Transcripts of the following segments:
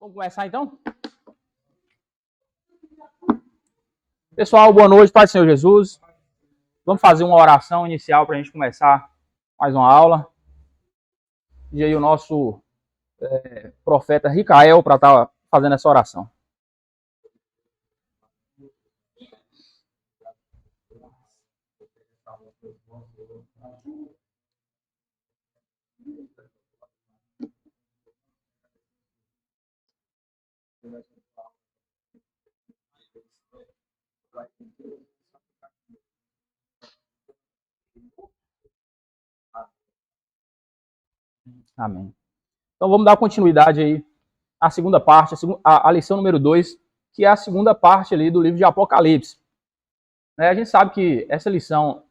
Vamos começar então? Pessoal, boa noite, Pai do Senhor Jesus. Vamos fazer uma oração inicial para a gente começar mais uma aula. E aí o nosso profeta Ricael para estar fazendo essa oração. Amém. Então vamos dar continuidade aí à segunda parte, a lição número 2, que é a segunda parte ali do livro de Apocalipse. A gente sabe que essa lição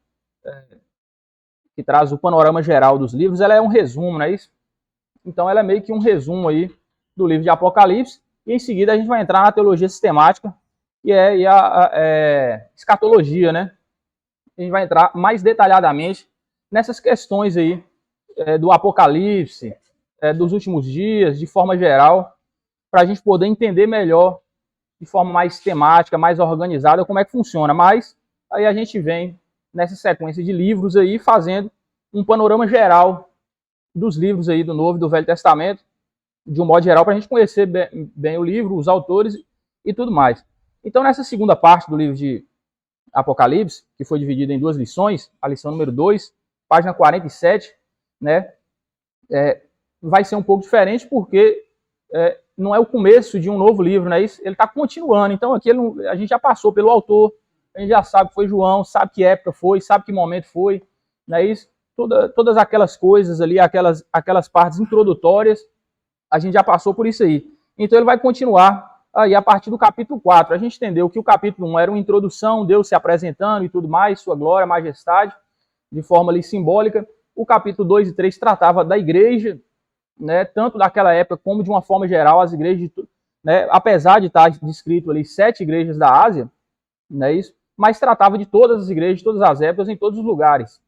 que traz o panorama geral dos livros, ela é um resumo, não é isso? Então ela é meio que um resumo aí do livro de Apocalipse, e em seguida a gente vai entrar na teologia sistemática, e a escatologia, né? A gente vai entrar mais detalhadamente nessas questões aí do Apocalipse, dos últimos dias, de forma geral, para a gente poder entender melhor, de forma mais sistemática, mais organizada, como é que funciona. Mas aí a gente vem nessa sequência de livros aí, fazendo um panorama geral dos livros aí do Novo e do Velho Testamento, de um modo geral, para a gente conhecer bem o livro, os autores e tudo mais. Então, nessa segunda parte do livro de Apocalipse, que foi dividida em duas lições, a lição número 2, página 47, né, vai ser um pouco diferente, porque não é o começo de um novo livro, né? Ele está continuando. Então, aqui a gente já passou pelo autor, a gente já sabe que foi João, sabe que época foi, sabe que momento foi, não é isso? Todas aquelas coisas ali, aquelas partes introdutórias, a gente já passou por isso aí. Então ele vai continuar aí a partir do capítulo 4. A gente entendeu que o capítulo 1 era uma introdução, Deus se apresentando e tudo mais, sua glória, majestade, de forma ali simbólica. O capítulo 2 e 3 tratava da igreja, né, tanto daquela época como de uma forma geral, as igrejas, né, apesar de estar descrito ali 7 igrejas da Ásia, não é isso? Mas tratava de todas as igrejas, de todas as épocas, em todos os lugares.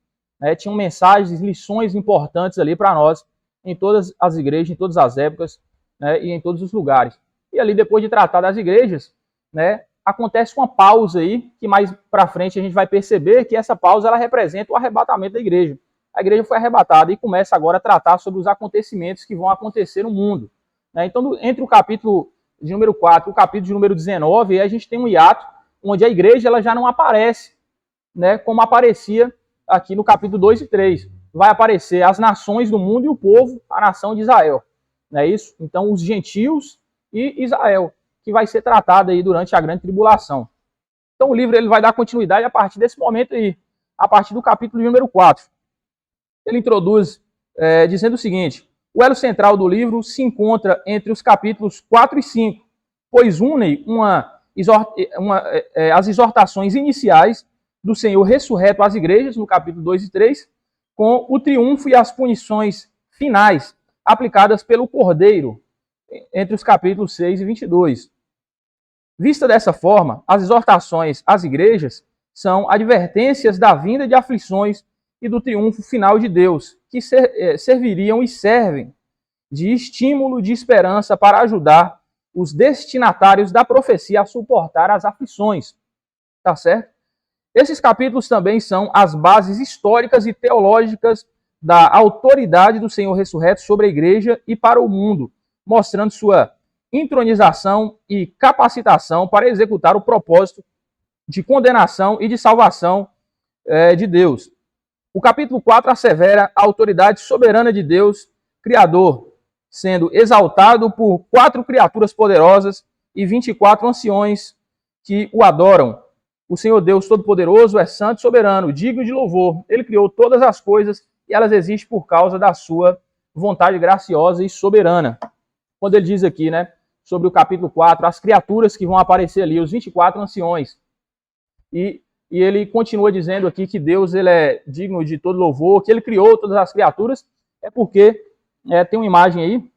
Tinham mensagens, lições importantes ali para nós, em todas as igrejas, em todas as épocas, né, e em todos os lugares. E ali, depois de tratar das igrejas, né, acontece uma pausa aí, que mais para frente a gente vai perceber que essa pausa ela representa o arrebatamento da igreja. A igreja foi arrebatada e começa agora a tratar sobre os acontecimentos que vão acontecer no mundo. Então, entre o capítulo de número 4 e o capítulo de número 19, a gente tem um hiato, onde a igreja ela já não aparece, né, como aparecia aqui no capítulo 2 e 3. Vai aparecer as nações do mundo e o povo, a nação de Israel. Não é isso? Então, os gentios e Israel, que vai ser tratado aí durante a grande tribulação. Então, o livro ele vai dar continuidade a partir desse momento aí, a partir do capítulo número 4. Ele introduz dizendo o seguinte: o elo central do livro se encontra entre os capítulos 4 e 5, pois unem as exortações iniciais do Senhor ressurreto às igrejas, no capítulo 2 e 3, com o triunfo e as punições finais aplicadas pelo Cordeiro, entre os capítulos 6 e 22. Vista dessa forma, as exortações às igrejas são advertências da vinda de aflições e do triunfo final de Deus, que serviriam e servem de estímulo de esperança para ajudar os destinatários da profecia a suportar as aflições. Tá certo? Esses capítulos também são as bases históricas e teológicas da autoridade do Senhor ressurreto sobre a igreja e para o mundo, mostrando sua intronização e capacitação para executar o propósito de condenação e de salvação de Deus. O capítulo 4 assevera a autoridade soberana de Deus, Criador, sendo exaltado por 4 criaturas poderosas e 24 anciões que o adoram. O Senhor Deus Todo-Poderoso é santo e soberano, digno de louvor. Ele criou todas as coisas e elas existem por causa da sua vontade graciosa e soberana. Quando ele diz aqui, né, sobre o capítulo 4, as criaturas que vão aparecer ali, os 24 anciões. E ele continua dizendo aqui que Deus ele é digno de todo louvor, que ele criou todas as criaturas, é porque tem uma imagem aí.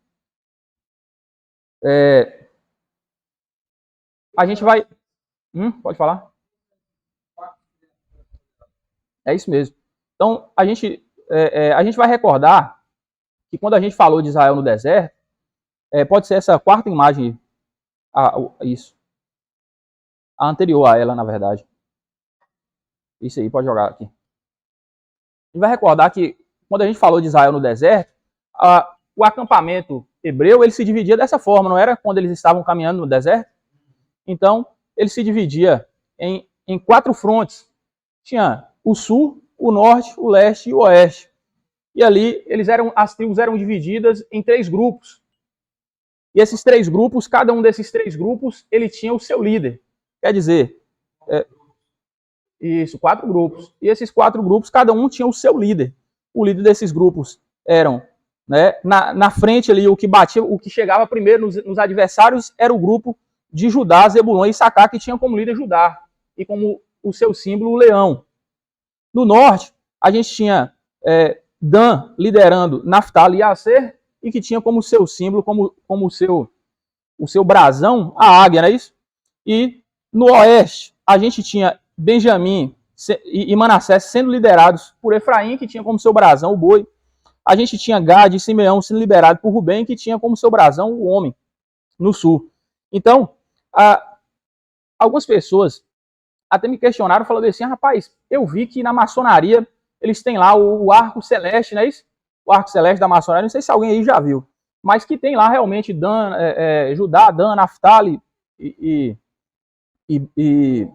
A gente vai... pode falar? É isso mesmo. Então, a gente vai recordar que quando a gente falou de Israel no deserto, Pode ser essa quarta imagem, isso. A anterior a ela, na verdade. Isso aí, pode jogar aqui. A gente vai recordar que, quando a gente falou de Israel no deserto, o acampamento hebreu, ele se dividia dessa forma, não era quando eles estavam caminhando no deserto? Então, ele se dividia em 4 frontes. Tinha o sul, o norte, o leste e o oeste. E ali, as tribos eram divididas em 3 grupos. E esses 3 grupos, cada um desses 3 grupos, ele tinha o seu líder. Quer dizer, 4 grupos. E esses 4 grupos, cada um tinha o seu líder. O líder desses grupos eram, né, na frente ali, o que chegava primeiro nos adversários era o grupo de Judá, Zebulon e Issacar, que tinha como líder Judá. E como o seu símbolo, o leão. No norte, a gente tinha Dan liderando Naftali e Aser, e que tinha como seu símbolo, como o seu brasão, a águia, não é isso? E no oeste, a gente tinha Benjamim e Manassés sendo liderados por Efraim, que tinha como seu brasão o boi. A gente tinha Gad e Simeão sendo liderados por Rubem, que tinha como seu brasão o homem, no sul. Então, algumas pessoas até me questionaram, falando assim, rapaz, eu vi que na maçonaria eles têm lá o arco celeste, não é isso? O arco celeste da maçonaria, não sei se alguém aí já viu, mas que tem lá realmente Judá, Dan, Naftali e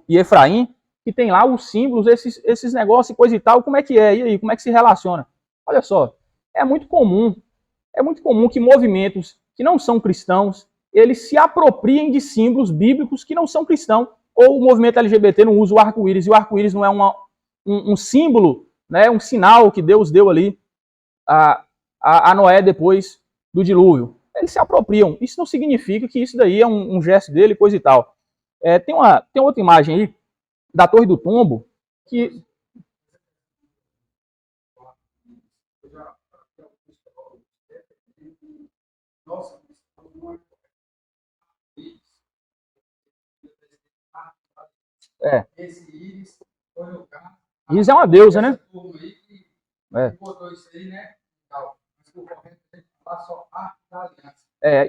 Efraim, que tem lá os símbolos, esses negócios e coisa e tal. Como é que é? E aí, como é que se relaciona? Olha só, é muito comum que movimentos que não são cristãos, eles se apropriem de símbolos bíblicos que não são cristãos. Ou o movimento LGBT não usa o arco-íris, e o arco-íris não é um símbolo, né, um sinal que Deus deu ali a Noé depois do dilúvio. Eles se apropriam. Isso não significa que isso daí é um gesto dele, coisa e tal. Tem outra imagem aí, da Torre do Tombo, que... Íris é uma deusa, né?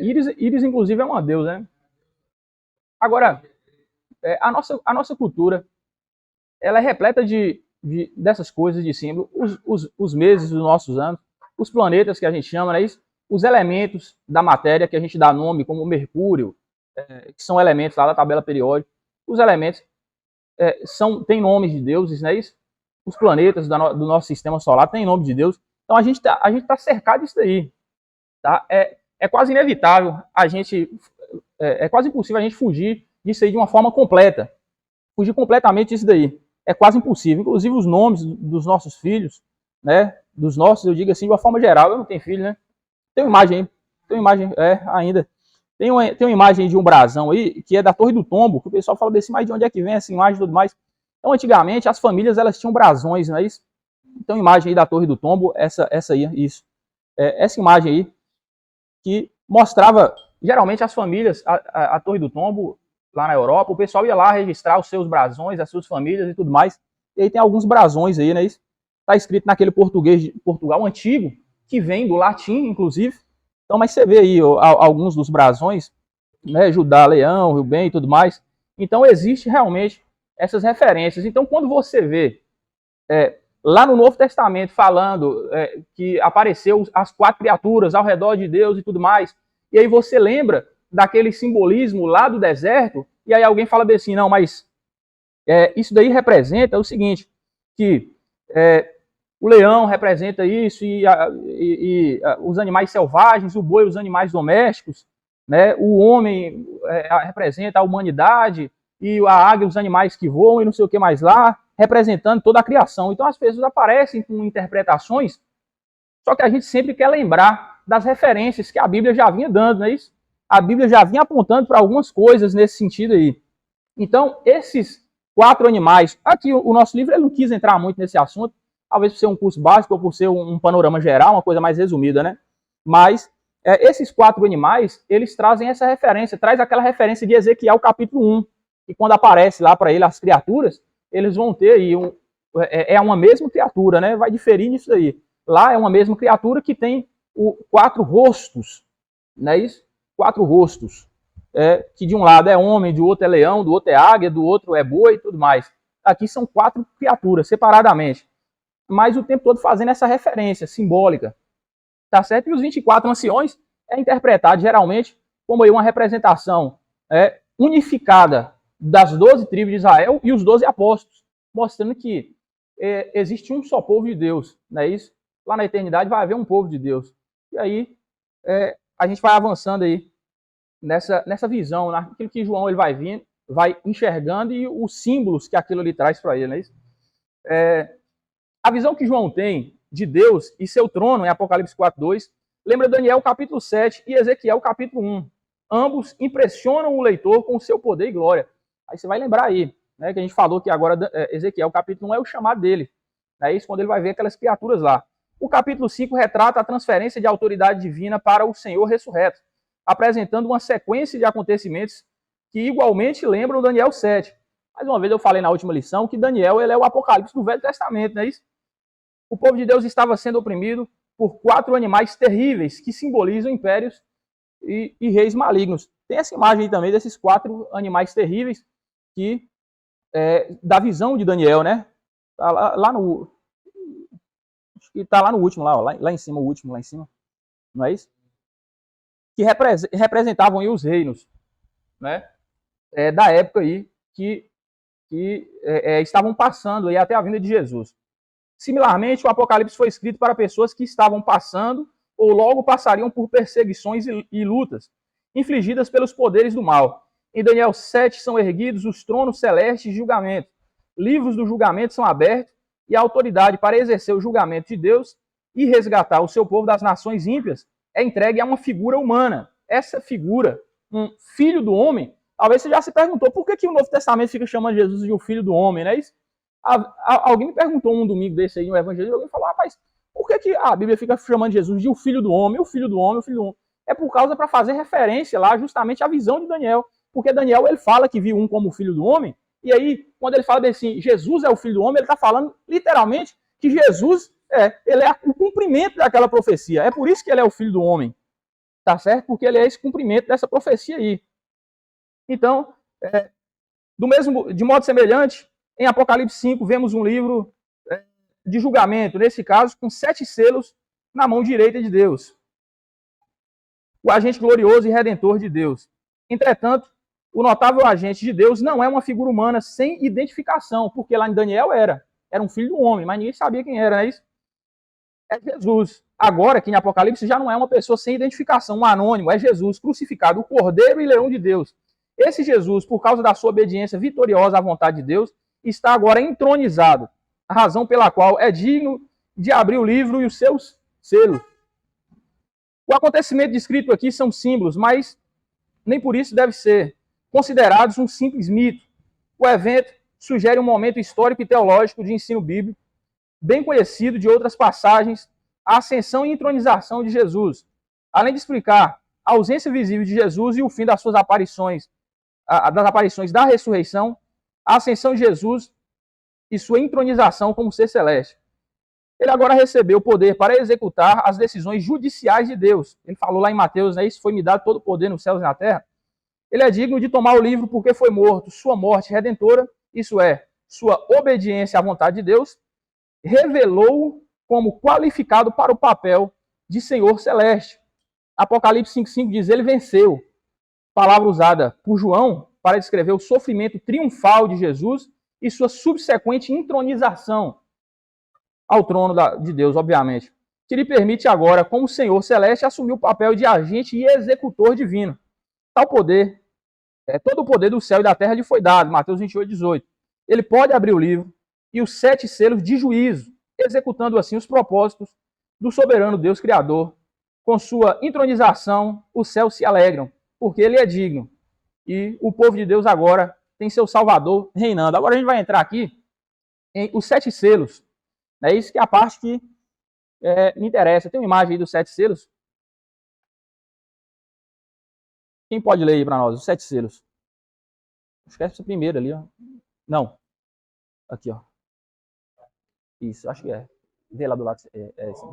Íris, inclusive, é uma deusa, né? Agora, a nossa cultura, ela é repleta dessas coisas de símbolo, os meses dos nossos anos, os planetas que a gente chama, não é isso? Os elementos da matéria que a gente dá nome, como Mercúrio, que são elementos lá da tabela periódica. Os elementos têm nomes de deuses, não é isso? Os planetas do nosso sistema solar têm nome de Deus. Então a gente tá cercado disso daí. Tá? É quase inevitável é quase impossível a gente fugir disso aí de uma forma completa. Fugir completamente disso daí. É quase impossível. Inclusive os nomes dos nossos filhos, né? Dos nossos, eu digo assim, de uma forma geral. Eu não tenho filho, né? Tem uma imagem aí. Tem uma imagem, ainda. Tem uma imagem de um brasão aí, que é da Torre do Tombo, que o pessoal fala desse, mas de onde é que vem essa imagem e tudo mais. Então, antigamente, as famílias, elas tinham brasões, não é isso? Então, imagem aí da Torre do Tombo, essa aí, isso. Essa imagem aí, que mostrava, geralmente, as famílias, a Torre do Tombo, lá na Europa, o pessoal ia lá registrar os seus brasões, as suas famílias e tudo mais. E aí tem alguns brasões aí, não é isso? Está escrito naquele português de Portugal antigo, que vem do latim, inclusive. Então, mas você vê aí alguns dos brasões, né, Judá, Leão, Rubem e tudo mais. Então, existe realmente essas referências. Então, quando você vê lá no Novo Testamento falando que apareceu as 4 criaturas ao redor de Deus e tudo mais, e aí você lembra daquele simbolismo lá do deserto, e aí alguém fala bem assim, não, mas isso daí representa o seguinte, que o leão representa isso, e os animais selvagens, o boi, os animais domésticos, né? O homem representa a humanidade, e a águia, os animais que voam, e não sei o que mais lá, representando toda a criação. Então as pessoas aparecem com interpretações, só que a gente sempre quer lembrar das referências que a Bíblia já vinha dando, não é isso? A Bíblia já vinha apontando para algumas coisas nesse sentido aí. Então, esses 4 animais, aqui o nosso livro ele não quis entrar muito nesse assunto, talvez por ser um curso básico ou por ser um panorama geral, uma coisa mais resumida, né? Mas esses 4 animais, eles trazem essa referência, traz aquela referência de Ezequiel capítulo 1, e quando aparece lá para ele as criaturas, eles vão ter aí uma mesma criatura, né? Vai diferir nisso aí. Lá é uma mesma criatura que tem 4 rostos, não é isso? quatro rostos, que de um lado é homem, do outro é leão, do outro é águia, do outro é boi e tudo mais. Aqui são quatro criaturas, separadamente, mas o tempo todo fazendo essa referência simbólica, tá certo? E os 24 anciões é interpretado geralmente como aí uma representação unificada das 12 tribos de Israel e os 12 apóstolos, mostrando que existe um só povo de Deus, não é isso? Lá na eternidade vai haver um povo de Deus. E aí a gente vai avançando aí nessa visão, naquilo que João ele vai vindo, vai enxergando e os símbolos que aquilo lhe traz para ele, não é isso? A visão que João tem de Deus e seu trono em Apocalipse 4:2 lembra Daniel capítulo 7 e Ezequiel capítulo 1. Ambos impressionam o leitor com o seu poder e glória. Aí você vai lembrar aí, né, que a gente falou que agora Ezequiel capítulo 1 é o chamado dele. É isso quando ele vai ver aquelas criaturas lá. O capítulo 5 retrata a transferência de autoridade divina para o Senhor ressurreto, apresentando uma sequência de acontecimentos que igualmente lembram Daniel 7. Mais uma vez eu falei na última lição que Daniel ele é o Apocalipse do Velho Testamento, não é isso? O povo de Deus estava sendo oprimido por quatro animais terríveis que simbolizam impérios e reis malignos. Tem essa imagem aí também desses quatro animais terríveis que da visão de Daniel, né? Tá lá no acho que tá lá no último lá em cima, o último lá em cima, não é isso? Que representavam aí os reinos, né? Da época aí que estavam passando aí até a vinda de Jesus. Similarmente, o Apocalipse foi escrito para pessoas que estavam passando ou logo passariam por perseguições e lutas infligidas pelos poderes do mal. Em Daniel 7 são erguidos os tronos celestes de julgamento. Livros do julgamento são abertos e a autoridade para exercer o julgamento de Deus e resgatar o seu povo das nações ímpias é entregue a uma figura humana. Essa figura, um filho do homem, talvez você já se perguntou por que o Novo Testamento fica chamando Jesus de o filho do homem, não é isso? Alguém me perguntou um domingo desse aí no Evangelho, e alguém falou, rapaz, por que a Bíblia fica chamando Jesus de o filho do homem, o filho do homem, o filho do homem? É por causa para fazer referência lá justamente à visão de Daniel. Porque Daniel ele fala que viu um como filho do homem, e aí, quando ele fala bem assim, Jesus é o filho do homem, ele está falando literalmente que Jesus ele é o cumprimento daquela profecia. É por isso que ele é o filho do homem. Tá certo? Porque ele é esse cumprimento dessa profecia aí. Então, de modo semelhante, em Apocalipse 5, vemos um livro de julgamento, nesse caso, com 7 selos na mão direita de Deus. O agente glorioso e redentor de Deus. Entretanto, o notável agente de Deus não é uma figura humana sem identificação, porque lá em Daniel era um filho do homem, mas ninguém sabia quem era, não é isso? É Jesus. Agora, aqui em Apocalipse, já não é uma pessoa sem identificação, um anônimo, é Jesus crucificado, o Cordeiro e Leão de Deus. Esse Jesus, por causa da sua obediência vitoriosa à vontade de Deus, está agora entronizado, a razão pela qual é digno de abrir o livro e os seus selos. O acontecimento descrito aqui são símbolos, mas nem por isso deve ser considerados um simples mito. O evento sugere um momento histórico e teológico de ensino bíblico, bem conhecido de outras passagens, a ascensão e entronização de Jesus, além de explicar a ausência visível de Jesus e o fim das suas aparições, das aparições da ressurreição, a ascensão de Jesus e sua entronização como ser celeste. Ele agora recebeu o poder para executar as decisões judiciais de Deus. Ele falou lá em Mateus, né, isso foi me dado todo o poder nos céus e na terra. Ele é digno de tomar o livro porque foi morto, sua morte redentora, isso é, sua obediência à vontade de Deus, revelou-o como qualificado para o papel de Senhor Celeste. Apocalipse 5,5 diz, ele venceu. Palavra usada por João para descrever o sofrimento triunfal de Jesus e sua subsequente entronização ao trono de Deus, obviamente, que lhe permite agora, como Senhor Celeste, assumir o papel de agente e executor divino. Tal poder, todo o poder do céu e da terra lhe foi dado, Mateus 28,18. Ele pode abrir o livro e os 7 selos de juízo, executando assim os propósitos do soberano Deus Criador. Com sua entronização, os céus se alegram, porque ele é digno. E o povo de Deus agora tem seu Salvador reinando. Agora a gente vai entrar aqui em os 7 selos. É isso que é a parte que me interessa. Tem uma imagem aí dos 7 selos. Quem pode ler aí para nós? Os 7 selos. Acho que é essa primeira ali, ó. Não. Aqui, ó. Isso, acho que é. Vê lá do lado. É esse.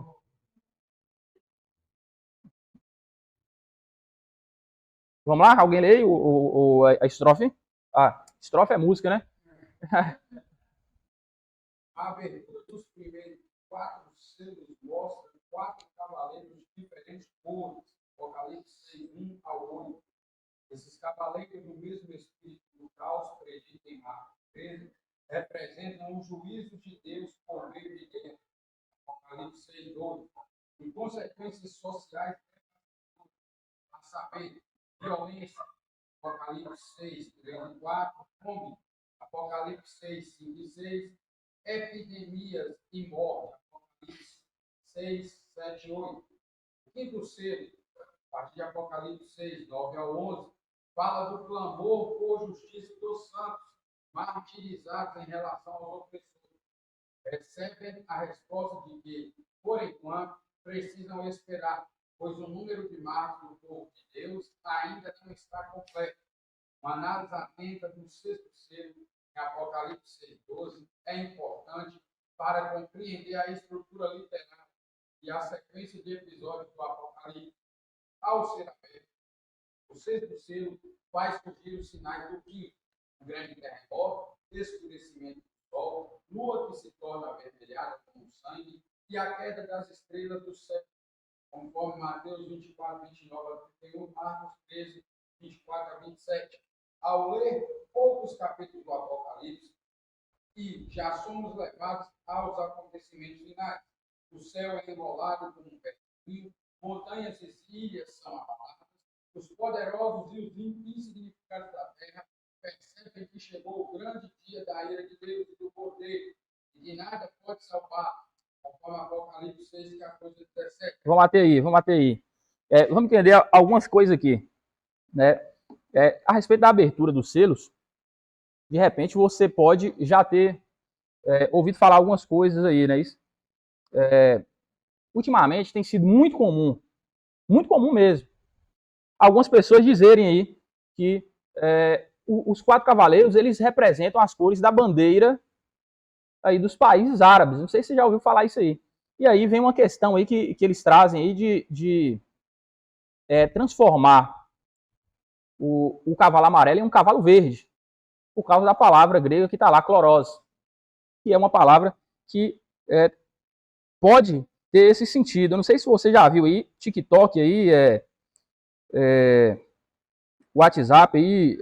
Vamos lá? Alguém lê aí a estrofe? Ah, estrofe é música, né? A abertura dos primeiros 4 selos mostra 4 cavaleiros de diferentes cores, Apocalipse 6, 1 ao 8. Esses cavaleiros do mesmo espírito do caos predito em Marcos 13 representam o juízo de Deus por meio de guerra, Apocalipse 6, 12, e consequências sociais, a saber, violência, Apocalipse 6, 3 e 4, fome, Apocalipse 6, 5 e 6, epidemias e morte, Apocalipse 6, 7 e 8. O quinto selo, a partir de Apocalipse 6, 9 ao 11, fala do clamor por justiça dos santos, martirizados em relação aos opressores. Recebem a resposta de que, por enquanto, precisam esperar, pois o número de marcos do povo de Deus ainda não está completo. Uma análise atenta do sexto selo, em Apocalipse 6:12, é importante para compreender a estrutura literária e a sequência de episódios do Apocalipse. Ao ser aberto, o sexto selo faz surgir os sinais do quinto: um grande terremoto, escurecimento do sol, lua que se torna avermelhada como sangue e a queda das estrelas do céu, conforme Mateus 24, 29 a 31, Marcos 13, 24 a 27. Ao ler poucos capítulos do Apocalipse, e já somos levados aos acontecimentos finais. O céu é enrolado como um pergaminho, montanhas e ilhas são abaladas, os poderosos e os insignificantes da terra percebem que chegou o grande dia da ira de Deus e do poder, e de nada pode salvar, conforme Apocalipse 6, 14 e 17. Vamos até aí. Vamos entender algumas coisas aqui, né? A respeito da abertura dos selos, de repente você pode já ter ouvido falar algumas coisas aí, né? Ultimamente tem sido muito comum mesmo, algumas pessoas dizerem aí que os 4 cavaleiros, eles representam as cores da bandeira aí dos países árabes. Não sei se você já ouviu falar isso aí. E aí vem uma questão aí que eles trazem aí de transformar o cavalo amarelo em um cavalo verde, por causa da palavra grega que está lá, clorose, que é uma palavra que pode ter esse sentido. Eu não sei se você já viu aí, TikTok aí, WhatsApp aí,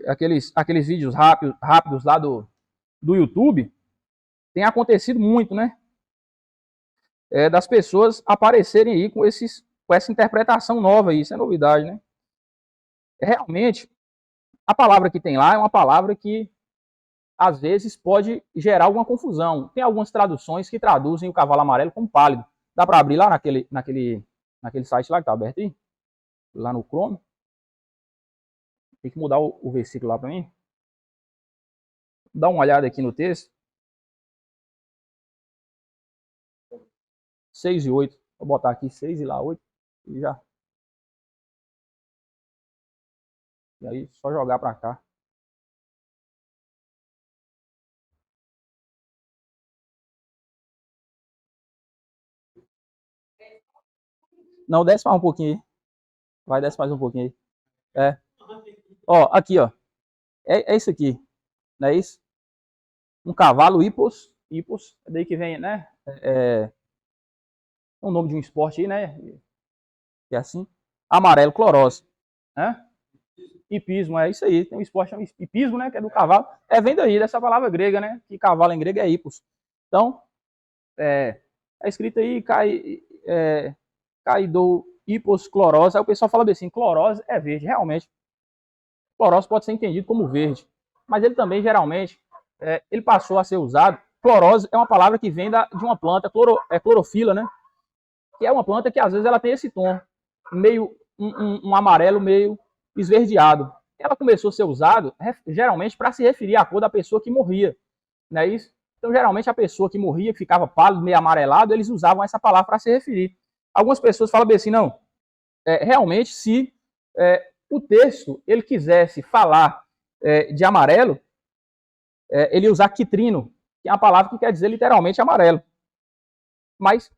aqueles vídeos rápidos lá do YouTube, tem acontecido muito, né? Das pessoas aparecerem aí com essa interpretação nova aí, isso é novidade, né? Realmente, a palavra que tem lá é uma palavra que às vezes pode gerar alguma confusão. Tem algumas traduções que traduzem o cavalo amarelo como pálido. Dá para abrir lá naquele site lá que tá aberto aí? Lá no Chrome. Tem que mudar o versículo lá para mim. Dá uma olhada aqui no texto. 6 e 8. Vou botar aqui 6 e lá 8. E já. E aí, só jogar para cá. Não, desce mais um pouquinho aí. Vai, desce mais um pouquinho aí. Ó, aqui, ó. É isso aqui. Não é isso? Um cavalo hipos. Hipos. É daí que vem, né? É o nome de um esporte aí, né? Que é assim. Amarelo, clorose. Né? Hipismo, é isso aí. Tem um esporte chamado hipismo, né? Que é do cavalo. Vem daí, dessa palavra grega, né? Que cavalo em grego é hipos. Então, escrito aí, caido hipos clorose. Aí o pessoal fala assim, clorose é verde. Realmente, clorose pode ser entendido como verde. Mas ele também, geralmente, ele passou a ser usado. Clorose é uma palavra que vem de uma planta, clorofila, né? Que é uma planta que às vezes ela tem esse tom, meio um amarelo meio esverdeado. Ela começou a ser usada geralmente para se referir à cor da pessoa que morria, não é isso? Então, geralmente, a pessoa que morria, que ficava pálido, meio amarelado, eles usavam essa palavra para se referir. Algumas pessoas falam bem assim, não, realmente, se o texto ele quisesse falar de amarelo, ele ia usar quitrino, que é uma palavra que quer dizer literalmente amarelo. Mas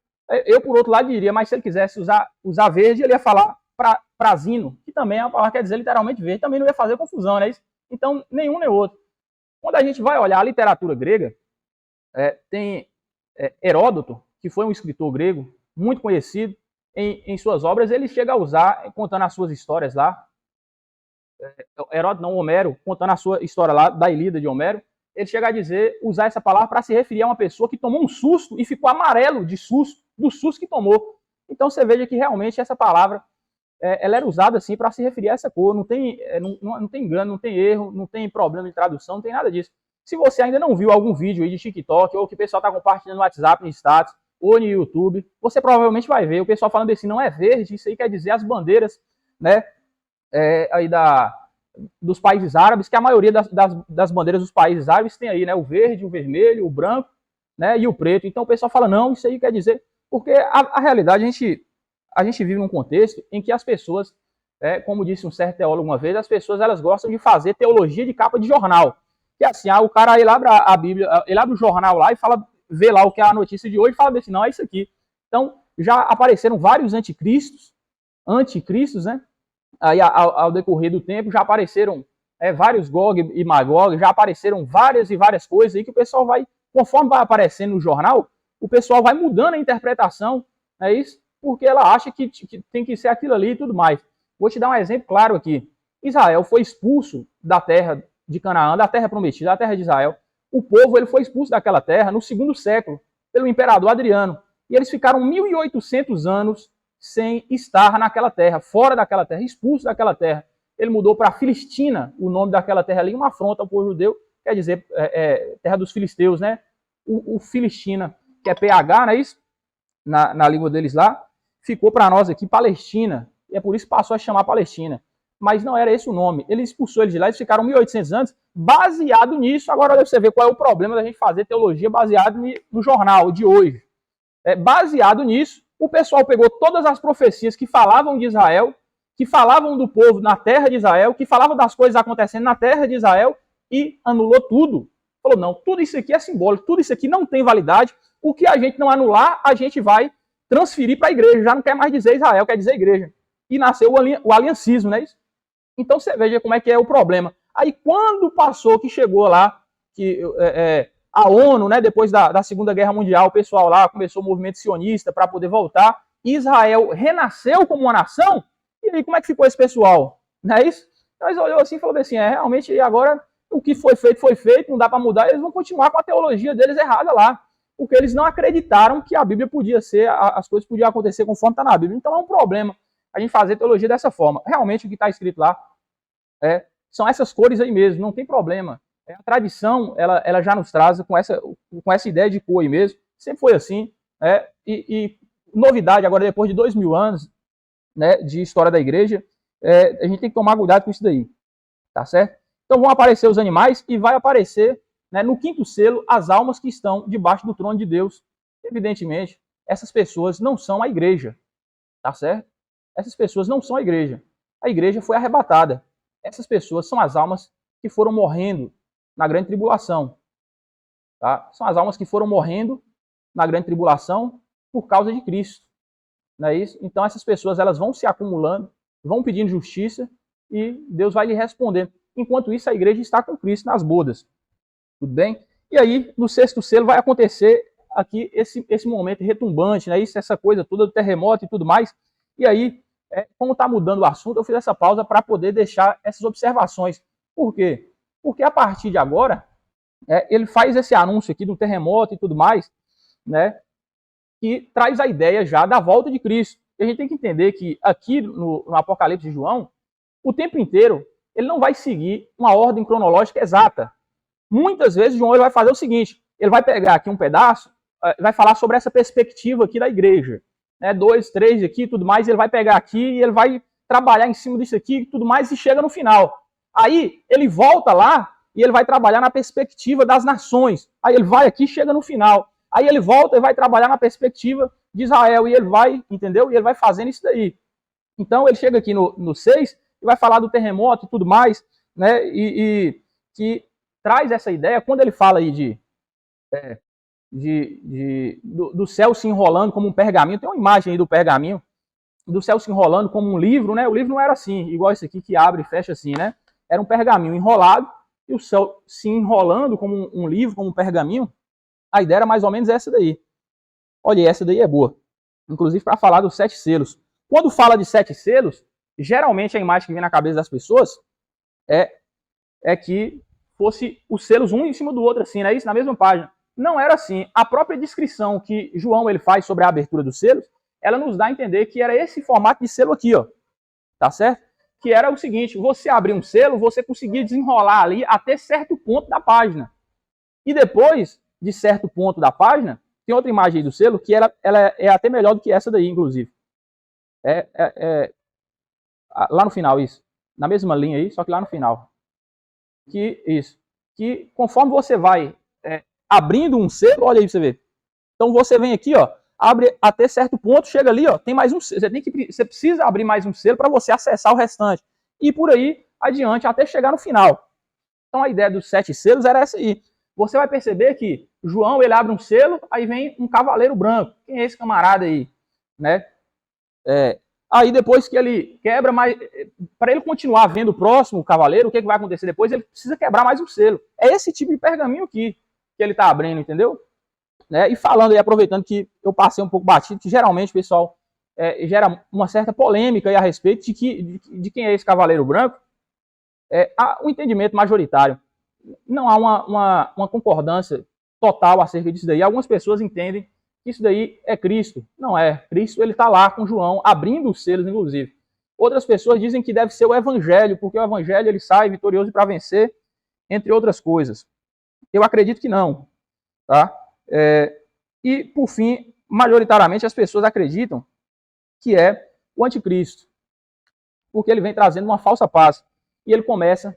eu, por outro lado, diria, mas se ele quisesse usar verde, ele ia falar prazino, que também é uma palavra que quer dizer literalmente verde, também não ia fazer confusão, né? Então, nenhum nem outro. Quando a gente vai olhar a literatura grega, tem Heródoto, que foi um escritor grego muito conhecido, em suas obras, ele chega a usar, contando as suas histórias lá, Heródoto não, Homero, contando a sua história lá, da Ilíada de Homero, ele chega a dizer, usar essa palavra para se referir a uma pessoa que tomou um susto e ficou amarelo de susto, do susto que tomou. Então você veja que realmente essa palavra, ela era usada assim para se referir a essa cor, não tem engano, não tem erro, não tem problema de tradução, não tem nada disso. Se você ainda não viu algum vídeo aí de TikTok, ou que o pessoal está compartilhando no WhatsApp, no status, ou no YouTube, você provavelmente vai ver o pessoal falando assim, não é verde, isso aí quer dizer as bandeiras, né, aí dos países árabes, que a maioria das bandeiras dos países árabes tem aí, né, o verde, o vermelho, o branco, né, e o preto. Então o pessoal fala, não, isso aí quer dizer, porque a realidade, a gente vive num contexto em que as pessoas, como disse um certo teólogo uma vez, as pessoas elas gostam de fazer teologia de capa de jornal. Que é assim, o cara ele abre a Bíblia, ele abre o jornal lá e fala, vê lá o que é a notícia de hoje e fala assim, não, é isso aqui. Então, já apareceram vários anticristos, né? Aí, ao decorrer do tempo, já apareceram vários Gog e Magog, já apareceram várias e várias coisas aí que o pessoal vai, conforme vai aparecendo no jornal, o pessoal vai mudando a interpretação, é isso? Porque ela acha que tem que ser aquilo ali e tudo mais. Vou te dar um exemplo claro aqui. Israel foi expulso da terra de Canaã, da terra prometida, da terra de Israel. O povo ele foi expulso daquela terra no 2º século, pelo imperador Adriano. E eles ficaram 1.800 anos sem estar naquela terra, fora daquela terra, expulso daquela terra. Ele mudou para Filistina, o nome daquela terra ali, uma afronta ao povo judeu, quer dizer, terra dos filisteus, né? O Filistina, que é PH, não é isso? Na língua deles lá, ficou para nós aqui Palestina, e é por isso que passou a chamar Palestina. Mas não era esse o nome. Ele expulsou eles de lá, eles ficaram 1.800 anos, baseado nisso. Agora você vê qual é o problema da gente fazer teologia baseado no jornal de hoje. Baseado nisso, o pessoal pegou todas as profecias que falavam de Israel, que falavam do povo na terra de Israel, que falavam das coisas acontecendo na terra de Israel e anulou tudo. Falou, não, tudo isso aqui é simbólico, tudo isso aqui não tem validade. O que a gente não anular, a gente vai transferir para a igreja. Já não quer mais dizer Israel, quer dizer igreja. E nasceu o aliancismo, não é isso? Então você veja como é que é o problema. Aí quando passou que chegou lá, que a ONU, né, depois da Segunda Guerra Mundial, o pessoal lá começou o movimento sionista para poder voltar, Israel renasceu como uma nação, e aí como é que ficou esse pessoal? Não é isso? Então eles olhou assim e falou assim, realmente agora o que foi feito, não dá para mudar, eles vão continuar com a teologia deles errada lá, porque eles não acreditaram que a Bíblia podia ser, as coisas podiam acontecer conforme está na Bíblia. Então é um problema a gente fazer teologia dessa forma. Realmente o que está escrito lá são essas cores aí mesmo, não tem problema. A tradição, ela já nos traz com essa ideia de cor aí mesmo, sempre foi assim. E novidade agora, depois de 2000 anos, né, de história da igreja, a gente tem que tomar cuidado com isso daí, tá certo? Então vão aparecer os animais e vai aparecer, né, no 5º selo as almas que estão debaixo do trono de Deus. Evidentemente, essas pessoas não são a igreja, tá certo? Essas pessoas não são a igreja. A igreja foi arrebatada. Essas pessoas são as almas que foram morrendo na grande tribulação. Tá? São as almas que foram morrendo na grande tribulação por causa de Cristo. Não é isso? Então essas pessoas elas vão se acumulando, vão pedindo justiça e Deus vai lhe respondendo. Enquanto isso, a igreja está com Cristo nas bodas. Tudo bem? E aí, no 6º selo, vai acontecer aqui esse momento retumbante, né? Isso, essa coisa toda do terremoto e tudo mais. E aí, como está mudando o assunto, eu fiz essa pausa para poder deixar essas observações. Por quê? Porque a partir de agora, ele faz esse anúncio aqui do terremoto e tudo mais, né? Que traz a ideia já da volta de Cristo. E a gente tem que entender que aqui no Apocalipse de João, o tempo inteiro, ele não vai seguir uma ordem cronológica exata. Muitas vezes, João ele vai fazer o seguinte, ele vai pegar aqui um pedaço, vai falar sobre essa perspectiva aqui da igreja. 2, 3 aqui, tudo mais, ele vai pegar aqui e ele vai trabalhar em cima disso aqui, tudo mais, e chega no final. Aí, ele volta lá e ele vai trabalhar na perspectiva das nações. Aí ele vai aqui e chega no final. Aí ele volta e vai trabalhar na perspectiva de Israel. E ele vai, entendeu? E ele vai fazendo isso daí. Então, ele chega aqui no 6 e vai falar do terremoto e tudo mais, né? E que traz essa ideia, quando ele fala aí do céu se enrolando como um pergaminho, tem uma imagem aí do pergaminho, do céu se enrolando como um livro, né? O livro não era assim, igual esse aqui que abre e fecha assim, né? Era um pergaminho enrolado e o céu se enrolando como um livro, como um pergaminho. A ideia era mais ou menos essa daí. Olha, essa daí é boa. Inclusive para falar dos 7 selos. Quando fala de 7 selos, geralmente a imagem que vem na cabeça das pessoas é que fosse os selos um em cima do outro, assim, né? Isso na mesma página. Não era assim. A própria descrição que João ele faz sobre a abertura dos selos, ela nos dá a entender que era esse formato de selo aqui, ó. Tá certo? Que era o seguinte, você abrir um selo, você conseguia desenrolar ali até certo ponto da página. E depois de certo ponto da página, tem outra imagem aí do selo que ela é até melhor do que essa daí, inclusive. Lá no final, isso. Na mesma linha aí, só que lá no final. Que conforme você vai abrindo um selo, olha aí pra você ver. Então você vem aqui, ó, abre até certo ponto, chega ali, ó, tem mais um selo. Você precisa abrir mais um selo para você acessar o restante. E por aí adiante até chegar no final. Então a ideia dos 7 selos era essa aí. Você vai perceber que João ele abre um selo, aí vem um cavaleiro branco. Quem é esse camarada aí? Né? Aí depois que ele quebra mais, para ele continuar vendo o próximo cavaleiro, o que vai acontecer depois? Ele precisa quebrar mais um selo. É esse tipo de pergaminho aqui que ele está abrindo, entendeu? Né? E falando aí, aproveitando que eu passei um pouco batido, que geralmente o pessoal gera uma certa polêmica aí a respeito de quem é esse cavaleiro branco, há um entendimento majoritário. Não há uma concordância total acerca disso daí. Algumas pessoas entendem que isso daí é Cristo. Não é. Cristo ele está lá com João, abrindo os selos, inclusive. Outras pessoas dizem que deve ser o Evangelho, porque o Evangelho ele sai vitorioso para vencer, entre outras coisas. Eu acredito que não. Tá? E, por fim, majoritariamente as pessoas acreditam que é o anticristo, porque ele vem trazendo uma falsa paz. E ele começa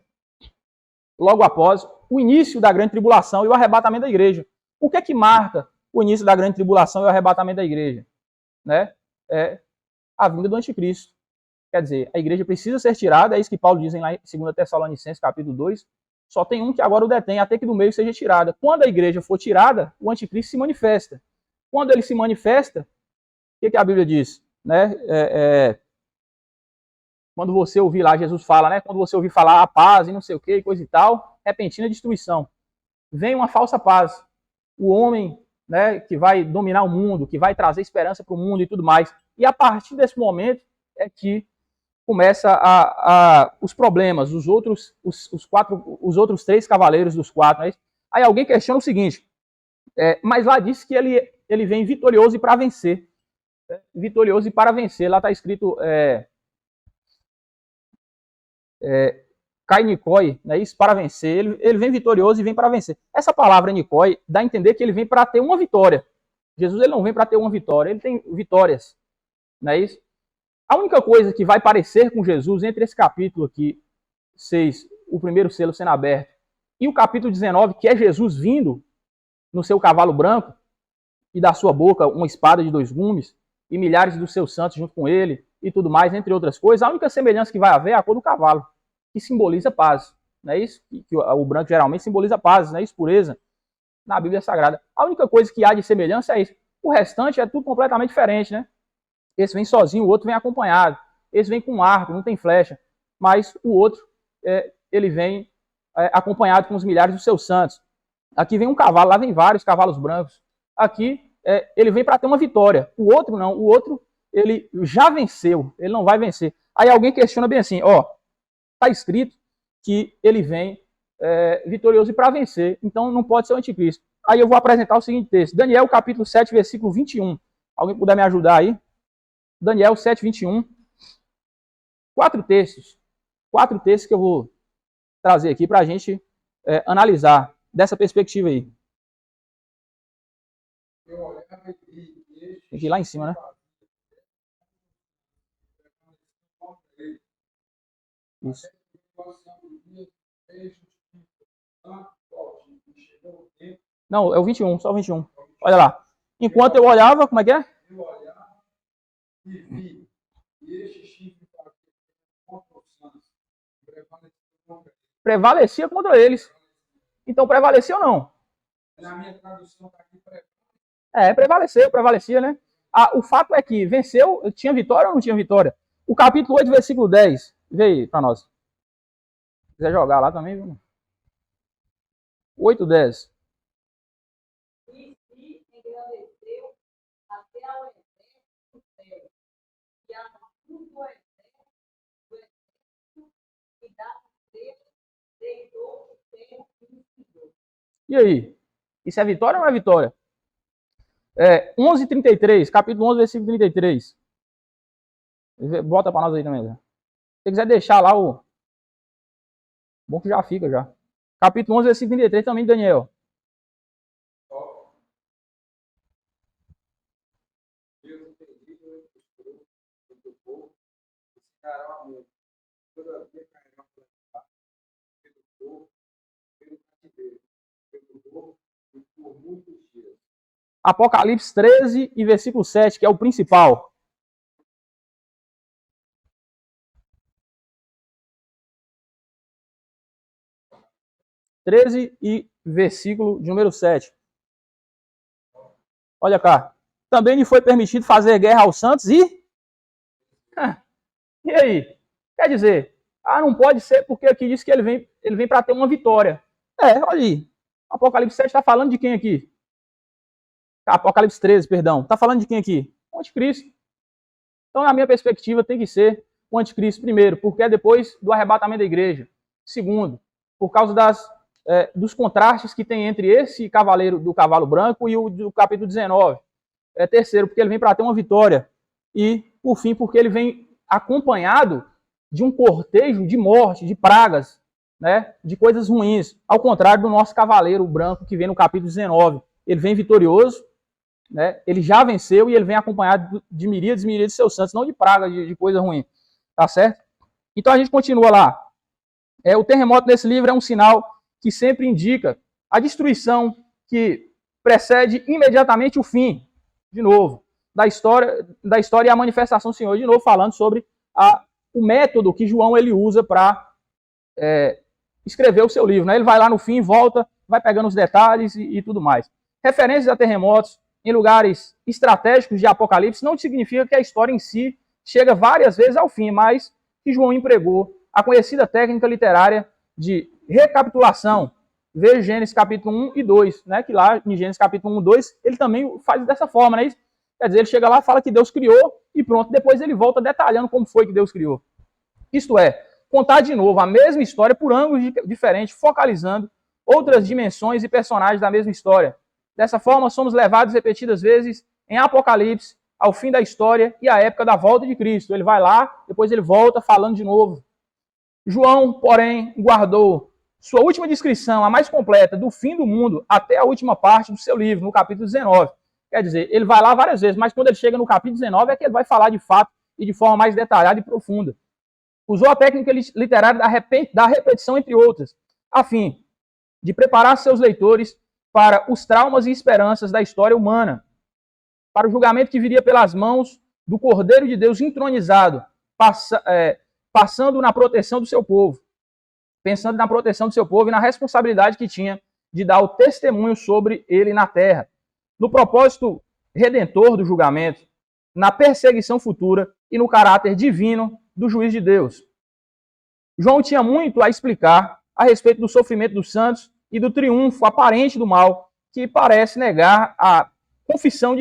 logo após o início da grande tribulação e o arrebatamento da igreja. O que é que marca o início da grande tribulação e o arrebatamento da igreja? Né? É a vinda do anticristo. Quer dizer, a igreja precisa ser tirada, é isso que Paulo diz lá em 2 Tessalonicenses, capítulo 2, só tem um que agora o detém, até que do meio seja tirada. Quando a igreja for tirada, o anticristo se manifesta. Quando ele se manifesta, o que a Bíblia diz? Né? Quando você ouvir lá, Jesus fala, né? Quando você ouvir falar a paz e não sei o que, coisa e tal, repentina destruição. Vem uma falsa paz. O homem, né, que vai dominar o mundo, que vai trazer esperança para o mundo e tudo mais. E a partir desse momento é que começa os problemas, os outros 3 cavaleiros dos 4. Né? Aí alguém questiona o seguinte, mas lá diz que ele vem vitorioso e para vencer. Vitorioso e para vencer. Lá está escrito Kai Nikoi, né, isso, para vencer. Ele vem vitorioso e vem para vencer. Essa palavra Nikoi dá a entender que ele vem para ter uma vitória. Jesus ele não vem para ter uma vitória, ele tem vitórias. Não é isso? A única coisa que vai parecer com Jesus entre esse capítulo aqui, 6, o primeiro selo sendo aberto, e o capítulo 19, que é Jesus vindo no seu cavalo branco, e da sua boca uma espada de 2 gumes, e milhares dos seus santos junto com ele, e tudo mais, entre outras coisas, a única semelhança que vai haver é a cor do cavalo, que simboliza paz. Não é isso? Que o branco geralmente simboliza paz, não é isso? Pureza, na Bíblia Sagrada. A única coisa que há de semelhança é isso. O restante é tudo completamente diferente, né? Esse vem sozinho, o outro vem acompanhado. Esse vem com arco, não tem flecha. Mas o outro, ele vem acompanhado com os milhares dos seus santos. Aqui vem um cavalo, lá vem vários cavalos brancos. Aqui, ele vem para ter uma vitória. O outro não. O outro, ele já venceu. Ele não vai vencer. Aí alguém questiona bem assim, ó, está escrito que ele vem vitorioso e para vencer. Então não pode ser o anticristo. Aí eu vou apresentar o seguinte texto. Daniel, capítulo 7, versículo 21. Alguém puder me ajudar aí? Daniel 7, 21. 4 textos. 4 textos que eu vou trazer aqui para a gente analisar dessa perspectiva aí. Tem que ir lá em cima, né? Isso. Não, é o 21, só o 21. Olha lá. Enquanto eu olhava, como é que é? Eu olhava e vi, e este chifre contra os santos prevalecia contra eles. Então prevalecia ou não? Na minha tradução está aqui prevalecia, né? o fato é que venceu, tinha vitória ou não tinha vitória? O capítulo 8, versículo 10. Vê aí para nós. Se quiser jogar lá também, viu? 8, 10. E se engrandeceu até ao exército do céu, e a luz do exército, e da estrela, deitou o terra e inspirou. E aí? Isso é vitória ou não é vitória? 11:33, capítulo 11, versículo 33. Bota para nós aí também. Se você quiser deixar lá o... Bom que já fica já. Capítulo 11, versículo 33 também, Daniel. Deus entendido entre o povo, e se dará amor. Todavia cairão pelo povo, pelo cativeiro, pelo povo, e por muitos dias. Apocalipse 13 e versículo 7, que é o principal. E versículo de número 7. Olha cá. Também lhe foi permitido fazer guerra aos santos e... E aí? Quer dizer, não pode ser porque aqui diz que ele vem para ter uma vitória. Olha aí. Apocalipse 7 está falando de quem aqui? Apocalipse 13, perdão. Está falando de quem aqui? O anticristo. Então, na minha perspectiva, tem que ser o anticristo primeiro, porque é depois do arrebatamento da igreja. Segundo, por causa dos contrastes que tem entre esse cavaleiro do cavalo branco e o do capítulo 19. Terceiro, porque ele vem para ter uma vitória. E, por fim, porque ele vem acompanhado de um cortejo de morte, de pragas, né, de coisas ruins. Ao contrário do nosso cavaleiro branco que vem no capítulo 19. Ele vem vitorioso, né, ele já venceu e ele vem acompanhado de miríades e miríades de seus santos, não de pragas, de coisa ruim. Tá certo? Então a gente continua lá. O terremoto nesse livro é um sinal que sempre indica a destruição que precede imediatamente o fim, de novo, da história e a manifestação do Senhor, de novo falando sobre o método que João ele usa para escrever o seu livro. Né? Ele vai lá no fim, volta, vai pegando os detalhes e tudo mais. Referências a terremotos em lugares estratégicos de Apocalipse não significa que a história em si chega várias vezes ao fim, mas que João empregou a conhecida técnica literária de recapitulação. Veja Gênesis capítulo 1 e 2, né? Que lá em Gênesis capítulo 1 e 2 ele também faz dessa forma, né? Quer dizer, ele chega lá, fala que Deus criou e pronto, depois ele volta detalhando como foi que Deus criou. Isto é, contar de novo a mesma história por ângulos diferentes, focalizando outras dimensões e personagens da mesma história. Dessa forma, somos levados repetidas vezes em Apocalipse ao fim da história e à época da volta de Cristo. Ele vai lá, depois ele volta falando de novo. João, porém, guardou sua última descrição, a mais completa, do fim do mundo até a última parte do seu livro, no capítulo 19. Quer dizer, ele vai lá várias vezes, mas quando ele chega no capítulo 19 é que ele vai falar de fato e de forma mais detalhada e profunda. Usou a técnica literária da repetição, entre outras, a fim de preparar seus leitores para os traumas e esperanças da história humana, para o julgamento que viria pelas mãos do Cordeiro de Deus entronizado, passando na proteção do seu povo, pensando na proteção do seu povo e na responsabilidade que tinha de dar o testemunho sobre ele na terra, no propósito redentor do julgamento, na perseguição futura e no caráter divino do juiz de Deus. João tinha muito a explicar a respeito do sofrimento dos santos e do triunfo aparente do mal, que parece negar a confissão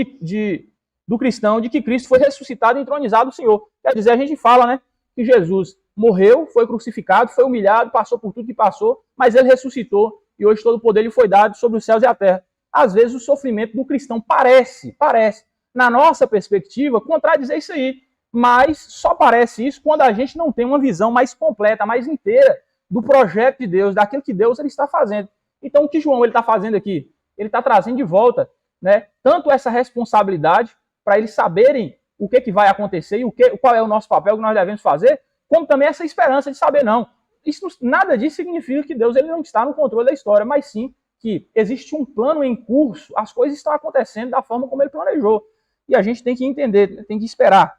do cristão de que Cristo foi ressuscitado e entronizado do Senhor. Quer dizer, a gente fala, né, que Jesus morreu, foi crucificado, foi humilhado, passou por tudo que passou, mas ele ressuscitou e hoje todo o poder lhe foi dado sobre os céus e a terra. Às vezes o sofrimento do cristão parece, na nossa perspectiva, contradizer isso aí, mas só parece isso quando a gente não tem uma visão mais completa, mais inteira do projeto de Deus, daquilo que Deus ele está fazendo. Então o que João ele está fazendo aqui? Ele está trazendo de volta, né, tanto essa responsabilidade para eles saberem o que vai acontecer e qual é o nosso papel que nós devemos fazer, como também essa esperança de saber, não. Nada disso significa que Deus ele não está no controle da história, mas sim que existe um plano em curso, as coisas estão acontecendo da forma como ele planejou. E a gente tem que entender, tem que esperar.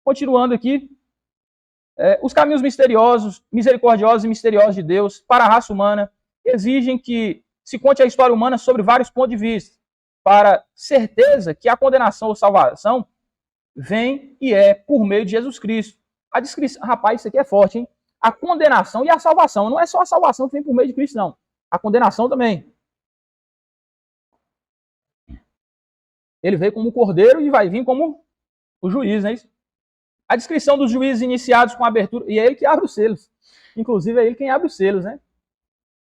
Continuando aqui, os caminhos misericordiosos e misteriosos de Deus para a raça humana exigem que se conte a história humana sobre vários pontos de vista. para certeza que a condenação ou salvação vem e é por meio de Jesus Cristo. A descrição, rapaz, isso aqui é forte, hein? A condenação e a salvação. Não é só a salvação que vem por meio de Cristo, não. A condenação também. Ele veio como cordeiro e vai vir como o juiz, não é isso? A descrição dos juízes iniciados com a abertura, e é ele que abre os selos. Inclusive é ele quem abre os selos, né?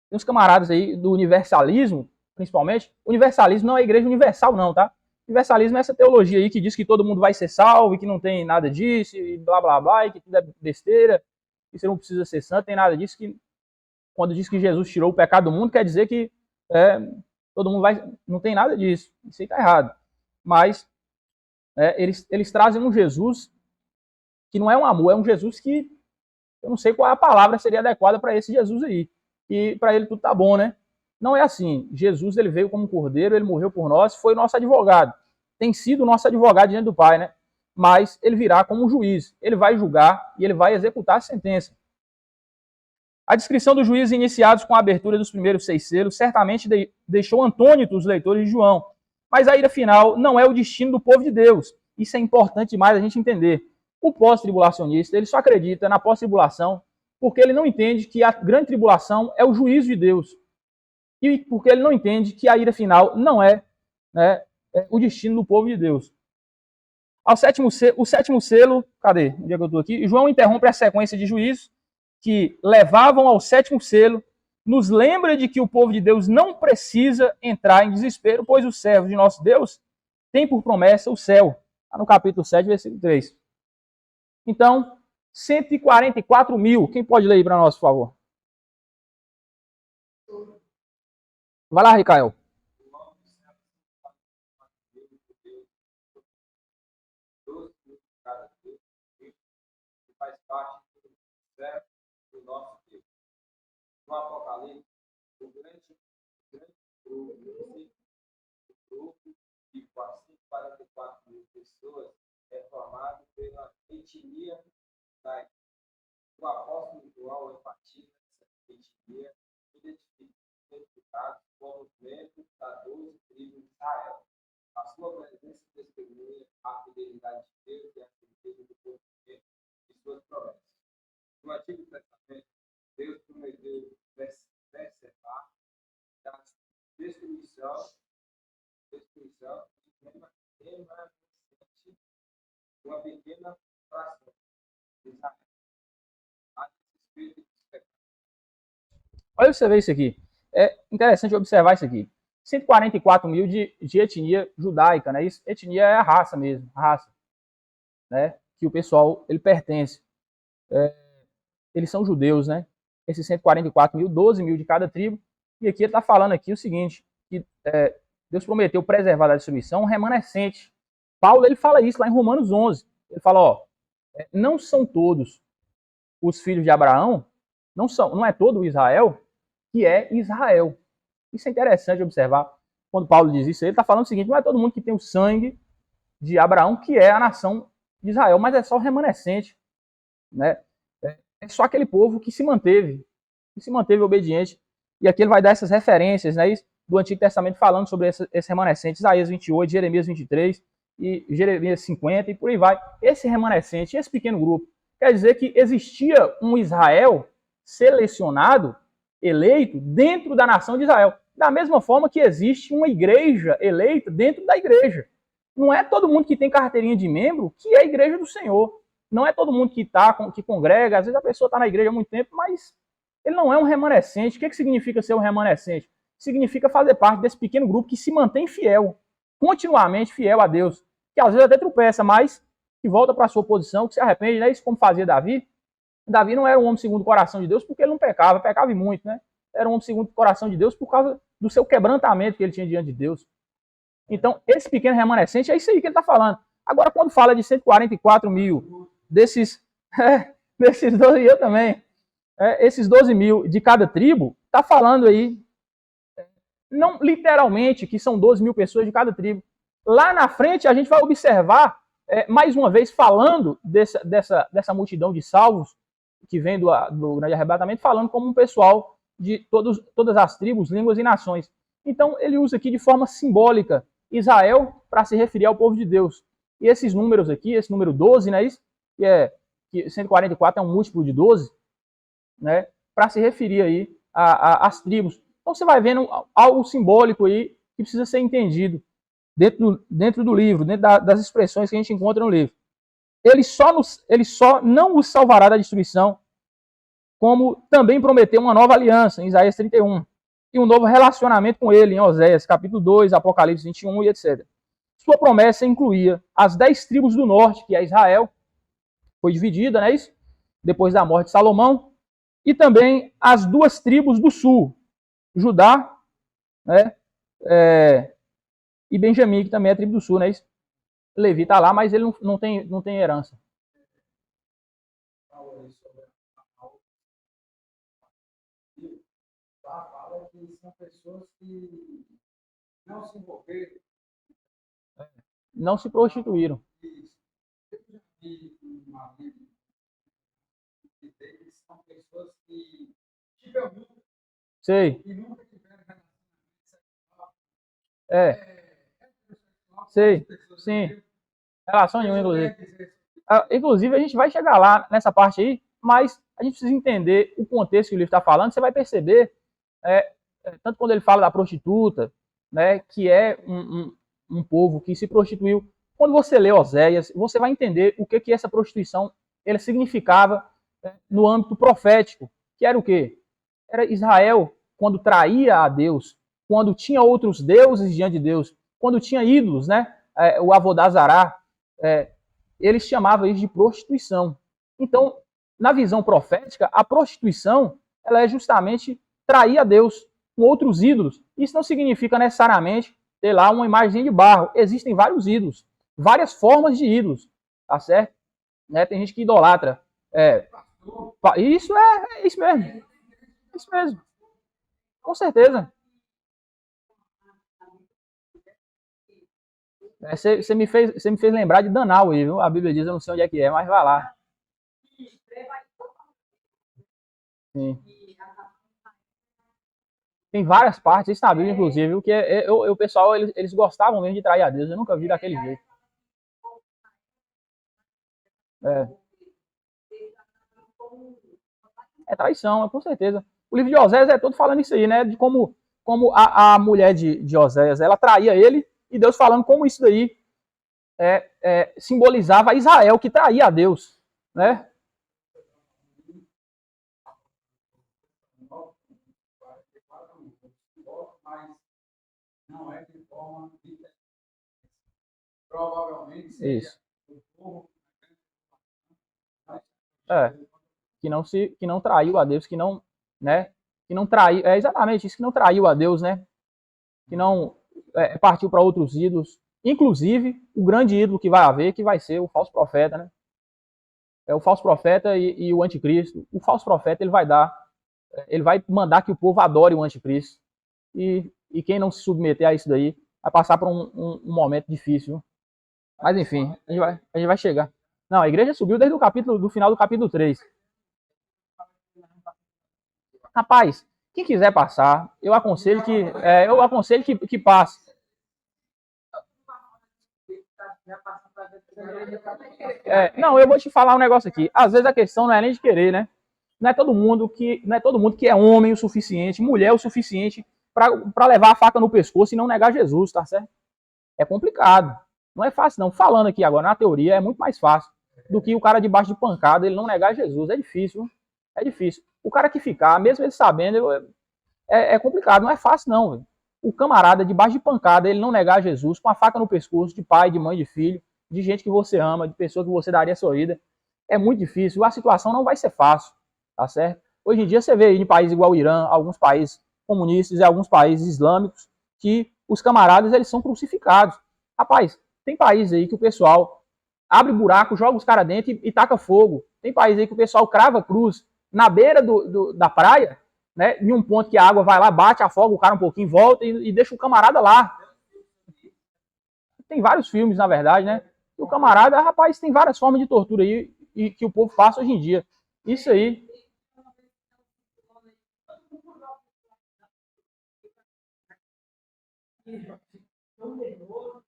Tem uns camaradas aí do universalismo, principalmente. Universalismo não é a igreja universal, não, tá? Universalismo é essa teologia aí que diz que todo mundo vai ser salvo e que não tem nada disso, e blá blá blá, e que tudo é besteira, que você não precisa ser santo, tem nada disso. Que quando diz que Jesus tirou o pecado do mundo, quer dizer que todo mundo vai. Não tem nada disso. Isso aí tá errado. Mas eles trazem um Jesus que não é um amor, é um Jesus que eu não sei qual a palavra seria adequada para esse Jesus aí. E para ele tudo tá bom, né? Não é assim. Jesus, ele veio como cordeiro, ele morreu por nós, foi nosso advogado. Tem sido nosso advogado diante do Pai, né? Mas ele virá como um juiz. Ele vai julgar e ele vai executar a sentença. A descrição dos juízes iniciados com a abertura dos primeiros 6 selos certamente deixou antônito os leitores de João. Mas a ira final não é o destino do povo de Deus. Isso é importante demais a gente entender. O pós-tribulacionista, ele só acredita na pós-tribulação porque ele não entende que a grande tribulação é o juízo de Deus. E porque ele não entende que a ira final não é, o destino do povo de Deus. O sétimo selo, cadê? Onde é que eu estou aqui? João interrompe a sequência de juízos que levavam ao sétimo selo, nos lembra de que o povo de Deus não precisa entrar em desespero, pois os servos de nosso Deus têm por promessa o céu. Está no capítulo 7, versículo 3. Então, 144 mil. Quem pode ler aí para nós, por favor? Vai lá, Ricael. Faz parte do servo do nosso Deus. No Apocalipse, o grande grupo de 444 mil pessoas é formado pela etnia judaica. O apóstolo João enfatiza essa etnia identificado como membro da 12 tribos de Israel. A sua presença testemunha a fidelidade de Deus e a certeza do cumprimento de suas promessas. No Antigo Testamento, Deus prometeu preservar da destruição de uma pequena fração de Israel. Olha você ver isso aqui. É interessante observar isso aqui. 144 mil de etnia judaica, né? Isso, etnia é a raça mesmo, a raça, né? Que o pessoal ele pertence. Eles são judeus, né? Esses 144 mil, 12 mil de cada tribo. E aqui ele está falando aqui o seguinte, que Deus prometeu preservar da destruição um remanescente. Paulo ele fala isso lá em Romanos 11. Ele fala, não são todos os filhos de Abraão, não é todo Israel que é Israel. Isso é interessante observar. Quando Paulo diz isso, ele está falando o seguinte, não é todo mundo que tem o sangue de Abraão que é a nação de Israel, mas é só o remanescente, né? É só aquele povo que se manteve obediente. E aqui ele vai dar essas referências, né, do Antigo Testamento falando sobre esse remanescente, Isaías 28, Jeremias 23 e Jeremias 50 e por aí vai. Esse remanescente, esse pequeno grupo, quer dizer que existia um Israel selecionado, eleito, dentro da nação de Israel. Da mesma forma que existe uma igreja eleita dentro da igreja. Não é todo mundo que tem carteirinha de membro que é a igreja do Senhor. Não é todo mundo que congrega. Às vezes a pessoa está na igreja há muito tempo, mas ele não é um remanescente. O que significa ser um remanescente? Significa fazer parte desse pequeno grupo que se mantém fiel, continuamente fiel a Deus. Que às vezes até tropeça, mas que volta para a sua posição, que se arrepende, né? Isso como fazia Davi. Davi não era um homem segundo o coração de Deus porque ele não pecava e muito, né? Era um homem segundo o coração de Deus por causa do seu quebrantamento que ele tinha diante de Deus. Então, esse pequeno remanescente é isso aí que ele está falando. Agora, quando fala de 144 mil, desses 12 mil também, esses 12 mil de cada tribo, está falando aí, não literalmente que são 12 mil pessoas de cada tribo. Lá na frente, a gente vai observar, mais uma vez, falando dessa multidão de salvos, que vem do grande arrebatamento, falando como um pessoal de todas as tribos, línguas e nações. Então, ele usa aqui de forma simbólica Israel para se referir ao povo de Deus. E esses números aqui, esse número 12, né, isso, que 144 é um múltiplo de 12, né, para se referir aí às tribos. Então você vai vendo algo simbólico aí que precisa ser entendido dentro do livro, dentro das expressões que a gente encontra no livro. Ele só não os salvará da destruição, como também prometeu uma nova aliança, em Isaías 31, e um novo relacionamento com ele, em Oséias, capítulo 2, Apocalipse 21 e etc. Sua promessa incluía as 10 tribos do norte, que é Israel, foi dividida, né, isso? Depois da morte de Salomão, e também as 2 tribos do sul, Judá, né, e Benjamim, que também é a tribo do sul, né, isso? Levi está lá, mas ele não tem herança. Lá fala que são pessoas que não se envolveram. Não se prostituíram. E uma Bíblia que são pessoas que tiveram nunca Sei. e nunca tiveram relacionamento sexual. Sei. Sim. Relação nenhuma, inclusive. Inclusive, a gente vai chegar lá nessa parte aí, mas a gente precisa entender o contexto que o livro está falando. Você vai perceber, tanto quando ele fala da prostituta, né, que é um povo que se prostituiu. Quando você lê Oséias, você vai entender o que essa prostituição ela significava no âmbito profético, que era o quê? Era Israel, quando traía a Deus, quando tinha outros deuses diante de Deus, quando tinha ídolos, né? O Avodazará, eles chamavam isso de prostituição. Então, na visão profética, a prostituição ela é justamente trair a Deus com outros ídolos. Isso não significa necessariamente ter lá uma imagem de barro. Existem vários ídolos, várias formas de ídolos, tá certo? Né? Tem gente que idolatra. Isso é isso mesmo. Isso mesmo. Com certeza. Você me fez lembrar de Danal aí, viu? A Bíblia diz, eu não sei onde é que é, mas vai lá. Sim. Tem várias partes, isso na Bíblia, inclusive, viu? Que o pessoal, eles gostavam mesmo de trair a Deus. Eu nunca vi daquele jeito. É traição, com certeza. O livro de Oséias é todo falando isso aí, né? De como a mulher de Oséias, ela traía ele, e Deus falando como isso daí simbolizava Israel, que traía a Deus, né? Mas não é de forma diferente. Provavelmente isso. O povo que não traiu a Deus, que não, né? Que não traiu, exatamente isso, que não traiu a Deus, né? Que não partiu para outros ídolos, inclusive o grande ídolo que vai haver, que vai ser o falso profeta, né? É o falso profeta e o anticristo. O falso profeta ele vai mandar que o povo adore o anticristo. E quem não se submeter a isso daí vai passar por um momento difícil. Mas enfim, a gente vai chegar. Não, a igreja subiu desde do final do capítulo 3. Rapaz, quem quiser passar, eu aconselho que passe. Não, eu vou te falar um negócio aqui. Às vezes a questão não é nem de querer, né? Não é todo mundo que é homem o suficiente, mulher o suficiente para levar a faca no pescoço e não negar Jesus, tá certo? É complicado. Não é fácil, não. Falando aqui agora, na teoria, é muito mais fácil do que o cara debaixo de pancada ele não negar Jesus. É difícil. É difícil. O cara que ficar, mesmo ele sabendo, é complicado. Não é fácil, não. Véio. O camarada debaixo de pancada ele não negar Jesus com a faca no pescoço de pai, de mãe, de filho, de gente que você ama, de pessoa que você daria a sua vida. É muito difícil. A situação não vai ser fácil. Tá certo? Hoje em dia você vê em países igual o Irã, alguns países comunistas e alguns países islâmicos, que os camaradas eles são crucificados. Rapaz, tem países aí que o pessoal abre buraco, joga os caras dentro e taca fogo. Tem países aí que o pessoal crava cruz na beira da praia, né, em um ponto que a água vai lá, bate, afoga o cara um pouquinho, volta e deixa o camarada lá. Tem vários filmes, na verdade, né? E o camarada, rapaz, tem várias formas de tortura aí e que o povo passa hoje em dia. Isso aí. tão nervoso,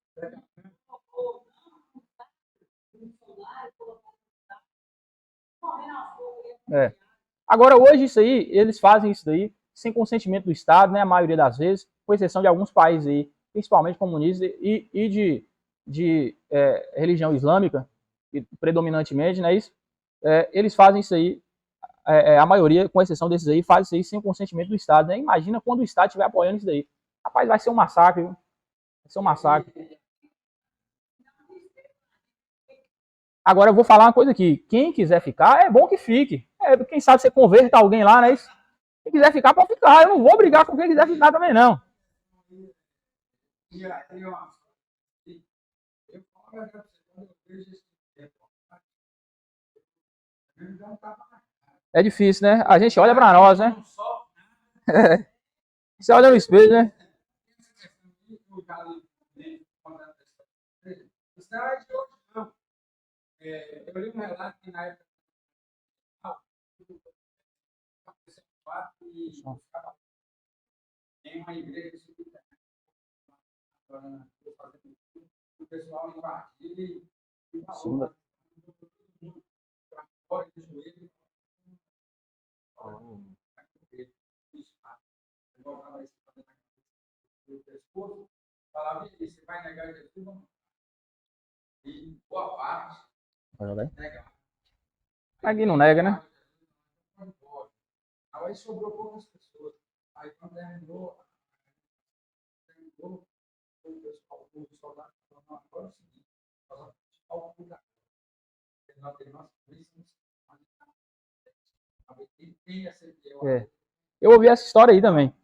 colocou funcionário, colocou morrendo na rua. Agora, hoje, isso aí, eles fazem isso daí sem consentimento do Estado, né? A maioria das vezes, com exceção de alguns países aí, principalmente comunistas e de religião islâmica, predominantemente, né? Isso, eles fazem isso aí, a maioria, com exceção desses aí, faz isso aí sem consentimento do Estado, né? Imagina quando o Estado estiver apoiando isso daí. Rapaz, vai ser um massacre, viu? Vai ser um massacre. Agora eu vou falar uma coisa aqui. Quem quiser ficar, é bom que fique. Quem sabe você converta alguém lá, né? Quem quiser ficar, pode ficar. Eu não vou brigar com quem quiser ficar também, não. É difícil, né? A gente olha pra nós, né? Você olha no espelho, né? Eu li um relato que na época em uma igreja o pessoal invadiu e falou fora de joelho. Falava isso, você vai negar Jesus? E boa parte negar. Aqui não nega, né? Aí sobrou poucas pessoas. Aí quando terminou o pessoal, o soldado falou, agora é o seguinte, nós vamos ao lugar. Nós temos Eu ouvi essa história aí também.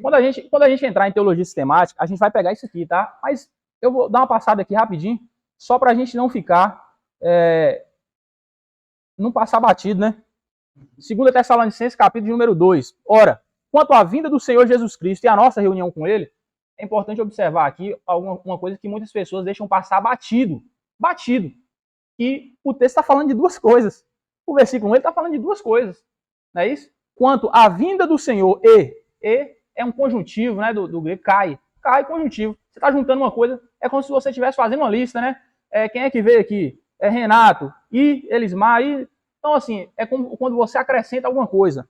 Quando a gente entrar em teologia sistemática, a gente vai pegar isso aqui, tá? Mas eu vou dar uma passada aqui rapidinho, só para a gente não ficar, não passar batido, né? 2 Tessalonicenses, capítulo número 2. Ora, quanto à vinda do Senhor Jesus Cristo e a nossa reunião com Ele, é importante observar aqui uma coisa que muitas pessoas deixam passar batido. E o texto está falando de duas coisas. O versículo 1 está falando de duas coisas. Não é isso? Quanto à vinda do Senhor e é um conjuntivo, né, do grego, cai conjuntivo. Você está juntando uma coisa, é como se você estivesse fazendo uma lista, né? Quem é que veio aqui? É Renato, e Elismar, e... Então, assim, é como quando você acrescenta alguma coisa.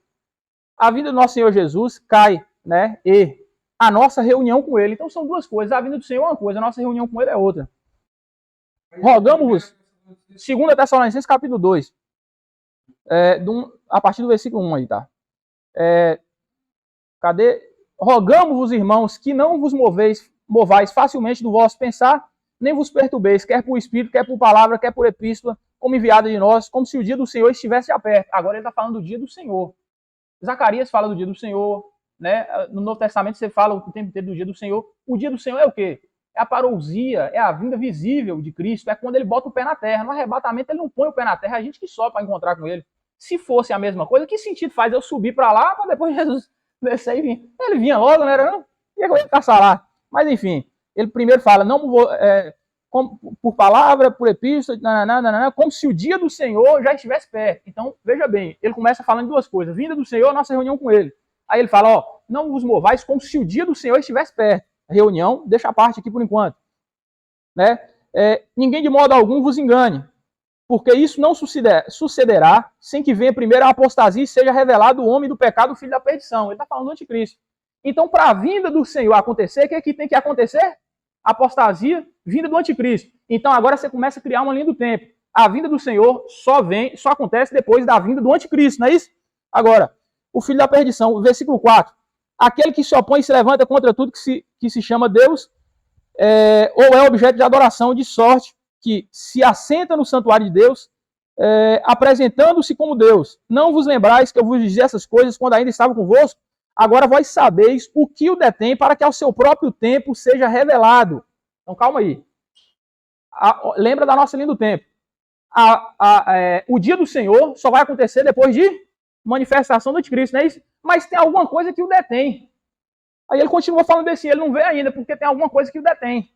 A vinda do nosso Senhor Jesus cai, né? E a nossa reunião com Ele. Então, são duas coisas. A vinda do Senhor é uma coisa, a nossa reunião com Ele é outra. Rogamos-vos, 2 Tessalonicenses, capítulo 2, a partir do versículo 1 aí, tá? Cadê? Rogamos-vos, irmãos, que não vos movais facilmente do vosso pensar, nem vos perturbeis, quer por espírito, quer por palavra, quer por epístola, como enviada de nós, como se o dia do Senhor estivesse já perto. Agora ele está falando do dia do Senhor. Zacarias fala do dia do Senhor, né? No Novo Testamento você fala o tempo inteiro do dia do Senhor. O dia do Senhor é o quê? É a parousia, é a vinda visível de Cristo, é quando ele bota o pé na terra. No arrebatamento ele não põe o pé na terra, é a gente que sobe para encontrar com ele. Se fosse a mesma coisa, que sentido faz eu subir para lá para depois Jesus descer e vir? Ele vinha logo, não era não? E eu ia caçar lá. Mas enfim, ele primeiro fala, não por palavra, por epístola, como se o dia do Senhor já estivesse perto. Então, veja bem, ele começa falando de duas coisas. Vinda do Senhor, nossa reunião com ele. Aí ele fala, não vos movais como se o dia do Senhor estivesse perto. Reunião, deixa a parte aqui por enquanto. Né? Ninguém de modo algum vos engane, porque isso não sucederá sem que venha primeiro a apostasia e seja revelado o homem do pecado, o filho da perdição. Ele está falando do anticristo. Então, para a vinda do Senhor acontecer, o que é que tem que acontecer? Apostasia, vinda do anticristo. Então, agora você começa a criar uma linha do tempo. A vinda do Senhor só acontece depois da vinda do anticristo, não é isso? Agora, o filho da perdição, versículo 4. Aquele que se opõe e se levanta contra tudo que se chama Deus, ou é objeto de adoração, de sorte que se assenta no santuário de Deus, apresentando-se como Deus. Não vos lembrais que eu vos dizia essas coisas quando ainda estava convosco? Agora vós sabeis o que o detém para que ao seu próprio tempo seja revelado. Então calma aí. Lembra da nossa linha do tempo. O dia do Senhor só vai acontecer depois de manifestação do anticristo, não é isso? Mas tem alguma coisa que o detém. Aí ele continua falando assim, ele não vê ainda, porque tem alguma coisa que o detém.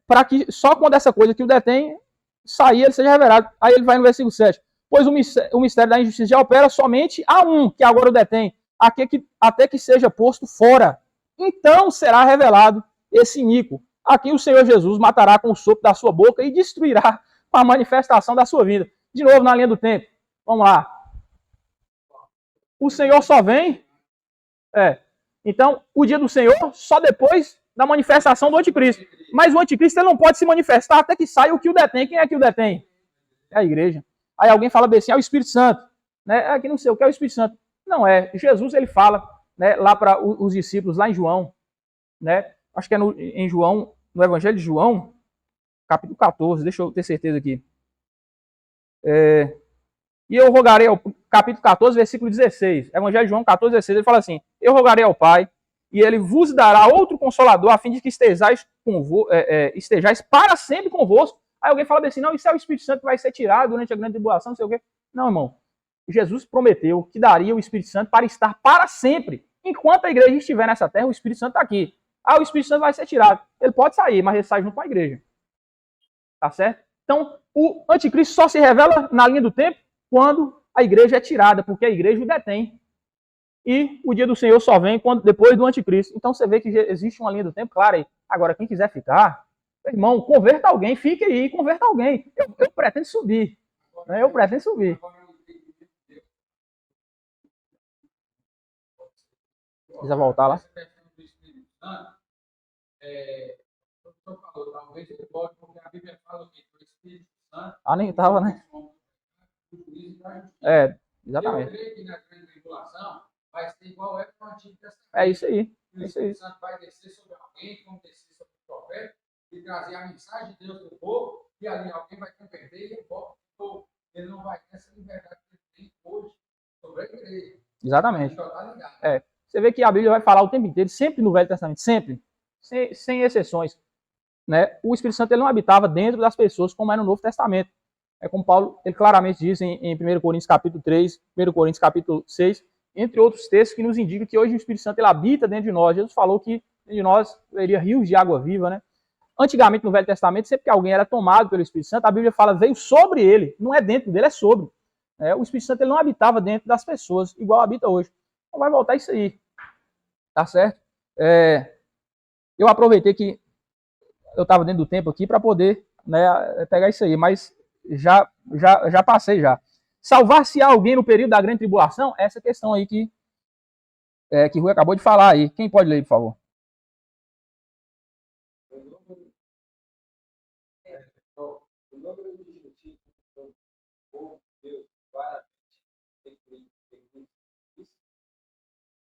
Para que só quando essa coisa que o detém sair, ele seja revelado. Aí ele vai no versículo 7. Pois o mistério da injustiça já opera somente a um, que agora o detém, até que seja posto fora. então será revelado esse iníquo, a quem o Senhor Jesus matará com o sopro da sua boca e destruirá com a manifestação da sua vida. De novo, na linha do tempo. Vamos lá. O Senhor só vem. Então, o dia do Senhor só depois da manifestação do anticristo. Mas o anticristo ele não pode se manifestar até que saia o que o detém. Quem é que o detém? É a igreja. Aí alguém fala bem assim, é o Espírito Santo. Né? Aqui não sei o que é o Espírito Santo. Não é. Jesus ele fala, né, lá para os discípulos, lá em João, né? Acho que é em João, no Evangelho de João, capítulo 14, deixa eu ter certeza aqui. E eu rogarei ao capítulo 14, versículo 16. Evangelho de João 14, 16, ele fala assim: eu rogarei ao Pai, e ele vos dará outro consolador, a fim de que estejais para sempre convosco. Aí alguém fala assim: não, isso é o Espírito Santo que vai ser tirado durante a grande tribulação, não sei o quê. Não, irmão. Jesus prometeu que daria o Espírito Santo para estar para sempre. Enquanto a igreja estiver nessa terra, o Espírito Santo está aqui. Ah, o Espírito Santo vai ser tirado. Ele pode sair, mas ele sai junto com a igreja. Tá certo? Então, o anticristo só se revela na linha do tempo quando a igreja é tirada, porque a igreja o detém. E o dia do Senhor só vem depois do anticristo. Então você vê que existe uma linha do tempo clara aí. Agora, quem quiser ficar, irmão, converta alguém, fique aí, converta alguém. Eu pretendo subir. Né? Eu pretendo subir. Precisa voltar lá? O falou, talvez ele pode, porque a Bíblia fala que o Espírito Santo. Nem estava, né? Exatamente. Eu creio que na grande tribulação vai ser igual é com o Antigo Testamento. É isso aí. O Espírito Santo vai descer sobre alguém, como descer sobre o profeta, e trazer a mensagem de Deus para o povo, e ali alguém vai converter e ele volta para o povo. Ele não vai ter essa liberdade que ele tem hoje sobre a igreja. Exatamente. Você vê que a Bíblia vai falar o tempo inteiro, sempre no Velho Testamento, sempre, sem exceções. Né? O Espírito Santo ele não habitava dentro das pessoas, como é no Novo Testamento. É como Paulo ele claramente diz em 1 Coríntios capítulo 3, 1 Coríntios capítulo 6, entre outros textos que nos indicam que hoje o Espírito Santo ele habita dentro de nós. Jesus falou que dentro de nós haveria rios de água viva. Né? Antigamente, no Velho Testamento, sempre que alguém era tomado pelo Espírito Santo, a Bíblia fala veio sobre ele, não é dentro dele, é sobre. O Espírito Santo ele não habitava dentro das pessoas, igual habita hoje. Então vai voltar isso aí. Tá certo? Eu aproveitei que eu estava dentro do tempo aqui para poder, né, pegar isso aí, mas já passei já. Salvar-se alguém no período da grande tribulação? Essa questão aí que Rui acabou de falar aí. Quem pode ler, por favor? O número de justiça do povo de Deus para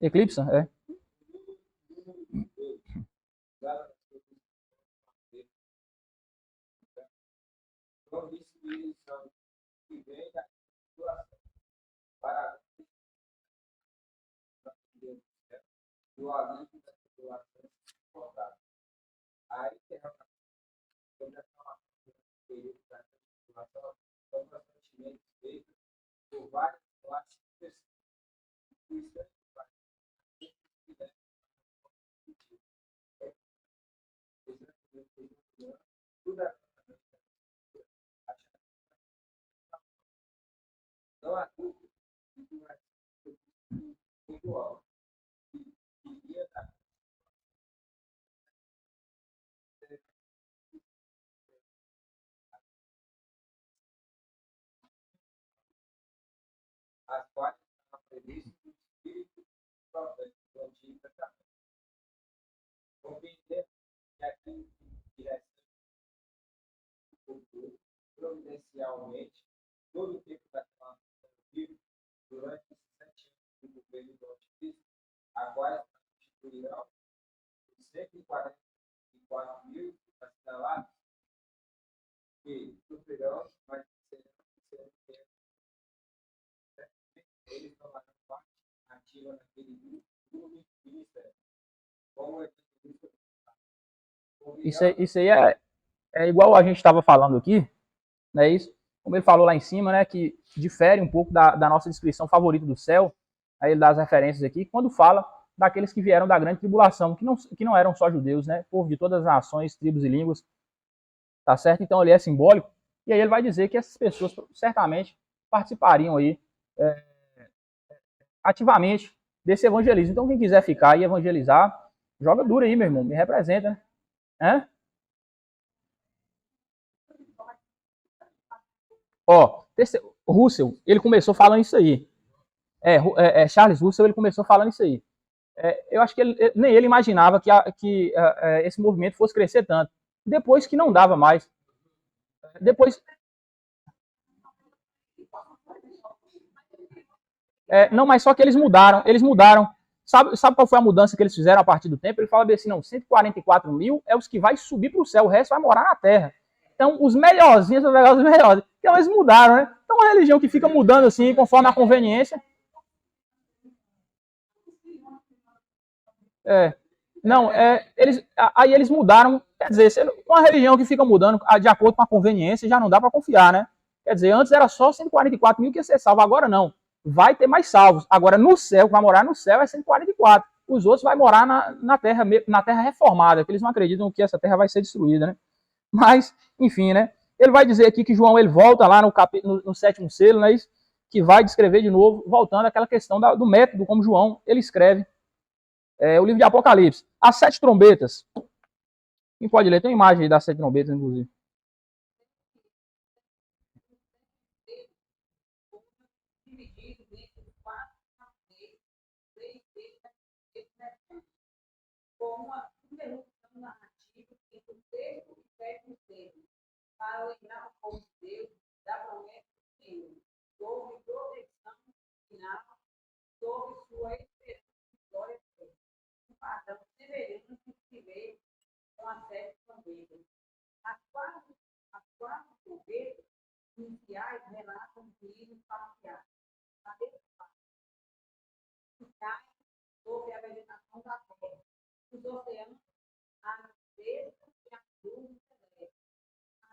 Eclipse? Então, isso eles são que vem da situação para o alívio da situação suportável. Aí, sobre a período da situação, são procedimentos feitos por várias classes de pessoas. Isso é não há dúvida que vai ser muito alto. As quais estão previstas no Espírito profético do Antigo Testamento. Compreender que aquilo que recebe providencialmente todo o tempo daquela vivo durante os 7 anos do governo do Anticristo, a quais constituirão os 144.000 assinalados que sofrerão, mas serão eles tomarão parte ativa naquele grupo de ministério. Como é Isso aí é igual a gente estava falando aqui, né? Isso, como ele falou lá em cima, né? Que difere um pouco da nossa descrição favorita do céu. Aí ele dá as referências aqui, quando fala daqueles que vieram da grande tribulação, que não eram só judeus, né? Povo de todas as nações, tribos e línguas. Tá certo? Então ele é simbólico. E aí ele vai dizer que essas pessoas certamente participariam aí ativamente desse evangelismo. Então quem quiser ficar e evangelizar, Joga duro aí, meu irmão. Me representa, né? Hã? Ó, Russell, ele começou falando isso aí. Charles Russell, ele começou falando isso aí. Eu acho que nem ele imaginava que esse movimento fosse crescer tanto. Depois que não dava mais. Depois. Não, mas só que eles mudaram. Eles mudaram. Sabe qual foi a mudança que eles fizeram a partir do tempo? Ele fala assim, não, 144 mil é os que vai subir para o céu, o resto vai morar na terra. Então, os melhorzinhos vão pegar os melhores. Então, eles mudaram, né? Então, a religião que fica mudando assim, conforme a conveniência. É, não, aí eles mudaram. Quer dizer, uma religião que fica mudando de acordo com a conveniência já não dá para confiar, né? Quer dizer, antes era só 144 mil que ia ser salvo, agora não. Vai ter mais salvos. Agora, no céu, vai morar no céu é 144. Os outros vai morar na terra reformada, que eles não acreditam que essa terra vai ser destruída, né? Mas, enfim, né? Ele vai dizer aqui que João ele volta lá no sétimo selo, né? Que vai descrever de novo, voltando àquela questão do método como João ele escreve o livro de Apocalipse. As 7 trombetas. Quem pode ler? Tem uma imagem aí das 7 trombetas, inclusive. Com uma interrupção narrativa entre o texto e o sétimo selo, para lembrar o povo de Deus da promessa do Senhor, sobre proteção final, sobre sua esperança e glória eterna. Um padrão semelhante que se vê com as 7 trombetas. As quatro trombetas iniciais relatam juízos parciais. A terceira parte sobre a vegetação da terra, os oceanos, as bestas e as nuvens celestes.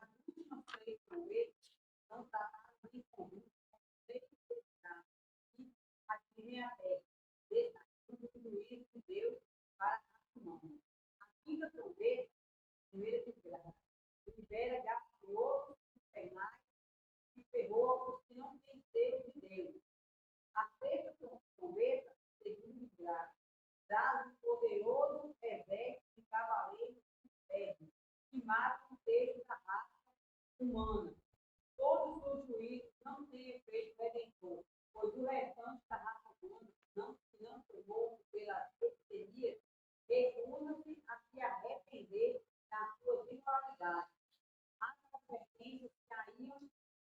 As últimas 3 trombetas são tratadas em comum com 3 cidades que atingem a terra, destacando o juízo de Deus para a raça humana. A quinta trombeta, primeira desgraça, libera gafanhotos infernais e ferrou os que não têm sede de Deus. A sexta trombeta, segunda desgraça, traz um poderoso exército de cavaleiros infernos que matam o texto da raça humana. Todos os juízos não têm efeito redentor, pois o restante da raça humana, que não foi morto pela epidemia, recusa-se a se arrepender das suas imoralidades. As advertências caíam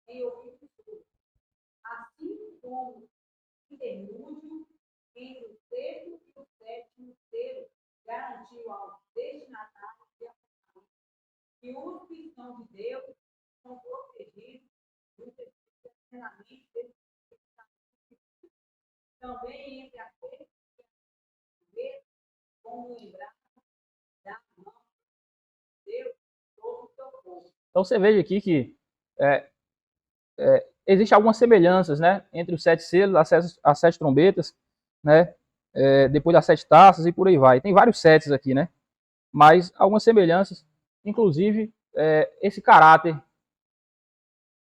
em ouvidos surdos. Assim como o interlúdio entre o sexto e o sétimo selo garantiu aos destinatários de Apocalipse que os que são de Deus são protegidos do eternamente também entre aqueles que vê como lembrar da mão de Deus sobre o seu povo. Então você veja aqui que existe algumas semelhanças, né, entre os 7 selos, as 7 trombetas, né, depois das 7 taças e por aí vai. Tem vários sets aqui, né, mas algumas semelhanças, inclusive esse caráter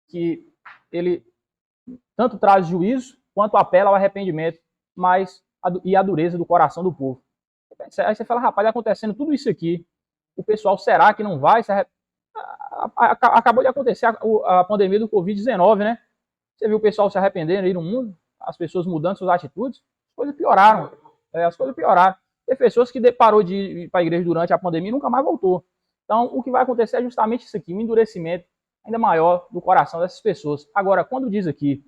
que ele tanto traz juízo quanto apela ao arrependimento, e a dureza do coração do povo. Aí você fala, rapaz, acontecendo tudo isso aqui, o pessoal será que não vai se arrepender? Acabou de acontecer a pandemia do Covid-19, né? Você viu o pessoal se arrependendo aí no mundo, as pessoas mudando suas atitudes, as coisas pioraram. As coisas pioraram. Tem pessoas que parou de ir para a igreja durante a pandemia e nunca mais voltou. Então, o que vai acontecer é justamente isso aqui, um endurecimento ainda maior do coração dessas pessoas. Agora, quando diz aqui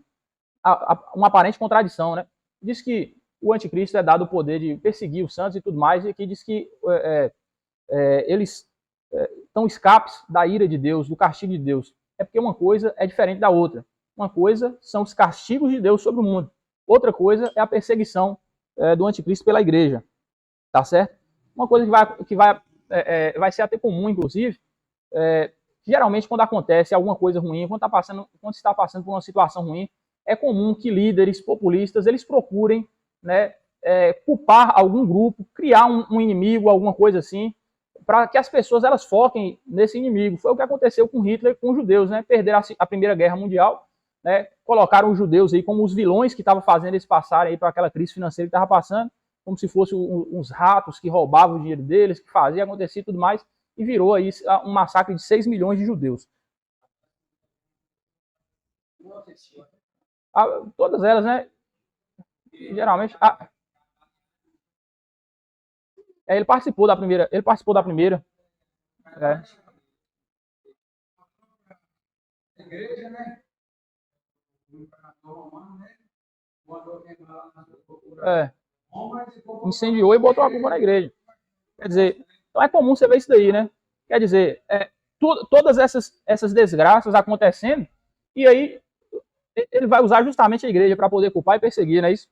uma aparente contradição, né? Diz que o anticristo é dado o poder de perseguir os santos e tudo mais, e aqui diz que eles estão escapes da ira de Deus, do castigo de Deus. É porque uma coisa é diferente da outra. Uma coisa são os castigos de Deus sobre o mundo. Outra coisa é a perseguição do anticristo pela igreja. Tá certo? Uma coisa que vai ser até comum, inclusive, geralmente quando acontece alguma coisa ruim, quando se está passando por uma situação ruim, é comum que líderes populistas eles procurem, né, culpar algum grupo, criar um inimigo, alguma coisa assim, para que as pessoas elas foquem nesse inimigo. Foi o que aconteceu com Hitler, com os judeus, né? Perderam a Primeira Guerra Mundial, né? Colocaram os judeus aí como os vilões que estavam fazendo eles passarem aí para aquela crise financeira que estava passando, como se fossem uns ratos que roubavam o dinheiro deles, que faziam, acontecia e tudo mais, e virou aí um massacre de 6 milhões de judeus. Todas elas, né? Geralmente. Ele participou da primeira. É. A igreja, né? O imperador romano, né? Mandou queimar lá na cultura. Incendiou e botou a culpa na igreja. Quer dizer, então é comum você ver isso daí, né? Quer dizer, todas essas desgraças acontecendo, e aí ele vai usar justamente a igreja para poder culpar e perseguir, não é isso?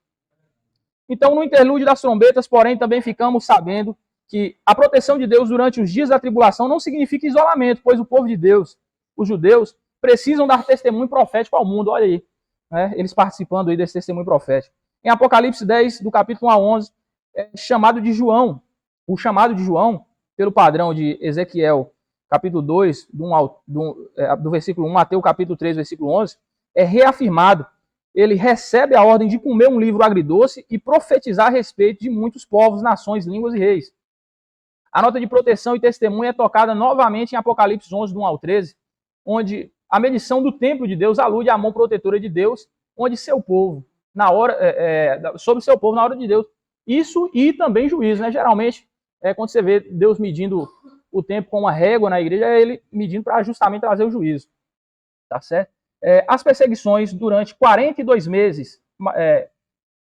Então, no interlúdio das trombetas, porém, também ficamos sabendo que a proteção de Deus durante os dias da tribulação não significa isolamento, pois o povo de Deus, os judeus, precisam dar testemunho profético ao mundo. Olha aí, né? Eles participando aí desse testemunho profético. Em Apocalipse 10, do capítulo 1 a 11, é chamado de João. O chamado de João, pelo padrão de Ezequiel, capítulo 2, do versículo 1 até o capítulo 3, versículo 11, é reafirmado. Ele recebe a ordem de comer um livro agridoce e profetizar a respeito de muitos povos, nações, línguas e reis. A nota de proteção e testemunho é tocada novamente em Apocalipse 11, do 1 ao 13, onde a medição do templo de Deus alude à mão protetora de Deus, onde seu povo, sobre seu povo na hora de Deus. Isso e também juízo, né? Geralmente, quando você vê Deus medindo o tempo com uma régua na igreja, é ele medindo para justamente trazer o juízo. Tá certo? As perseguições durante 42 meses,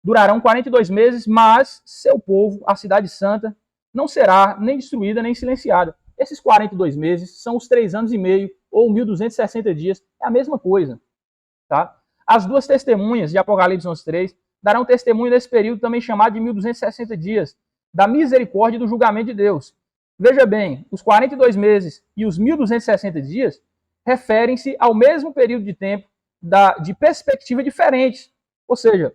durarão 42 meses, mas seu povo, a cidade santa, não será nem destruída nem silenciada. Esses 42 meses são os 3 anos e meio, ou 1.260 dias, é a mesma coisa. Tá? As duas testemunhas de Apocalipse 11:3 darão testemunho desse período também chamado de 1.260 dias, da misericórdia e do julgamento de Deus. Veja bem, os 42 meses e os 1.260 dias referem-se ao mesmo período de tempo de perspectiva diferentes. Ou seja,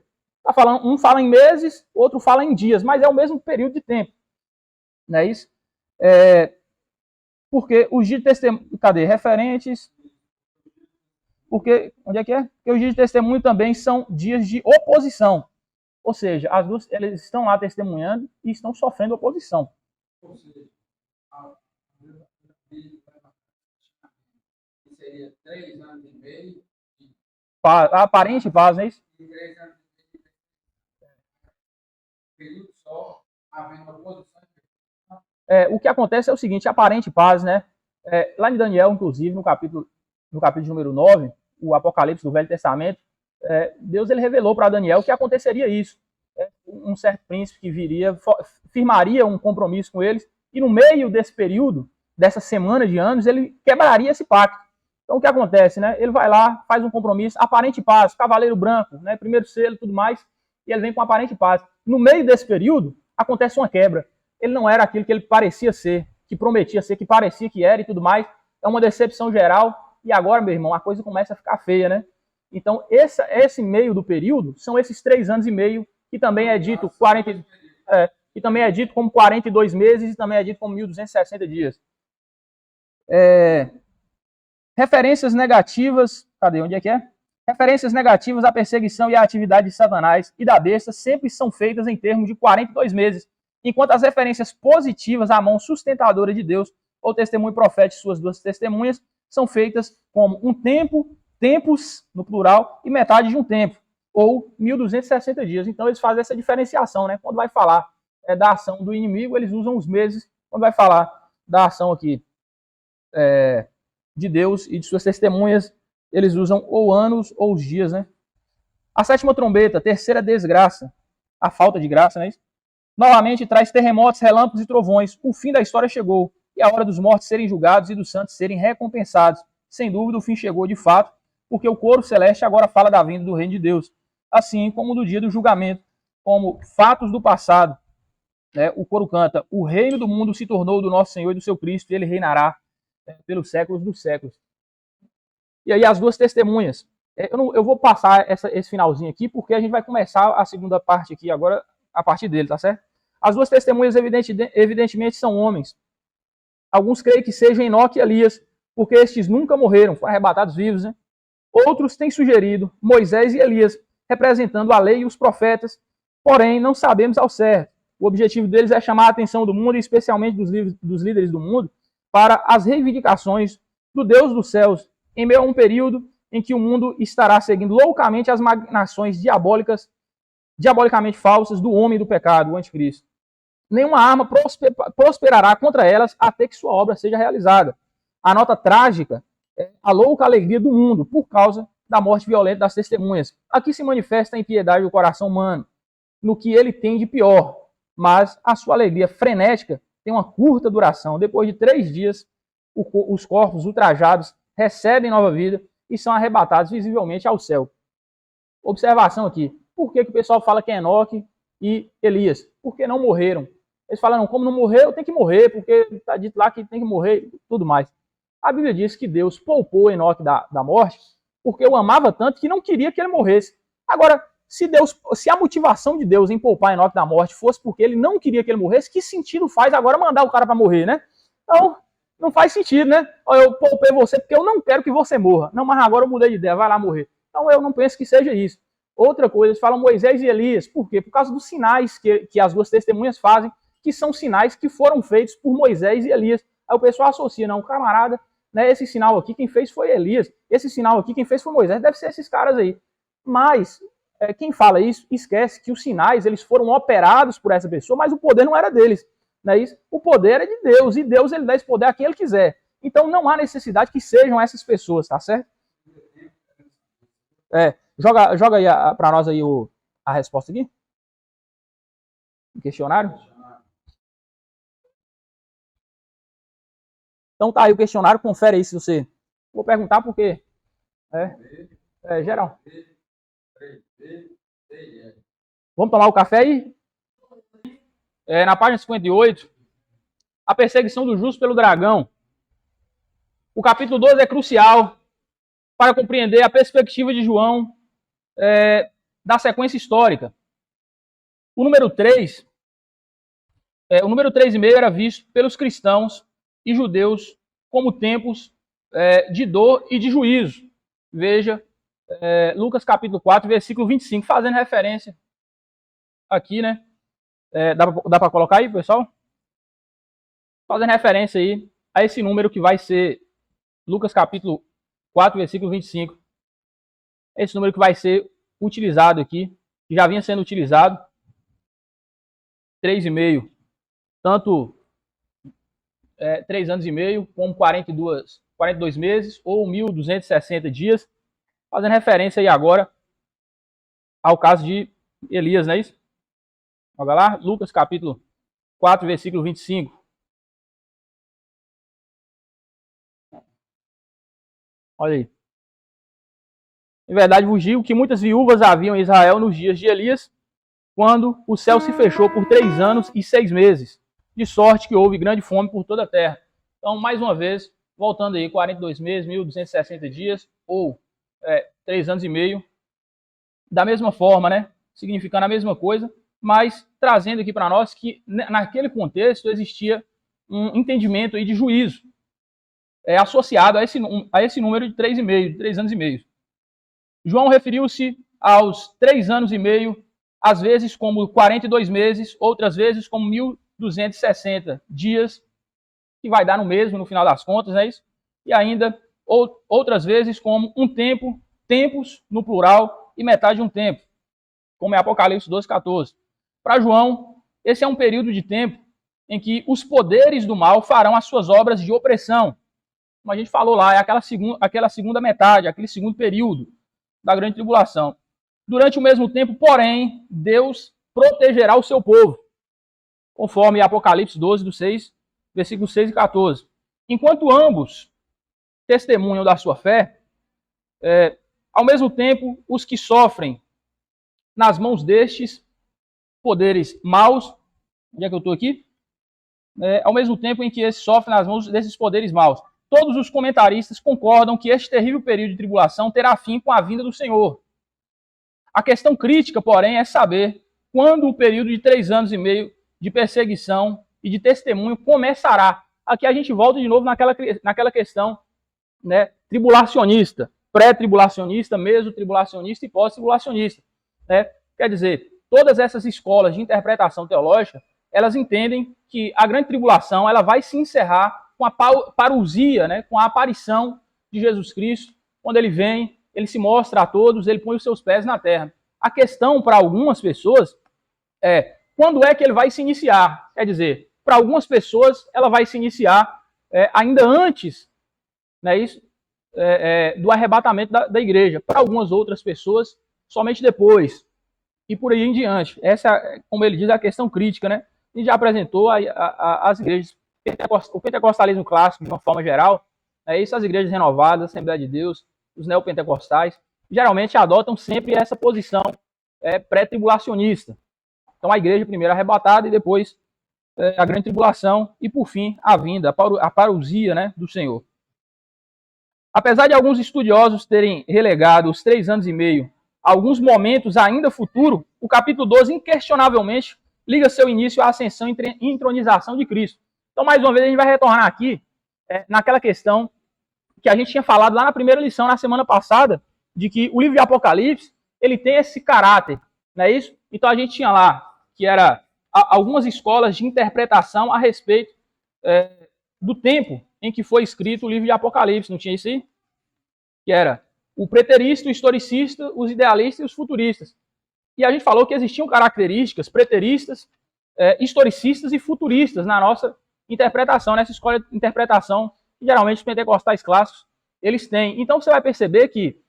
um fala em meses, outro fala em dias, mas é o mesmo período de tempo. Não é isso? Porque os dias de testemunho... Cadê? Referentes... Porque, onde é que é? Porque os dias de testemunho também são dias de oposição. Ou seja, as duas, eles estão lá testemunhando e estão sofrendo oposição. Ou seja, seria 3 anos e meio. Aparente paz, não é isso? 3 anos e meio. Período só, havendo oposição. O que acontece é o seguinte, aparente paz, né? Lá em Daniel, inclusive, no capítulo número 9, o Apocalipse do Velho Testamento, Deus ele revelou para Daniel que aconteceria isso. Um certo príncipe que viria, firmaria um compromisso com eles, e no meio desse período, dessa semana de anos, ele quebraria esse pacto. Então o que acontece, né? Ele vai lá, faz um compromisso, aparente paz, cavaleiro branco, né? Primeiro selo e tudo mais, e ele vem com aparente paz. No meio desse período, acontece uma quebra. Ele não era aquilo que ele parecia ser, que prometia ser, que parecia que era e tudo mais. É uma decepção geral. E agora, meu irmão, a coisa começa a ficar feia, né? Então, esse meio do período são esses 3 anos e meio, que também é dito que também é dito como 42 meses e também é dito como 1.260 dias. Referências negativas, cadê? Onde é que é? Referências negativas à perseguição e à atividade de Satanás e da besta sempre são feitas em termos de 42 meses, enquanto as referências positivas à mão sustentadora de Deus ou testemunho profético, suas duas testemunhas, são feitas como um tempo, tempos, no plural, e metade de um tempo, ou 1.260 dias. Então eles fazem essa diferenciação, né? Quando vai falar da ação do inimigo, eles usam os meses. Quando vai falar da ação aqui de Deus e de suas testemunhas, eles usam ou anos ou os dias, né? A sétima trombeta, terceira desgraça, a falta de graça, né? Novamente traz terremotos, relâmpagos e trovões. O fim da história chegou. E a hora dos mortos serem julgados e dos santos serem recompensados. Sem dúvida, o fim chegou de fato, porque o coro celeste agora fala da vinda do reino de Deus, assim como do dia do julgamento, como fatos do passado. O coro canta, o reino do mundo se tornou do nosso Senhor e do seu Cristo, e ele reinará pelos séculos dos séculos. E aí as duas testemunhas. Eu vou passar esse finalzinho aqui, porque a gente vai começar a segunda parte aqui agora, a partir dele, tá certo? As duas testemunhas evidentemente são homens. Alguns creem que sejam Enoque e Elias, porque estes nunca morreram, foram arrebatados vivos, né? Outros têm sugerido Moisés e Elias, representando a lei e os profetas, porém não sabemos ao certo. O objetivo deles é chamar a atenção do mundo, e especialmente dos líderes do mundo, para as reivindicações do Deus dos céus, em meio a um período em que o mundo estará seguindo loucamente as maquinações diabolicamente falsas do homem do pecado, o anticristo. Nenhuma arma prosperará contra elas até que sua obra seja realizada. A nota trágica é a louca alegria do mundo por causa da morte violenta das testemunhas. Aqui se manifesta a impiedade do coração humano, no que ele tem de pior, mas a sua alegria frenética tem uma curta duração. Depois de 3 dias, os corpos ultrajados recebem nova vida e são arrebatados visivelmente ao céu. Observação aqui. Por que o pessoal fala que é Enoque e Elias? Porque não morreram. Eles falaram, como não morreu, tem que morrer, porque está dito lá que tem que morrer e tudo mais. A Bíblia diz que Deus poupou Enoque da morte porque o amava tanto que não queria que ele morresse. Agora, se a motivação de Deus em poupar Enoque da morte fosse porque ele não queria que ele morresse, que sentido faz agora mandar o cara para morrer, né? Então, não faz sentido, né? Eu poupei você porque eu não quero que você morra. Não, mas agora eu mudei de ideia, vai lá morrer. Então, eu não penso que seja isso. Outra coisa, eles falam Moisés e Elias. Por quê? Por causa dos sinais que as duas testemunhas fazem, que são sinais que foram feitos por Moisés e Elias. Aí o pessoal associa, não, camarada, né, esse sinal aqui quem fez foi Elias, esse sinal aqui quem fez foi Moisés, deve ser esses caras aí. Mas quem fala isso esquece que os sinais eles foram operados por essa pessoa, mas o poder não era deles. Não é isso? O poder é de Deus, e Deus ele dá esse poder a quem ele quiser. Então não há necessidade que sejam essas pessoas, tá certo? Joga aí para nós aí a resposta aqui. O questionário. Então tá aí o questionário, confere aí se você... Vou perguntar porque... geral. Vamos tomar o café aí? Na página 58, a perseguição do justo pelo dragão. O capítulo 12 é crucial para compreender a perspectiva de João da sequência histórica. O número 3, o número 3,5 era visto pelos cristãos e judeus como tempos de dor e de juízo. Veja Lucas capítulo 4, versículo 25, fazendo referência aqui, né? Dá para colocar aí, pessoal? Fazendo referência aí a esse número que vai ser Lucas capítulo 4, versículo 25. Esse número que vai ser utilizado aqui, que já vinha sendo utilizado, 3,5, tanto 3 anos e meio, como 42 meses, ou 1.260 dias, fazendo referência aí agora ao caso de Elias, não é isso? Olha lá, Lucas capítulo 4, versículo 25. Olha aí. Em verdade vos digo que muitas viúvas haviam em Israel nos dias de Elias, quando o céu se fechou por 3 anos e 6 meses, de sorte que houve grande fome por toda a terra. Então, mais uma vez, voltando aí, 42 meses, 1.260 dias, ou 3 anos e meio, da mesma forma, né? Significando a mesma coisa, mas trazendo aqui para nós que naquele contexto existia um entendimento aí de juízo, associado a esse número de 3 anos e meio. João referiu-se aos 3 anos e meio, às vezes como 42 meses, outras vezes como 1.260 dias, que vai dar no mesmo no final das contas, não é isso? E ainda outras vezes como um tempo, tempos no plural e metade de um tempo, como é Apocalipse 12:14. Para João, esse é um período de tempo em que os poderes do mal farão as suas obras de opressão. Como a gente falou lá, é aquela segunda metade, aquele segundo período da grande tribulação. Durante o mesmo tempo, porém, Deus protegerá o seu povo, conforme Apocalipse 12, do 6, versículos 6 e 14. Enquanto ambos testemunham da sua fé, ao mesmo tempo, os que sofrem nas mãos destes poderes maus, onde é que eu estou aqui? Ao mesmo tempo em que esses sofrem nas mãos desses poderes maus. Todos os comentaristas concordam que este terrível período de tribulação terá fim com a vinda do Senhor. A questão crítica, porém, é saber quando o período de 3 anos e meio de perseguição e de testemunho começará. Aqui a gente volta de novo naquela questão, né, tribulacionista, pré-tribulacionista, meso-tribulacionista e pós-tribulacionista. Né? Quer dizer, todas essas escolas de interpretação teológica elas entendem que a grande tribulação ela vai se encerrar com a parousia, né, com a aparição de Jesus Cristo. Quando ele vem, ele se mostra a todos, ele põe os seus pés na terra. A questão para algumas pessoas é quando é que ele vai se iniciar. Quer dizer, para algumas pessoas ela vai se iniciar ainda antes, né, do arrebatamento da igreja. Para algumas outras pessoas, somente depois. E por aí em diante. Essa, como ele diz, é a questão crítica, né? A gente já apresentou as igrejas, o pentecostalismo clássico, de uma forma geral, isso, as igrejas renovadas, a Assembleia de Deus, os neopentecostais, geralmente adotam sempre essa posição pré-tribulacionista. Então a igreja primeiro arrebatada e depois a grande tribulação e, por fim, a vinda, a parousia, né, do Senhor. Apesar de alguns estudiosos terem relegado os 3 anos e meio a alguns momentos ainda futuro, o capítulo 12, inquestionavelmente, liga seu início à ascensão e entronização de Cristo. Então, mais uma vez, a gente vai retornar aqui naquela questão que a gente tinha falado lá na primeira lição, na semana passada, de que o livro de Apocalipse, ele tem esse caráter, não é isso? Então, a gente tinha lá, que era algumas escolas de interpretação a respeito do tempo em que foi escrito o livro de Apocalipse, não tinha isso aí? Que era o preterista, o historicista, os idealistas e os futuristas. E a gente falou que existiam características preteristas, historicistas e futuristas na nossa interpretação, nessa escola de interpretação que geralmente os pentecostais clássicos eles têm. Então você vai perceber que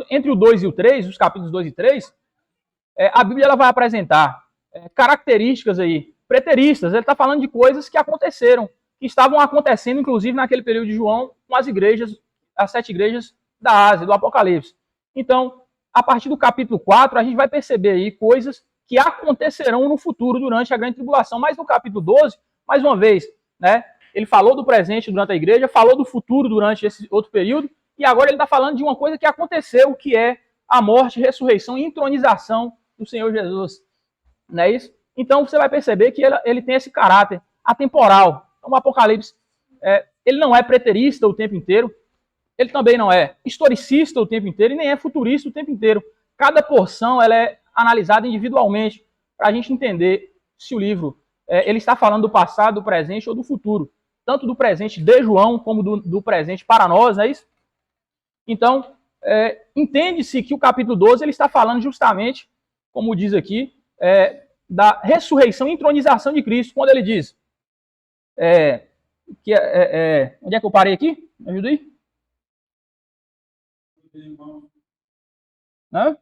entre o 2 e o 3, os capítulos 2 e 3, a Bíblia ela vai apresentar características aí preteristas. Ele está falando de coisas que aconteceram, que estavam acontecendo, inclusive, naquele período de João, com as igrejas, as 7 igrejas da Ásia, do Apocalipse. Então, a partir do capítulo 4, a gente vai perceber aí coisas que acontecerão no futuro, durante a grande tribulação. Mas no capítulo 12, mais uma vez, né, ele falou do presente durante a igreja, falou do futuro durante esse outro período, e agora ele está falando de uma coisa que aconteceu, que é a morte, ressurreição e entronização do Senhor Jesus. Não é isso? Então, você vai perceber que ele tem esse caráter atemporal. Então, o Apocalipse, ele não é preterista o tempo inteiro, ele também não é historicista o tempo inteiro e nem é futurista o tempo inteiro. Cada porção ela é analisada individualmente para a gente entender se o livro ele está falando do passado, do presente ou do futuro. Tanto do presente de João como do presente para nós, não é isso? Então, entende-se que o capítulo 12 ele está falando justamente, como diz aqui, da ressurreição e entronização de Cristo, quando ele diz onde é que eu parei aqui? Me ajuda aí? Né?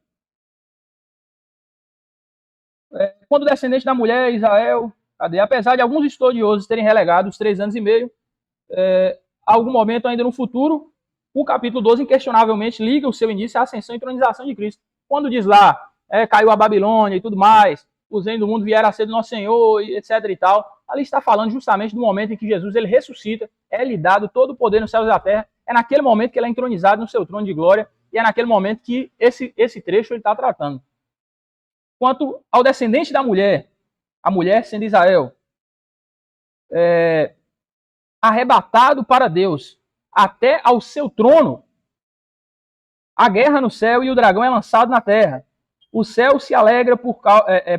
Quando o descendente da mulher, Israel, apesar de alguns estudiosos terem relegado os 3 anos e meio, a algum momento ainda no futuro, o capítulo 12 inquestionavelmente liga o seu início à ascensão e entronização de Cristo. Quando diz lá, caiu a Babilônia e tudo mais, os reinos do mundo vieram a ser do nosso Senhor, etc. e tal, ali está falando justamente do momento em que Jesus ele ressuscita, é-lhe dado todo o poder nos céus e na terra, é naquele momento que ele é entronizado no seu trono de glória, e é naquele momento que esse trecho ele está tratando. Quanto ao descendente da mulher, a mulher sendo Israel, arrebatado para Deus, até ao seu trono, a guerra no céu e o dragão é lançado na terra. O céu se alegra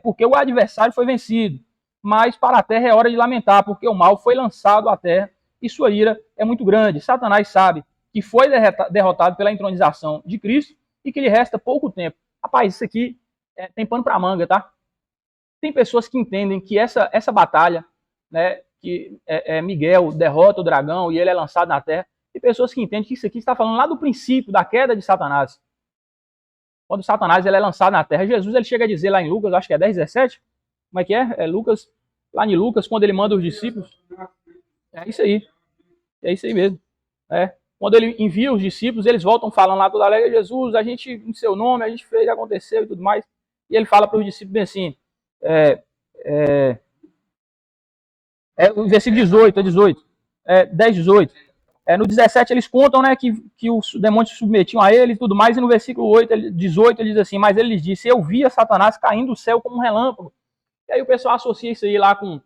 porque o adversário foi vencido, mas para a terra é hora de lamentar, porque o mal foi lançado à terra e sua ira é muito grande. Satanás sabe que foi derrotado pela entronização de Cristo e que lhe resta pouco tempo. Rapaz, isso aqui tem pano para manga, tá? Tem pessoas que entendem que essa batalha, né, que Miguel derrota o dragão e ele é lançado na terra, tem pessoas que entendem que isso aqui está falando lá do princípio da queda de Satanás. Quando Satanás ele é lançado na terra, Jesus ele chega a dizer lá em Lucas, acho que é 10:17, como é que é? Lucas, lá em Lucas, quando ele manda os discípulos. É isso aí mesmo. Quando ele envia os discípulos, eles voltam falando lá toda alegre, Jesus, a gente, em seu nome, a gente fez, aconteceu e tudo mais. E ele fala para os discípulos bem assim, o versículo 18, 10:18. No 17 eles contam, né, que os demônios se submetiam a ele e tudo mais, e no versículo 18 ele diz assim, mas ele lhes disse, eu via Satanás caindo do céu como um relâmpago. E aí o pessoal associa isso aí lá com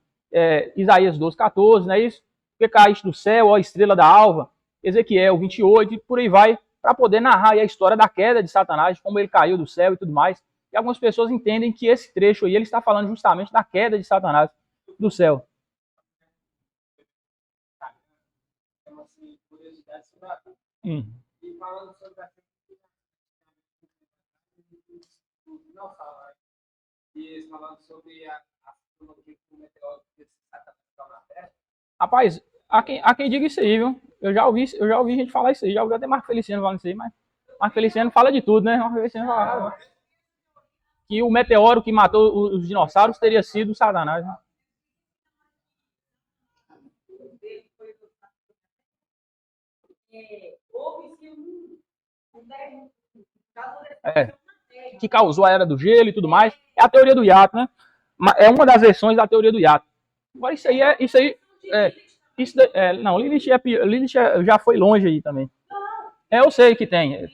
Isaías 12:14, não é isso? Porque caíste do céu, ó estrela da alva, Ezequiel 28 e por aí vai, para poder narrar aí a história da queda de Satanás, como ele caiu do céu e tudo mais. E algumas pessoas entendem que esse trecho aí ele está falando justamente da queda de Satanás. do céu. Então, assim, curiosidade sobre a Hum. E falando sobre a não fala, e falando sobre a astrologia que o meteoro que está na Terra. Rapaz, há quem diga isso aí, viu? Eu já ouvi gente falar isso aí, já ouvi até Marco Feliciano falando isso aí, mas Marco Feliciano fala de tudo, né? Marco Feliciano fala que o meteoro que matou os dinossauros teria sido Satanás, né? É, que causou a era do gelo e tudo mais. É a teoria do hiato, né? É uma das versões da teoria do hiato. Agora não, Lilith já foi longe aí também. Eu sei que tem.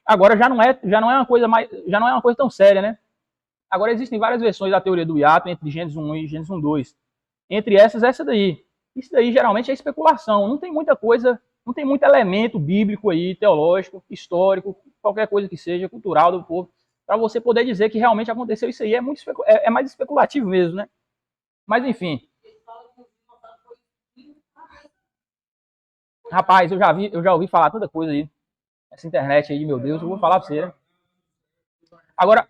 Agora já não é uma coisa já não é uma coisa tão séria, né? Agora existem várias versões da teoria do hiato entre Gênesis 1 e Gênesis 1:2. Entre essas, essa daí. Isso daí geralmente é especulação. Não tem muita coisa, não tem muito elemento bíblico aí, teológico, histórico, qualquer coisa que seja, cultural do povo, para você poder dizer que realmente aconteceu isso aí. É mais especulativo mesmo, né? Mas enfim. Rapaz, eu já ouvi falar tanta coisa aí. Essa internet aí, meu Deus, eu vou falar pra você, né? Agora,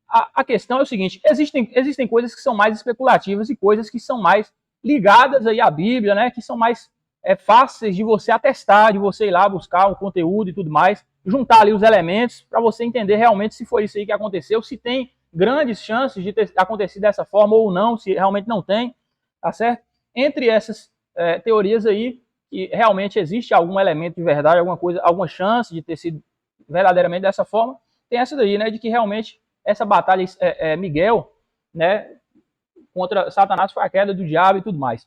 a questão é o seguinte, existem coisas que são mais especulativas e coisas que são mais ligadas aí à Bíblia, né? Que são mais fáceis de você atestar, de você ir lá buscar um conteúdo e tudo mais, juntar ali os elementos para você entender realmente se foi isso aí que aconteceu, se tem grandes chances de ter acontecido dessa forma ou não, se realmente não tem, tá certo? Entre essas teorias aí, que realmente existe algum elemento de verdade, alguma chance de ter sido verdadeiramente dessa forma, tem essa daí, né, de que realmente essa batalha Miguel, né, contra Satanás foi a queda do diabo e tudo mais.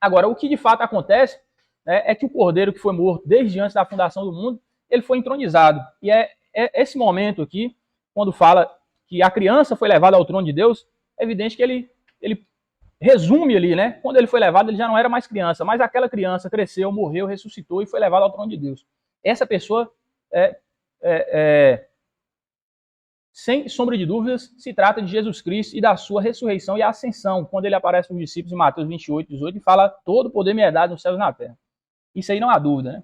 Agora, o que de fato acontece, né, é que o cordeiro que foi morto desde antes da fundação do mundo, ele foi entronizado. E é esse momento aqui, quando fala que a criança foi levada ao trono de Deus, é evidente que ele resume ali, né? Quando ele foi levado, ele já não era mais criança, mas aquela criança cresceu, morreu, ressuscitou e foi levado ao trono de Deus. Essa pessoa sem sombra de dúvidas, se trata de Jesus Cristo e da sua ressurreição e ascensão, quando ele aparece para os discípulos em Mateus 28, 18, e fala: todo poder me é dado nos céus e na terra. Isso aí não há dúvida, né?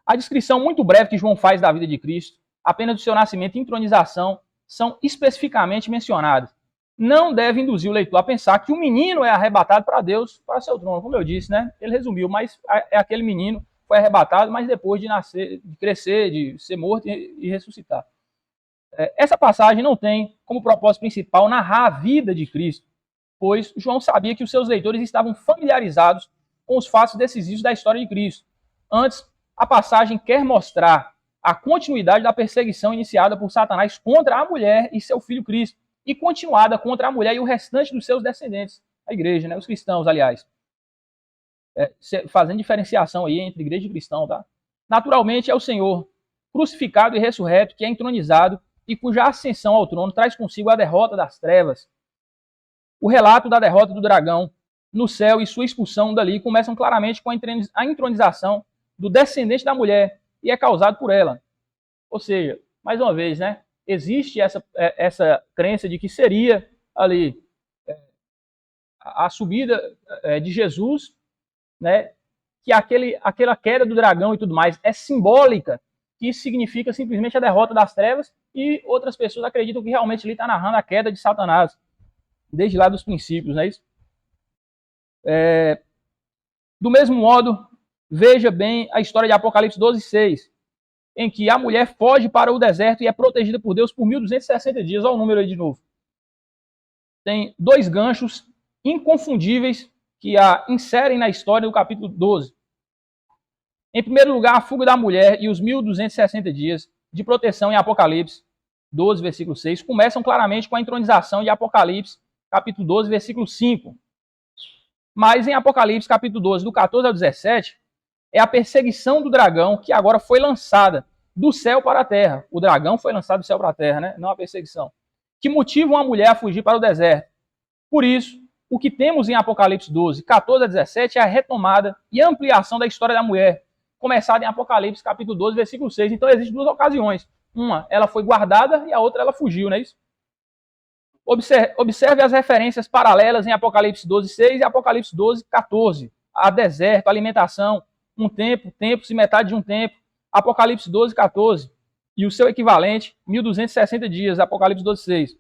A descrição muito breve que João faz da vida de Cristo, apenas do seu nascimento e entronização, são especificamente mencionadas. Não deve induzir o leitor a pensar que o menino é arrebatado para Deus, para seu trono, como eu disse, né? Ele resumiu, mas aquele menino foi arrebatado, mas depois de nascer, de crescer, de ser morto e ressuscitar. Essa passagem não tem como propósito principal narrar a vida de Cristo, pois João sabia que os seus leitores estavam familiarizados com os fatos decisivos da história de Cristo. Antes, a passagem quer mostrar a continuidade da perseguição iniciada por Satanás contra a mulher e seu filho Cristo, e continuada contra a mulher e o restante dos seus descendentes, a igreja, né? Os cristãos, aliás. Fazendo diferenciação aí entre igreja e cristão, tá? Naturalmente, é o Senhor crucificado e ressurreto que é entronizado e cuja ascensão ao trono traz consigo a derrota das trevas. O relato da derrota do dragão no céu e sua expulsão dali começam claramente com a entronização do descendente da mulher e é causado por ela. Ou seja, mais uma vez, né, existe essa crença de que seria ali a subida de Jesus, né, que aquela queda do dragão e tudo mais é simbólica, que isso significa simplesmente a derrota das trevas, e outras pessoas acreditam que realmente ele está narrando a queda de Satanás, desde lá dos princípios, não é isso? Do mesmo modo, veja bem a história de Apocalipse 12:6, em que a mulher foge para o deserto e é protegida por Deus por 1260 dias. Olha o número aí de novo. Tem dois ganchos inconfundíveis que a inserem na história do capítulo 12. Em primeiro lugar, a fuga da mulher e os 1260 dias de proteção em Apocalipse 12, versículo 6, começam claramente com a entronização de Apocalipse, capítulo 12, versículo 5. Mas em Apocalipse, capítulo 12, do 14 ao 17, é a perseguição do dragão que agora foi lançada do céu para a terra. O dragão foi lançado do céu para a terra, né? Não a perseguição. Que motivam a mulher a fugir para o deserto. Por isso, o que temos em Apocalipse 12, 14 a 17 é a retomada e ampliação da história da mulher, começada em Apocalipse, capítulo 12, versículo 6. Então, existem duas ocasiões. Uma, ela foi guardada, e a outra, ela fugiu, não é isso? Observe as referências paralelas em Apocalipse 12:6 e Apocalipse 12:14. A deserto, alimentação, um tempo, tempos e metade de um tempo. Apocalipse 12:14. E o seu equivalente, 1260 dias, Apocalipse 12:6.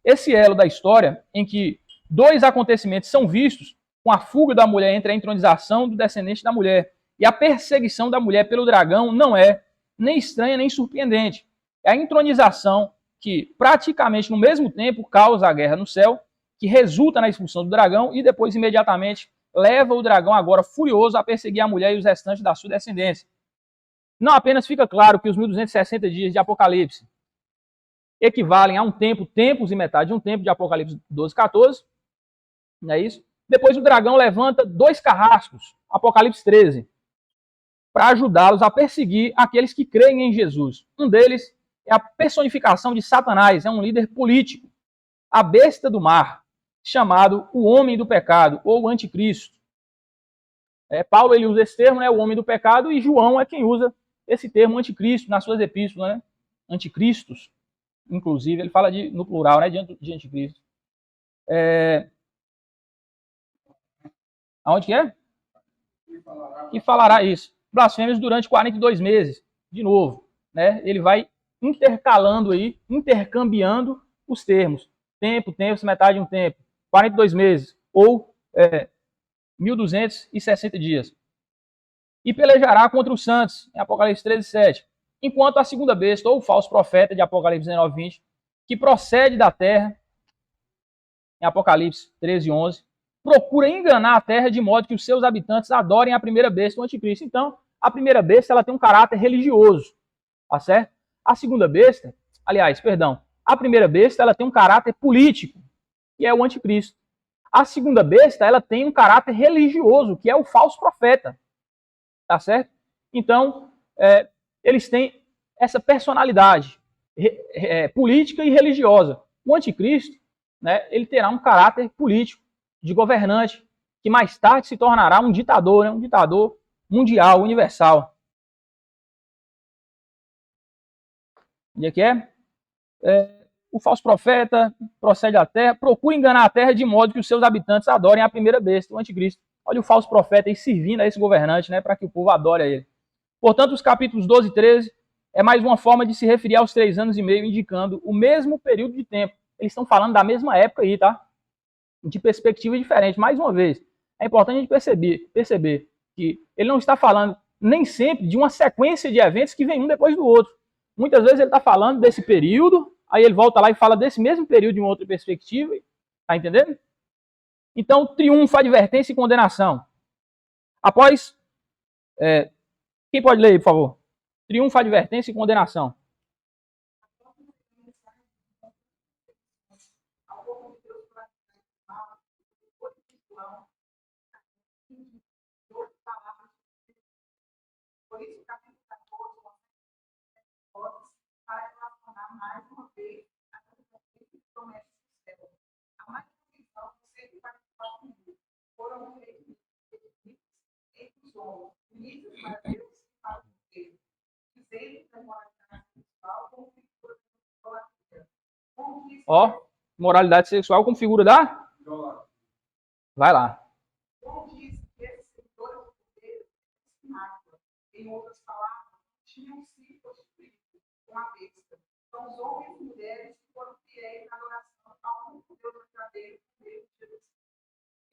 Esse elo da história, em que dois acontecimentos são vistos, com a fuga da mulher entre a entronização do descendente da mulher e a perseguição da mulher pelo dragão, não é nem estranha nem surpreendente. É a entronização que praticamente no mesmo tempo causa a guerra no céu, que resulta na expulsão do dragão e depois imediatamente leva o dragão agora furioso a perseguir a mulher e os restantes da sua descendência. Não apenas fica claro que os 1260 dias de Apocalipse equivalem a um tempo, tempos e metade de um tempo de Apocalipse 12:14, não é isso? Depois o dragão levanta dois carrascos, Apocalipse 13, para ajudá-los a perseguir aqueles que creem em Jesus. Um deles é a personificação de Satanás, é um líder político, a besta do mar, chamado o homem do pecado, ou o anticristo. Paulo ele usa esse termo, né, o homem do pecado, e João é quem usa esse termo anticristo nas suas epístolas, né? Anticristos, inclusive, ele fala no plural, né, de anticristo. Aonde que é? Que falará isso. Blasfêmias durante 42 meses, de novo, né? Ele vai intercalando aí, intercambiando os termos. Tempo, tempos, metade de um tempo. 42 meses, ou 1260 dias. E pelejará contra os santos, em Apocalipse 13:7. Enquanto a segunda besta, ou o falso profeta, de Apocalipse 19:20, que procede da terra, em Apocalipse 13:11, procura enganar a terra de modo que os seus habitantes adorem a primeira besta, o anticristo. Então, a primeira besta ela tem um caráter religioso, tá certo? A segunda besta, a primeira besta ela tem um caráter político, que é o anticristo. A segunda besta ela tem um caráter religioso, que é o falso profeta, tá certo? Então, eles têm essa personalidade política e religiosa. O anticristo, né, ele terá um caráter político, de governante, que mais tarde se tornará um ditador, né, um ditador mundial, universal. E aqui o falso profeta procede da terra, procura enganar a terra de modo que os seus habitantes adorem a primeira besta, o anticristo. Olha o falso profeta aí servindo a esse governante, né, para que o povo adore a ele. Portanto, os capítulos 12 e 13 é mais uma forma de se referir aos 3 anos e meio, indicando o mesmo período de tempo. Eles estão falando da mesma época aí, tá? De perspectiva diferente. Mais uma vez, é importante a gente perceber que ele não está falando nem sempre de uma sequência de eventos que vem um depois do outro. Muitas vezes ele está falando desse período, aí ele volta lá e fala desse mesmo período de uma outra perspectiva, tá entendendo? Então, triunfo, advertência e condenação. Após... quem pode ler aí, por favor? Triunfo, advertência e condenação. Por isso, o capítulo 14 para relacionar mais uma vez a promessas do céu. A mais visão sempre vai participar comigo. Foram feitos entre os homens, unidos para Deus e para o Deus. Dizendo que a moralidade sexual como figura da idolatria. Moralidade sexual como figura da? Vai lá. Como diz que esses seguidores do poder em outras palavras, tinham sido constituídos com a besta. São os homens e mulheres que foram fiéis na adoração ao único Deus verdadeiro, o Deus de Jesus.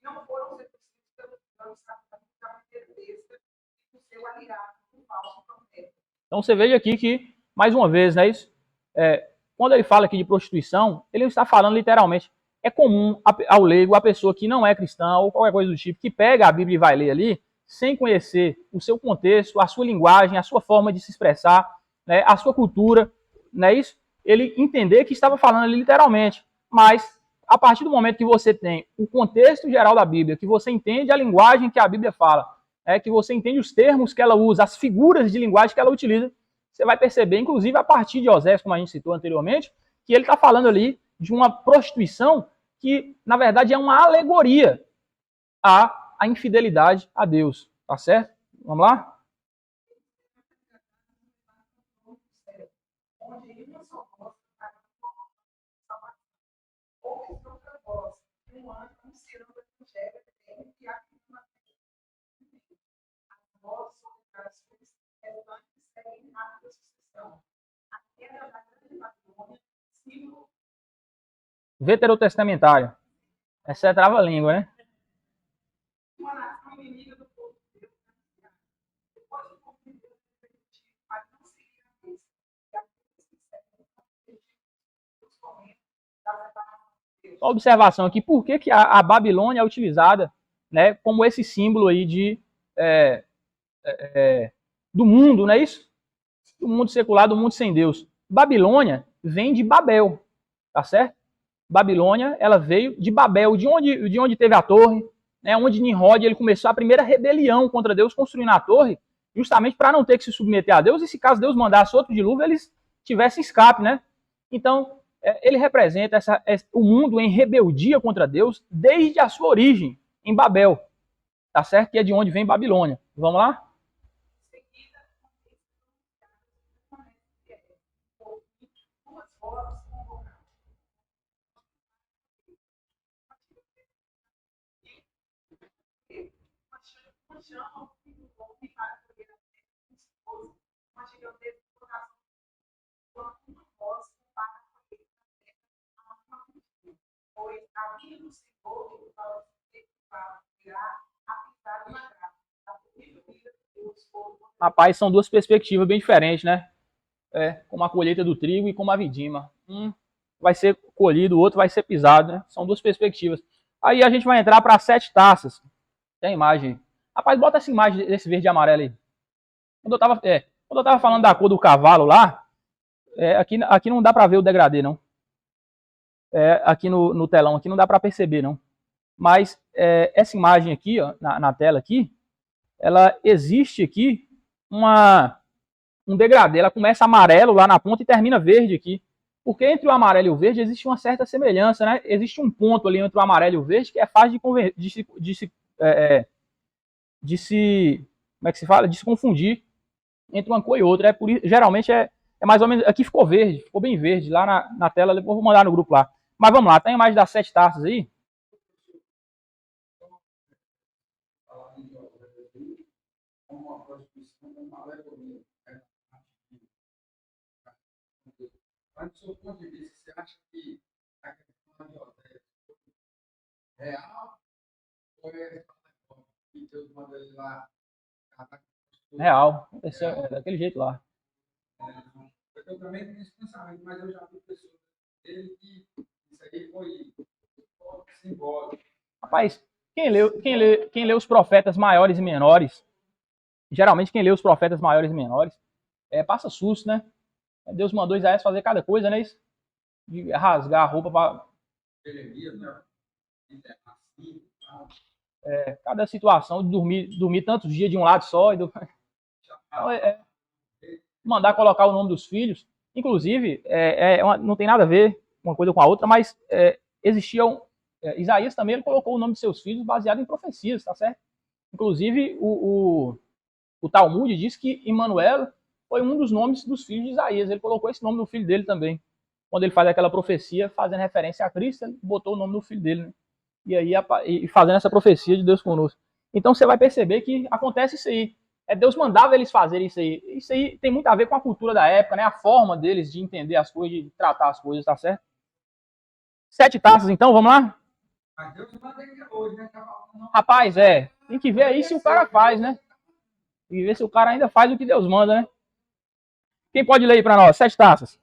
E não foram seduzidos pelos planos da primeira besta e do seu aliado, o falso profeta. Então você veja aqui que, mais uma vez, né, isso, quando ele fala aqui de prostituição, ele não está falando literalmente. É comum ao leigo, a pessoa que não é cristã ou qualquer coisa do tipo, que pega a Bíblia e vai ler ali, sem conhecer o seu contexto, a sua linguagem, a sua forma de se expressar, né, a sua cultura, não é isso? Ele entender que estava falando ali literalmente. Mas, a partir do momento que você tem o contexto geral da Bíblia, que você entende a linguagem que a Bíblia fala, que você entende os termos que ela usa, as figuras de linguagem que ela utiliza, você vai perceber, inclusive a partir de Osés, como a gente citou anteriormente, que ele está falando ali de uma prostituição que, na verdade, é uma alegoria à infidelidade a Deus. Tá certo? Vamos lá? Onde uma só voz ou Veterotestamentário. Essa é trava-língua, né? Só observação aqui, por que a Babilônia é utilizada, né, como esse símbolo aí de, do mundo, não é isso? Do mundo secular, do mundo sem Deus. Babilônia vem de Babel, tá certo? Babilônia, ela veio de Babel, de onde teve a torre, né, onde Nimrod ele começou a primeira rebelião contra Deus, construindo a torre, justamente para não ter que se submeter a Deus, e se caso Deus mandasse outro dilúvio, eles tivessem escape, né? Então, ele representa o mundo em rebeldia contra Deus desde a sua origem, em Babel, tá certo? Que é de onde vem Babilônia. Vamos lá? Rapaz, são duas perspectivas bem diferentes, né? Como a colheita do trigo e como a vindima. Um vai ser colhido, o outro vai ser pisado, né? São duas perspectivas. Aí a gente vai entrar para 7 taças. Tem a imagem. Rapaz, bota essa imagem desse verde e amarelo aí. Quando eu tava falando da cor do cavalo lá, aqui não dá para ver o degradê, não. Aqui no telão, aqui não dá para perceber, não. Mas essa imagem aqui, ó, na tela aqui, ela existe aqui um degradê. Ela começa amarelo lá na ponta e termina verde aqui. Porque entre o amarelo e o verde existe uma certa semelhança, né? Existe um ponto ali entre o amarelo e o verde que é fácil de se como é que se fala? De se confundir entre uma cor e outra. Por isso, geralmente é mais ou menos. Aqui ficou verde, ficou bem verde. Lá na tela, depois eu vou mandar no grupo lá. Mas vamos lá, tem a imagem das 7 taças aí. Como uma prostituição, uma alegoria. Mas, do seu ponto de vista, você acha que a questão de hotéis é real ou é que Deus manda ele lá? Real. Aconteceu daquele jeito lá. Eu também tenho esse pensamento, mas eu já vi pessoas dele que isso aí foi simbólico. Rapaz, quem lê os profetas maiores e menores, geralmente quem lê os profetas maiores e menores, passa susto, né? Deus mandou Isaías fazer cada coisa, né? Isso? De rasgar a roupa para. Cada situação, de dormir tantos dias de um lado só. Então, mandar colocar o nome dos filhos. Inclusive, não tem nada a ver uma coisa com a outra, mas existiam. Isaías também ele colocou o nome de seus filhos baseado em profecias, tá certo? Inclusive, o Talmud diz que Emanuel foi um dos nomes dos filhos de Isaías. Ele colocou esse nome no filho dele também. Quando ele faz aquela profecia fazendo referência a Cristo, ele botou o nome do filho dele, né? E aí fazendo essa profecia de Deus conosco. Então você vai perceber que acontece isso aí. Deus mandava eles fazerem isso aí. Isso aí tem muito a ver com a cultura da época, né? A forma deles de entender as coisas, de tratar as coisas, tá certo? 7 taças, então, vamos lá? Mas Deus manda ele hoje, né? Rapaz, tem que ver aí se o cara faz, né? Tem que ver se o cara ainda faz o que Deus manda, né? Quem pode ler aí para nós? 7 taças.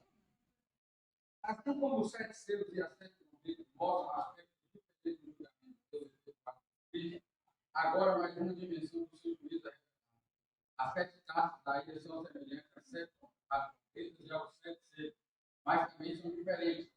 Assim como os 7 selos e as 7 convites mostram aspectos diferentes do Deus, agora mais uma dimensão do seu juízo. As 7 taças da ilha são semelhantes a 7 convites e aos 7 selos, mas também são diferentes.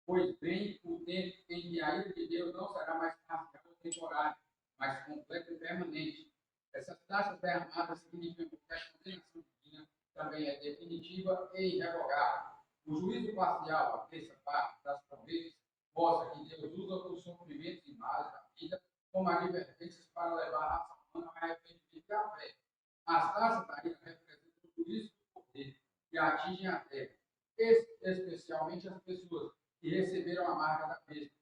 Pois bem, o tempo em que a ira de Deus não será mais parcial ou temporário, mas completa e permanente. Essas taças derramadas significam que a condenação divina também é definitiva e irrevogável. O juízo parcial, a terça parte das promessas, mostra que Deus usa os sofrimentos e males da vida como advertências para levar a raça humana a arrependimento e a fé. As taças da ira representam o juízo do poder que atingem a terra, especialmente as pessoas que receberam a marca da besta.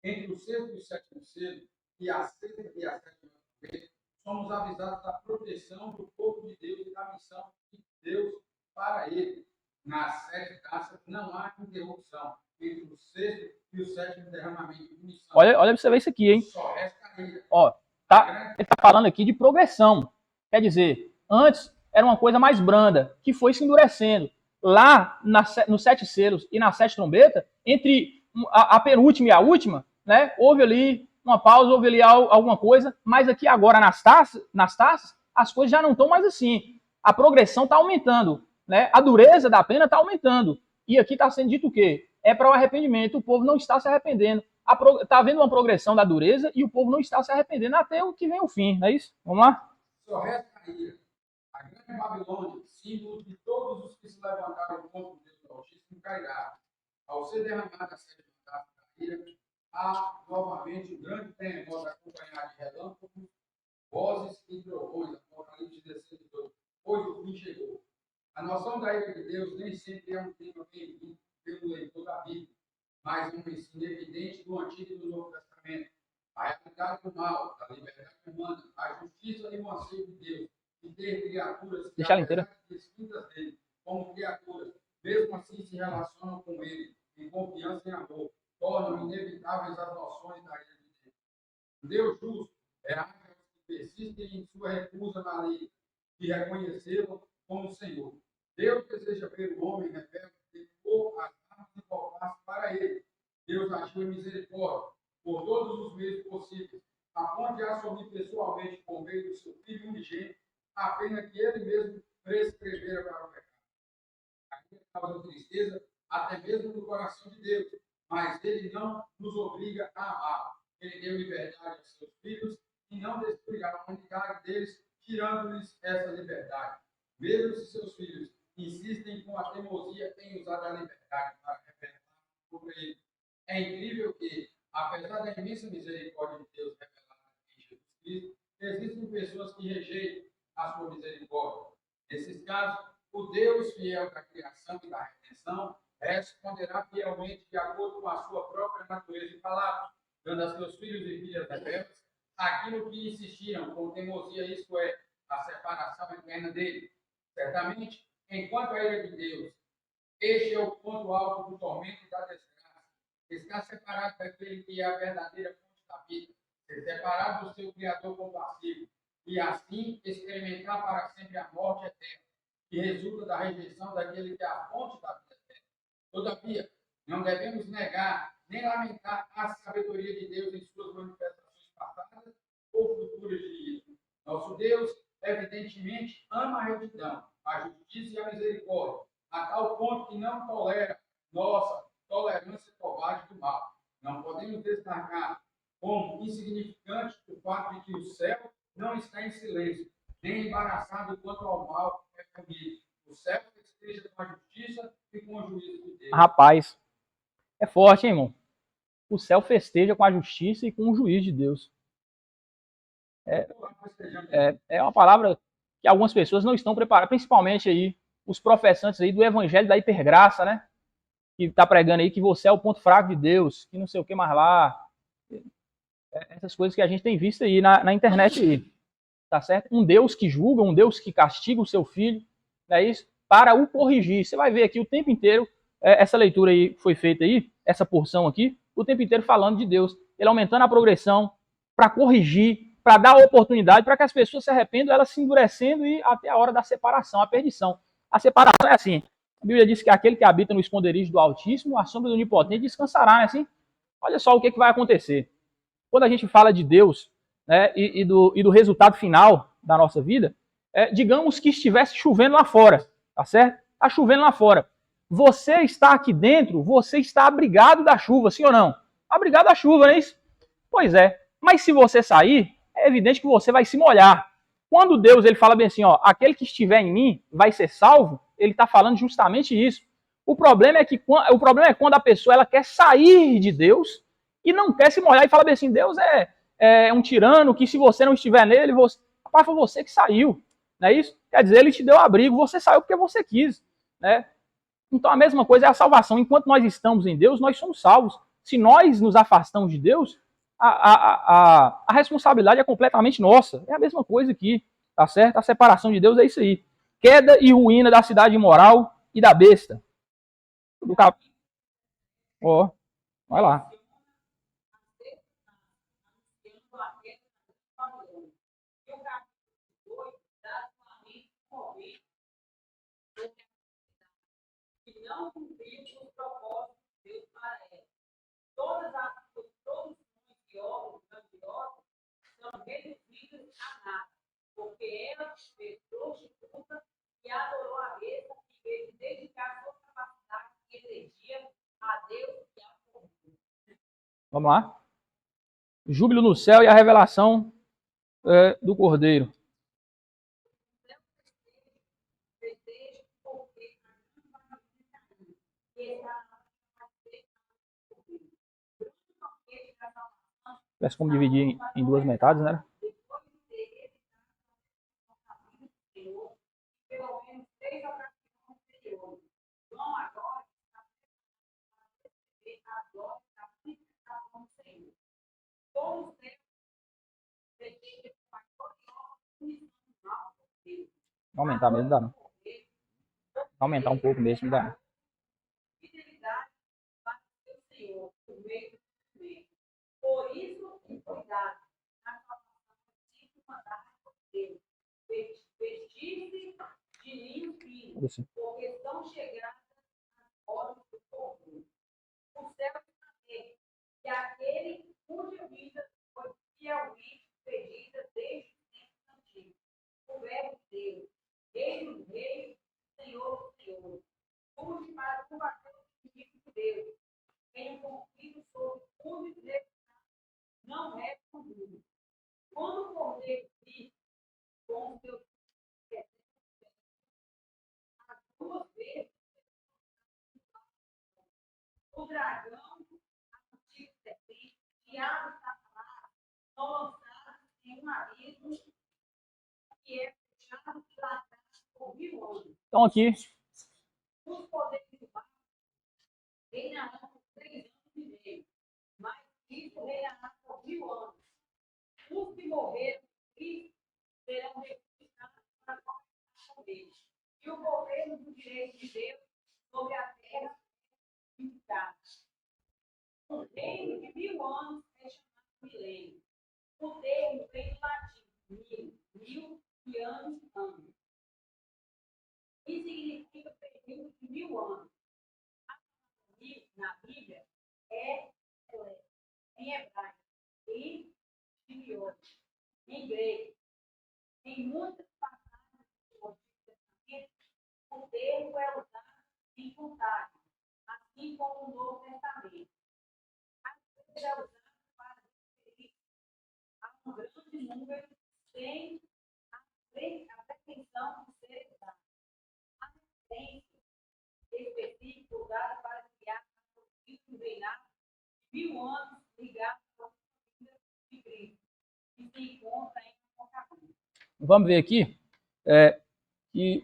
Entre o sexto e o sétimo selo, e a sexta e a sétima vez, somos avisados da proteção do povo de Deus e da missão Deus para ele. Nas 7 taças não há interrupção entre o 6º e o 7º derramamento de punição. Olha pra você ver isso aqui, hein? Só resta a ira. Ó, ele está falando aqui de progressão. Quer dizer, antes era uma coisa mais branda, que foi se endurecendo. Lá, nos 7 selos e nas 7 trombetas, entre a penúltima e a última, né, houve ali uma pausa, houve ali alguma coisa, mas aqui agora nas taças, as coisas já não estão mais assim. A progressão está aumentando, né? A dureza da pena está aumentando. E aqui está sendo dito o quê? É para o arrependimento, o povo não está se arrependendo. Está havendo uma progressão da dureza e o povo não está se arrependendo até o que vem o fim, não é isso? Vamos lá? Só resta a ira. A grande Babilônia, símbolo de todos os que se levantaram contra o Deus do Altíssimo, cairá. Ao ser derramada a 7ª taça da ira, há novamente um grande terremoto acompanhado de relâmpagos, vozes e trovões. Apocalipse 16:2. Pois o fim chegou. A noção da ira de Deus nem sempre é um tema bem-vindo pelo leitor da Bíblia, mas um ensino evidente do Antigo e do Novo Testamento. A realidade do mal, da liberdade humana, a justiça e o anseio de Deus, e ter criaturas que, apesar de distintas dele, como criaturas, mesmo assim se relacionam com ele, em confiança e amor, tornam inevitáveis as noções da ira de Deus. O Deus justo é aquele que persistem em sua recusa na lei, de reconhecê-lo como Senhor. Deus deseja ver o homem rebelde ou as armas e voltar-se para ele. Deus agiu em misericórdia por todos os meios possíveis, a ponto de assumir pessoalmente por meio do seu Filho unigênito a pena que ele mesmo prescrevera para o pecado. Aquilo causa tristeza até mesmo no coração de Deus, mas ele não nos obriga a amar. Ele deu liberdade aos seus filhos e não destruirá a humanidade deles, tirando-lhes essa liberdade. Mesmo se seus filhos insistem com a teimosia em usar a liberdade para revelar contra ele. É incrível que, apesar da imensa misericórdia de Deus revelada em Jesus Cristo, existem pessoas que rejeitam a sua misericórdia. Nesses casos, o Deus fiel da criação e da redenção responderá fielmente de acordo com a sua própria natureza e palavra, dando a seus filhos e filhas rebeldes aquilo que insistiram com teimosia, isto é, a separação eterna dele. Certamente, enquanto a ira de Deus, este é o ponto alto do tormento e da desgraça. Está separado daquele que é a verdadeira fonte da vida, ser separado do seu Criador compassivo, e assim experimentar para sempre a morte eterna, que resulta da rejeição daquele que é a fonte da vida eterna. Todavia, não devemos negar nem lamentar a sabedoria de Deus em suas manifestações passadas ou futuras de ira. Nosso Deus, evidentemente, ama a retidão, a justiça e a misericórdia, a tal ponto que não tolera nossa tolerância covarde do mal. Não podemos destacar como insignificante o fato de que o céu não está em silêncio, nem embaraçado quanto ao mal é comido. O céu esteja com a justiça e com o juízo de Deus. Rapaz, é forte, hein, irmão? O céu festeja com a justiça e com o juízo de Deus. É uma palavra que algumas pessoas não estão preparadas, principalmente aí os professantes aí do evangelho da hipergraça, né? Que está pregando aí que você é o ponto fraco de Deus, que não sei o que mais lá. Essas coisas que a gente tem visto aí na internet aí. Tá certo? Um Deus que julga, um Deus que castiga o seu filho, não é isso? Para o corrigir. Você vai ver aqui o tempo inteiro, essa leitura aí foi feita aí, essa porção aqui, o tempo inteiro falando de Deus. Ele aumentando a progressão para corrigir, para dar oportunidade para que as pessoas se arrependam, elas se endurecendo e até a hora da separação, a perdição. A separação é assim. A Bíblia diz que aquele que habita no esconderijo do Altíssimo, a sombra do Onipotente descansará, não é assim? Olha só o que vai acontecer. Quando a gente fala de Deus, né, e do resultado final da nossa vida, digamos que estivesse chovendo lá fora, tá certo? Está chovendo lá fora. Você está aqui dentro, você está abrigado da chuva, sim ou não? Abrigado da chuva, não é isso? Pois é. Mas se você sair, é evidente que você vai se molhar. Quando Deus ele fala bem assim, ó, aquele que estiver em mim vai ser salvo, ele está falando justamente isso. O problema é quando a pessoa ela quer sair de Deus e não quer se molhar e fala bem assim, Deus é um tirano que se você não estiver nele, rapaz, foi você que saiu, não é isso? Quer dizer, ele te deu abrigo, você saiu porque você quis, né? Então a mesma coisa é a salvação. Enquanto nós estamos em Deus, nós somos salvos. Se nós nos afastamos de Deus, a responsabilidade é completamente nossa. É a mesma coisa aqui, tá certo? A separação de Deus é isso aí. queda e ruína da cidade imoral e da besta. Do cap... Ó, vai lá. Que não cumpriu os propósitos de Deus para ela. Todas as produções de obras grandiosas são reduzidas a nada, porque ela fez prostituta e adorou a besta em vez de dedicar sua capacidade e energia a Deus e ao povo. Vamos lá. Júbilo no céu e a revelação do Cordeiro. Parece como dividir em duas metades, né? Pelo menos 3 ocasiões anteriores. Vão agora a glória da santificação do Senhor. Todos eles pretendem uma gloriosa punição do mal de Deus. Aumentar mesmo dá não. Aumentar um pouco mesmo dá. Fidelidade para o Senhor por meio do sofrimento. Por isso, cuidado na salvação de mandar por Deus. Vestir-se de linho fino, porque estão chegadas as horas do povo. O céu está nele, e aquele cuja vida foi fielmente pedida desde os tempos antigos. O verbo de Deus, Rei dos reis, Senhor dos senhores. Surge para combater o inimigo de Deus. Tem um conflito sobre tudo e não é comum. Quando o Cordeiro diz com os seus as duas vezes o dragão, a antiga serpente, diabo Satanás, são lançados em um abismo que é fechado e latado por 1000 anos. Então aqui, Os poderes do mal reinarão por 3 anos e meio, mas Cristo reinará por 1000 anos. Os que morreram em Cristo serão ressuscitados para governar com ele. E o governo do direito de Deus sobre a terra é unificado. Um reino de 1000 anos é chamado milênio. O termo vem do latim, mil e anos, ano. E significa período de 1000 anos. Na Bíblia é em hebraico e siriota, em grego. Em muitas passagens do Antigo Testamento, o termo é usado em contagem, assim como no Novo Testamento. Às vezes é usado para referir a um grande número sem a pretensão de ser usado. A referência específica usada para criar o reinado de 1000 anos ligado à vida de Cristo, que se encontra em Apocalipse. vamos ver aqui que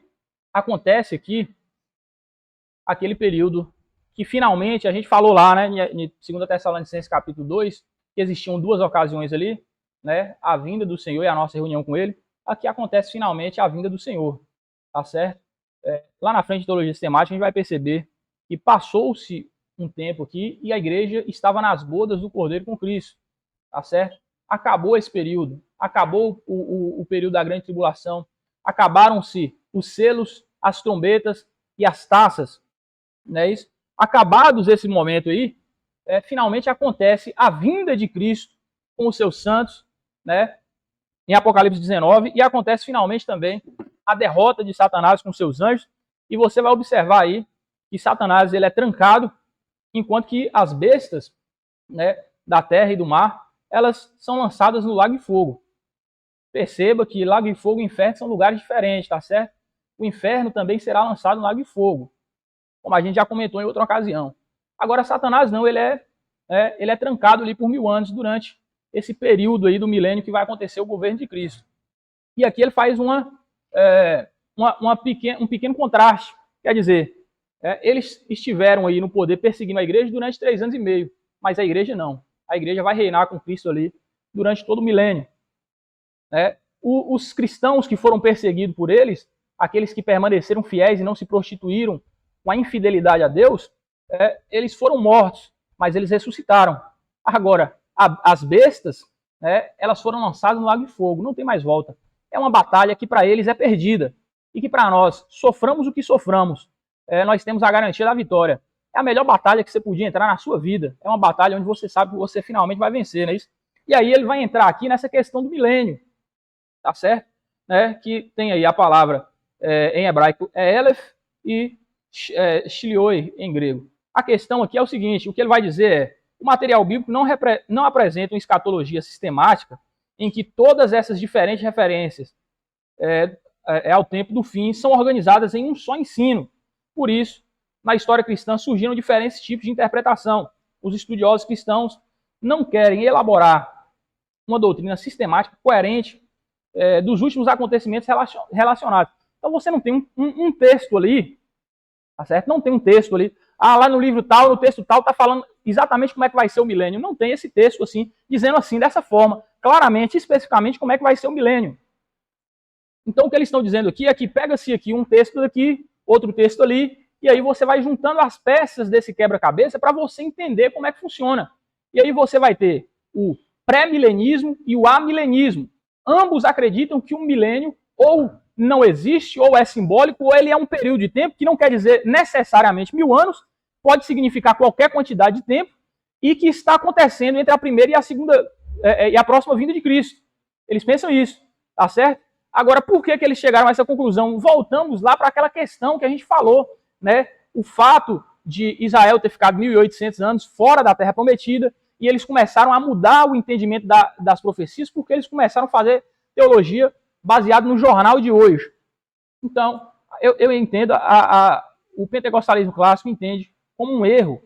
acontece aqui aquele período que finalmente, a gente falou lá, né, em 2 Tessalonicenses capítulo 2, que existiam duas ocasiões ali, né, a vinda do Senhor e a nossa reunião com ele. Aqui acontece finalmente a vinda do Senhor, tá certo? Lá na frente de teologia sistemática a gente vai perceber que passou-se um tempo aqui e a igreja estava nas bodas do Cordeiro com Cristo, tá certo? Acabou esse período, acabou o período da grande tribulação, acabaram-se os selos, as trombetas e as taças, né? Isso. Acabados esse momento aí, finalmente acontece a vinda de Cristo com os seus santos, né? Em Apocalipse 19, e acontece finalmente também a derrota de Satanás com seus anjos, e você vai observar aí que Satanás ele é trancado, enquanto que as bestas, né, da terra e do mar, elas são lançadas no lago de fogo. Perceba que lago de fogo e inferno são lugares diferentes, tá certo? O inferno também será lançado no lago de fogo, como a gente já comentou em outra ocasião. Agora, Satanás não, ele é trancado ali por 1000 anos durante esse período aí do milênio que vai acontecer o governo de Cristo. E aqui ele faz um pequeno contraste. Quer dizer, eles estiveram aí no poder perseguindo a igreja durante 3 anos e meio, mas a igreja não. A igreja vai reinar com Cristo ali durante todo o milênio. Os cristãos que foram perseguidos por eles aqueles que permaneceram fiéis e não se prostituíram com a infidelidade a Deus, eles foram mortos, mas eles ressuscitaram. Agora, as bestas, elas foram lançadas no lago de fogo, não tem mais volta. É uma batalha que para eles é perdida, e que para nós, soframos o que soframos, nós temos a garantia da vitória. É a melhor batalha que você podia entrar na sua vida. É uma batalha onde você sabe que você finalmente vai vencer, não é isso? E aí ele vai entrar aqui nessa questão do milênio, tá certo? Que tem aí a palavra em hebraico Elef e Shilioi em grego. A questão aqui é o seguinte, o que ele vai dizer é, o material bíblico não apresenta uma escatologia sistemática em que todas essas diferentes referências ao tempo do fim são organizadas em um só ensino. Por isso, na história cristã surgiram diferentes tipos de interpretação. Os estudiosos cristãos não querem elaborar uma doutrina sistemática, coerente, dos últimos acontecimentos relacionados. Então você não tem um texto ali, tá certo? Não tem um texto ali. Lá no livro tal, no texto tal, está falando exatamente como é que vai ser o milênio. Não tem esse texto assim, dizendo assim, dessa forma, claramente, especificamente, como é que vai ser o milênio. Então o que eles estão dizendo aqui é que pega-se aqui um texto daqui, outro texto ali, e aí você vai juntando as peças desse quebra-cabeça para você entender como é que funciona. E aí você vai ter o pré-milenismo e o amilenismo. Ambos acreditam que um milênio ou não existe, ou é simbólico, ou ele é um período de tempo, que não quer dizer necessariamente 1000 anos, pode significar qualquer quantidade de tempo, e que está acontecendo entre a primeira e a segunda, e a próxima vinda de Cristo. Eles pensam isso, tá certo? Agora, por que eles chegaram a essa conclusão? Voltamos lá para aquela questão que a gente falou, né? O fato de Israel ter ficado 1800 anos fora da Terra Prometida, e eles começaram a mudar o entendimento das profecias, porque eles começaram a fazer teologia baseado no jornal de hoje. Então, eu entendo, o pentecostalismo clássico entende como um erro,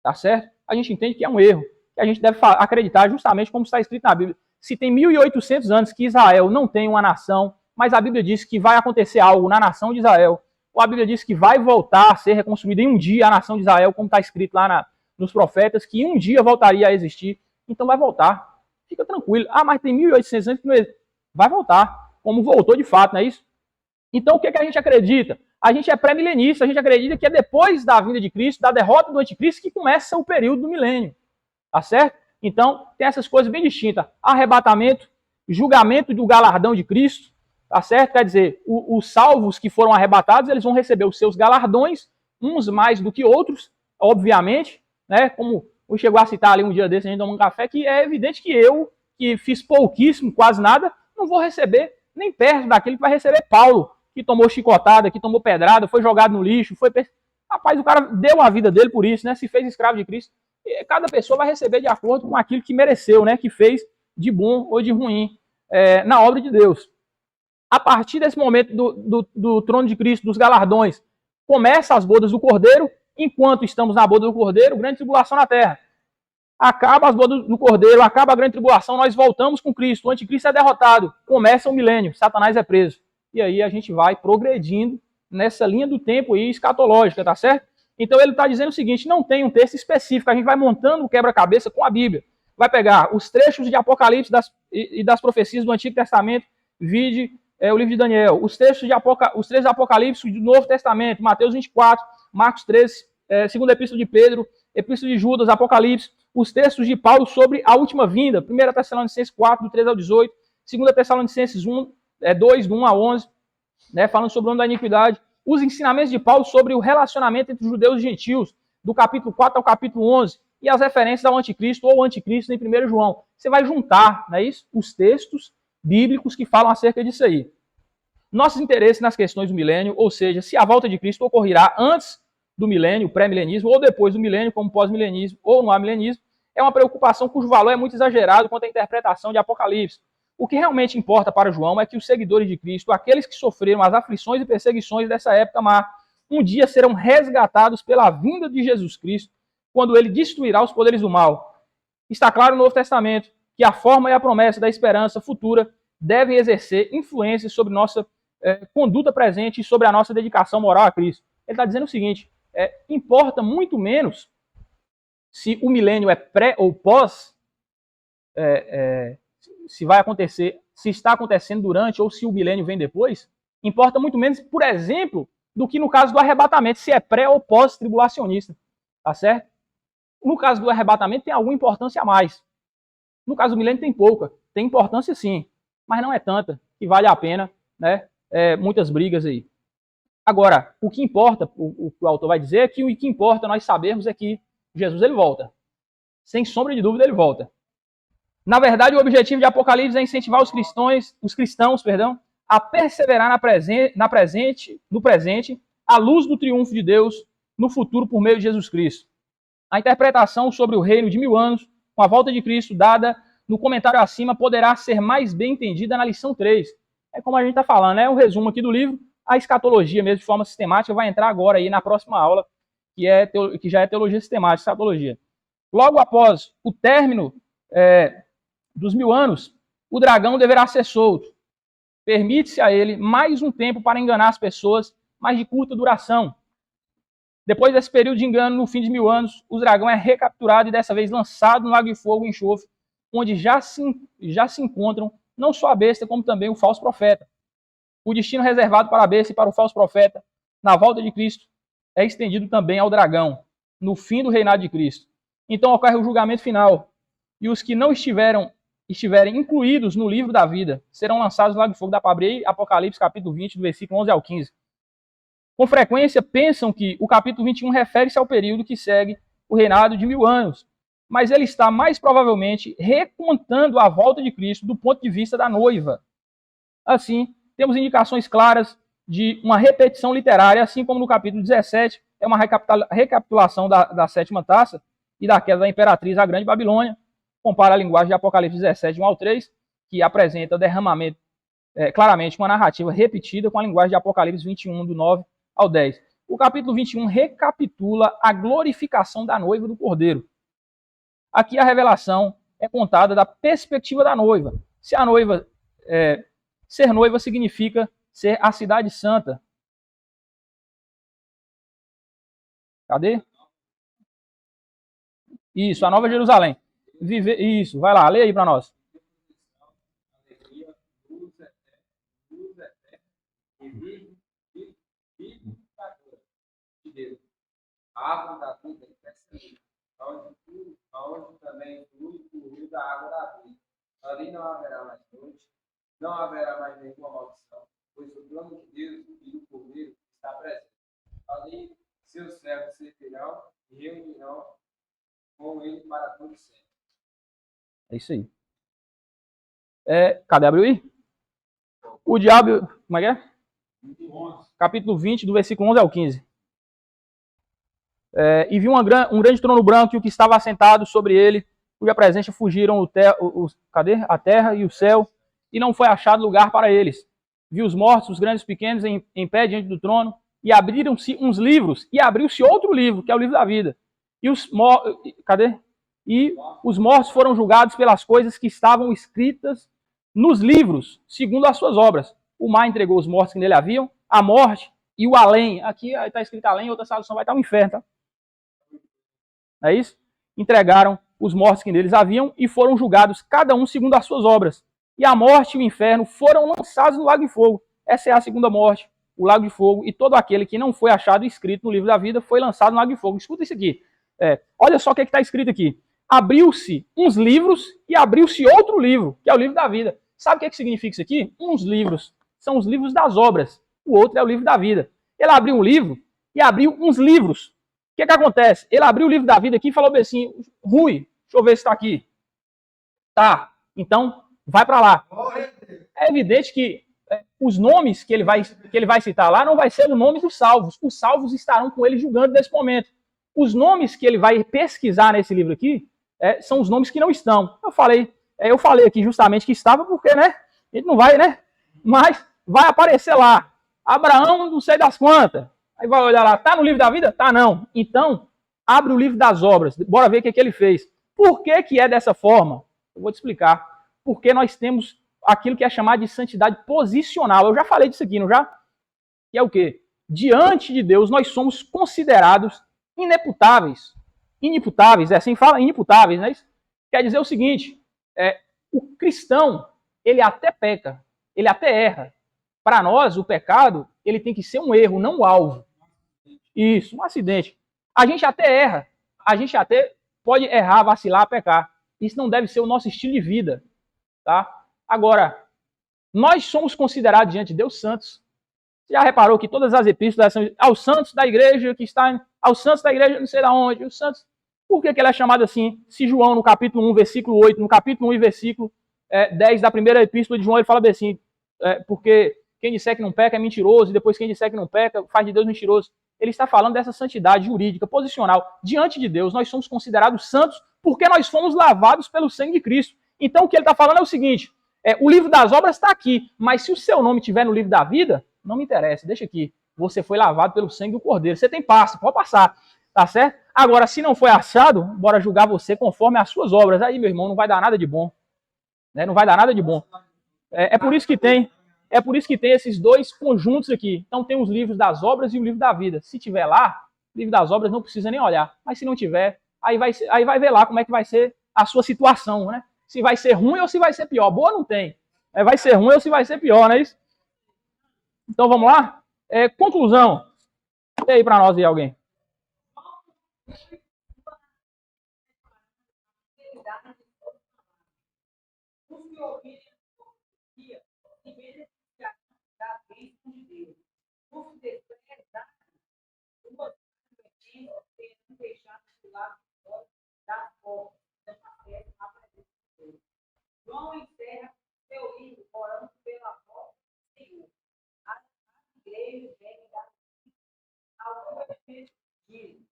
tá certo? A gente entende que é um erro, que a gente deve acreditar justamente como está escrito na Bíblia. Se tem 1800 anos que Israel não tem uma nação, mas a Bíblia diz que vai acontecer algo na nação de Israel, ou a Bíblia diz que vai voltar a ser reconstruída em um dia a nação de Israel, como está escrito lá nos profetas, que um dia voltaria a existir, então vai voltar. Fica tranquilo. Mas tem 1800 anos que não existe. Vai voltar, como voltou de fato, não é isso? Então o que a gente acredita? A gente é pré-milenista, a gente acredita que é depois da vinda de Cristo, da derrota do anticristo, que começa o período do milênio. Tá certo? Então, tem essas coisas bem distintas. Arrebatamento, julgamento do galardão de Cristo, tá certo? Quer dizer, os salvos que foram arrebatados, eles vão receber os seus galardões, uns mais do que outros, obviamente, né? Como eu chegou a citar ali um dia desse, a gente tomou um café, que é evidente que eu, que fiz pouquíssimo, quase nada, não vou receber nem perto daquele que vai receber Paulo, que tomou chicotada, que tomou pedrada, foi jogado no lixo, Rapaz, o cara deu a vida dele por isso, né? Se fez escravo de Cristo. E cada pessoa vai receber de acordo com aquilo que mereceu, né? Que fez de bom ou de ruim na obra de Deus. A partir desse momento do trono de Cristo, dos galardões, começa as bodas do Cordeiro. Enquanto estamos na boda do Cordeiro, grande tribulação na terra. Acaba as bodas do Cordeiro, acaba a grande tribulação, nós voltamos com Cristo. O anticristo é derrotado, começa o milênio, Satanás é preso. E aí a gente vai progredindo nessa linha do tempo aí escatológica, tá certo? Então ele está dizendo o seguinte, não tem um texto específico, a gente vai montando o quebra-cabeça com a Bíblia. Vai pegar os trechos de Apocalipse e das profecias do Antigo Testamento, vide o livro de Daniel, os trechos de Apocalipse do Novo Testamento, Mateus 24, Marcos 13, segunda Epístola de Pedro, Epístola de Judas, Apocalipse, os textos de Paulo sobre a última vinda, 1 Tessalonicenses 4, do 13 ao 18, 2 Tessalonicenses 2, do 1 a 11, né, falando sobre o ano da iniquidade, os ensinamentos de Paulo sobre o relacionamento entre os judeus e gentios, do capítulo 4 ao capítulo 11, e as referências ao anticristo ou anticristo em 1 João. Você vai juntar, não é isso? Os textos bíblicos que falam acerca disso aí. Nossos interesses nas questões do milênio, ou seja, se a volta de Cristo ocorrerá antes do milênio, pré-milenismo, ou depois do milênio, como pós-milenismo, ou no amilenismo, é uma preocupação cujo valor é muito exagerado quanto à interpretação de Apocalipse. O que realmente importa para João é que os seguidores de Cristo, aqueles que sofreram as aflições e perseguições dessa época má, um dia serão resgatados pela vinda de Jesus Cristo, quando ele destruirá os poderes do mal. Está claro no Novo Testamento que a forma e a promessa da esperança futura devem exercer influência sobre nossa conduta presente e sobre a nossa dedicação moral a Cristo. Ele está dizendo o seguinte, importa muito menos se o milênio é pré ou pós, se vai acontecer, se está acontecendo durante ou se o milênio vem depois, Importa muito menos, por exemplo, do que no caso do arrebatamento, se é pré ou pós-tribulacionista. Tá certo? No caso do arrebatamento tem alguma importância a mais. No caso do milênio tem pouca. Tem importância sim, mas não é tanta que vale a pena, né? Muitas brigas aí. Agora, o que importa, o que o autor vai dizer é que o que importa nós sabermos é que Jesus ele volta. Sem sombra de dúvida ele volta. Na verdade, o objetivo de Apocalipse é incentivar os cristãos, a perseverar no presente, à luz do triunfo de Deus no futuro por meio de Jesus Cristo. A interpretação sobre o reino de 1000 anos, com a volta de Cristo, dada no comentário acima, poderá ser mais bem entendida na lição 3. É como a gente está falando, né? Um resumo aqui do livro. A escatologia, mesmo de forma sistemática, vai entrar agora aí na próxima aula, que já é teologia sistemática, escatologia. Logo após o término dos 1000 anos, o dragão deverá ser solto. Permite-se a ele mais um tempo para enganar as pessoas, mas de curta duração. Depois desse período de engano, no fim de 1000 anos, o dragão é recapturado e dessa vez lançado no lago de fogo e enxofre, onde já se encontram não só a besta, como também o falso profeta. O destino reservado para a besta e para o falso profeta, na volta de Cristo, é estendido também ao dragão, no fim do reinado de Cristo. Então ocorre o julgamento final, e os que não estiverem incluídos no livro da vida serão lançados no lago de fogo. Dá para abrir Apocalipse capítulo 20, do versículo 11 ao 15. Com frequência pensam que o capítulo 21 refere-se ao período que segue o reinado de 1000 anos, mas ele está mais provavelmente recontando a volta de Cristo do ponto de vista da noiva. Assim, temos indicações claras de uma repetição literária, assim como no capítulo 17 é uma recapitulação da sétima taça e da queda da imperatriz, a Grande Babilônia. Compara a linguagem de Apocalipse 17, 1 ao 3, que apresenta o derramamento, claramente uma narrativa repetida com a linguagem de Apocalipse 21, do 9 ao 10. O capítulo 21 recapitula a glorificação da noiva do Cordeiro. Aqui a revelação é contada da perspectiva da noiva. Se a noiva, ser noiva significa ser a cidade santa. Cadê? Isso, a Nova Jerusalém. Isso, vai lá, lê aí para nós. Árvore da vida onde também flui o rio da água da vida. Ali não haverá mais noite, não haverá mais nenhuma maldição, pois o plano de Deus e do Cordeiro está presente. Ali seus servos servirão e reunirão com ele para todo sempre. É isso aí. Cadê? Abriu aí? O diabo... Como é que é? 11. Capítulo 20, do versículo 11 ao 15. E viu um grande trono branco e o que estava assentado sobre ele, cuja presença fugiram a terra e o céu, e não foi achado lugar para eles. Viu os mortos, os grandes e pequenos, em pé diante do trono, e abriram-se uns livros, e abriu-se outro livro, que é o livro da vida. E os mortos foram julgados pelas coisas que estavam escritas nos livros, segundo as suas obras. O mar entregou os mortos que nele haviam, a morte e o além. Aqui está escrito além, outra tradução vai estar o inferno, tá? É isso? Entregaram os mortos que neles haviam e foram julgados, cada um segundo as suas obras. E a morte e o inferno foram lançados no lago de fogo. Essa é a segunda morte, o lago de fogo. E todo aquele que não foi achado escrito no livro da vida foi lançado no lago de fogo. Escuta isso aqui. Olha só o que está escrito aqui. Abriu-se uns livros e abriu-se outro livro, que é o livro da vida. Sabe o que significa isso aqui? Uns livros são os livros das obras. O outro é o livro da vida. Ele abriu um livro e abriu uns livros. O que acontece? Ele abriu o livro da vida aqui e falou assim, Rui, deixa eu ver se está aqui. Tá, então vai para lá. É evidente que os nomes que ele vai citar lá não vai ser o nome dos salvos. Os salvos estarão com ele julgando nesse momento. Os nomes que ele vai pesquisar nesse livro aqui são os nomes que não estão. Eu falei aqui justamente que estava porque, né? A gente não vai, né? Mas vai aparecer lá. Abraão, não sei das quantas. Aí vai olhar lá, tá no livro da vida? Tá não. Então, abre o livro das obras. Bora ver o que ele fez. Por que é dessa forma? Eu vou te explicar. Porque nós temos aquilo que é chamado de santidade posicional. Eu já falei disso aqui, não já? Que é o quê? Diante de Deus, nós somos considerados ineputáveis. Inimputáveis, assim fala, inimputáveis, né? Quer dizer o seguinte, o cristão, ele até peca, ele até erra, Para nós, o pecado, ele tem que ser um erro, não um alvo. Isso, um acidente. A gente até erra. A gente até pode errar, vacilar, pecar. Isso não deve ser o nosso estilo de vida. Tá? Agora, nós somos considerados diante de Deus santos. Você já reparou que todas as epístolas são aos santos da igreja que está, aos santos da igreja não sei de onde, os santos. Por que ele é chamado assim? Se João, no capítulo 1, versículo 8, no capítulo 1 e versículo 10 da primeira epístola de João, ele fala bem assim, porque quem disser que não peca é mentiroso, e depois quem disser que não peca faz de Deus mentiroso. Ele está falando dessa santidade jurídica, posicional. Diante de Deus, nós somos considerados santos porque nós fomos lavados pelo sangue de Cristo. Então, o que ele está falando é o seguinte, o livro das obras está aqui, mas se o seu nome estiver no livro da vida, não me interessa, deixa aqui. Você foi lavado pelo sangue do Cordeiro. Você tem passe, pode passar. Tá certo? Agora, se não foi achado, bora julgar você conforme as suas obras. Aí, meu irmão, não vai dar nada de bom. Né? Não vai dar nada de bom. É por isso que tem esses dois conjuntos aqui. Então tem os livros das obras e o livro da vida. Se tiver lá, o livro das obras não precisa nem olhar. Mas se não tiver, aí vai ver lá como é que vai ser a sua situação, né? Se vai ser ruim ou se vai ser pior. Boa não tem. Vai ser ruim ou se vai ser pior, não é isso? Então vamos lá? Conclusão. E aí para nós aí alguém. Os que ouvirem e beneficiarão da bênção de Deus. Os que desprezarem duas advertências serão deixados de lado das portas da festa na presença de Deus. João encerra seu livro orando pela porta do Senhor. As igrejas devem dar algumas vezes dizem: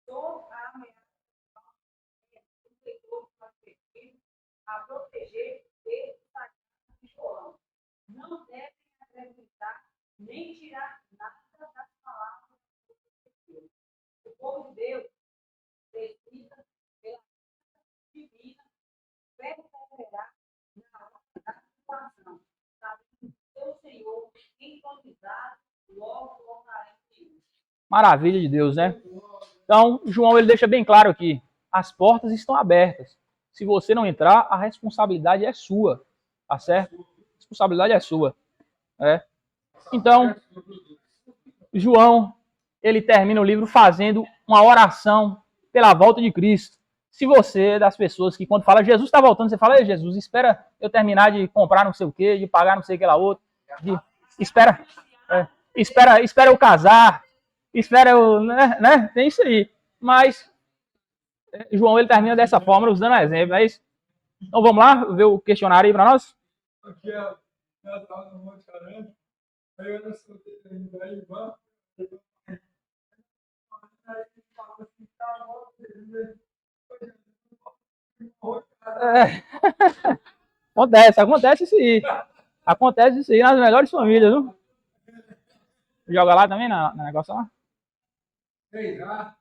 sou a ameaça do Senhor para perfeito a proteger desse sagrado de João. Não devem acreditar nem tirar nada das palavras de Deus. O povo de Deus precisa, pela divina, perseverar na hora da situação, sabendo que seu Senhor, entronizado, logo voltará em Deus. Maravilha de Deus, né? Então, João ele deixa bem claro aqui: as portas estão abertas. Se você não entrar, a responsabilidade é sua. Tá certo? A responsabilidade é sua. Então, João, ele termina o livro fazendo uma oração pela volta de Cristo. Se você é das pessoas que quando fala Jesus está voltando, você fala: ei, Jesus, espera eu terminar de comprar não sei o quê, de pagar não sei o que lá outro, espera eu casar, espera eu, né? Tem isso aí. Mas João ele termina dessa forma, usando um exemplo, é isso? Então vamos lá, ver o questionário aí para nós? Aqui eu estava no Monte Aranha, aí eu não escutei ainda, aí vamos. Acontece isso aí. Acontece isso aí nas melhores famílias, viu? Joga lá também na negócio lá? 3A,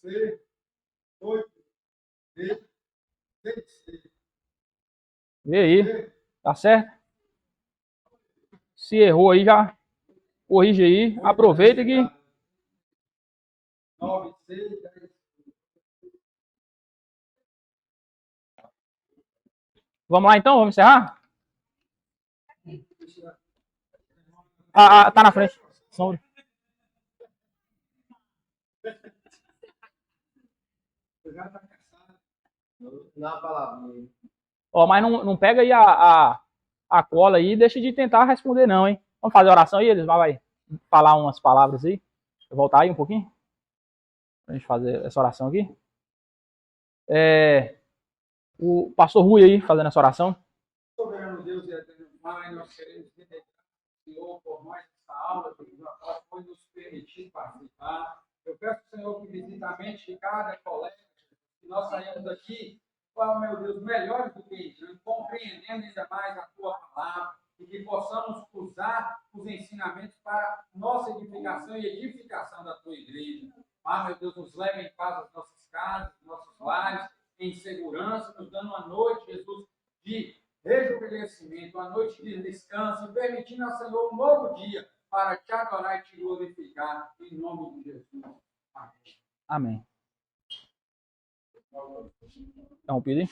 6, 8, 10, 6. Vê aí. Tá certo? Se errou aí, já corrige aí. Aproveita que... 9, 6, 10. Vamos lá então? Vamos encerrar? Tá na frente. Sombra. Na palavra. Ó, mas não pega aí a cola aí e deixa de tentar responder não, hein? Vamos fazer a oração aí, eles vai falar umas palavras aí. Vou voltar aí um pouquinho. Pra gente fazer essa oração aqui. O pastor Rui aí, fazendo essa oração. Soberano Deus e eterno Pai, nós queremos render Senhor por mais essa aula que foi nos permitir participar. Eu peço, Senhor, que visite a mente de cada colega, que nós saímos daqui, meu Deus, melhores do que isso, compreendendo ainda mais a Tua palavra, e que possamos usar os ensinamentos para nossa edificação e edificação da Tua igreja. Meu Deus, nos leve em paz às nossas casas, nossos lares, em segurança, nos dando uma noite, Jesus, de rejuvenescimento, uma noite de descanso, permitindo ao Senhor um novo dia para te adorar e te glorificar, em nome de Jesus. Amém. Então, pedir.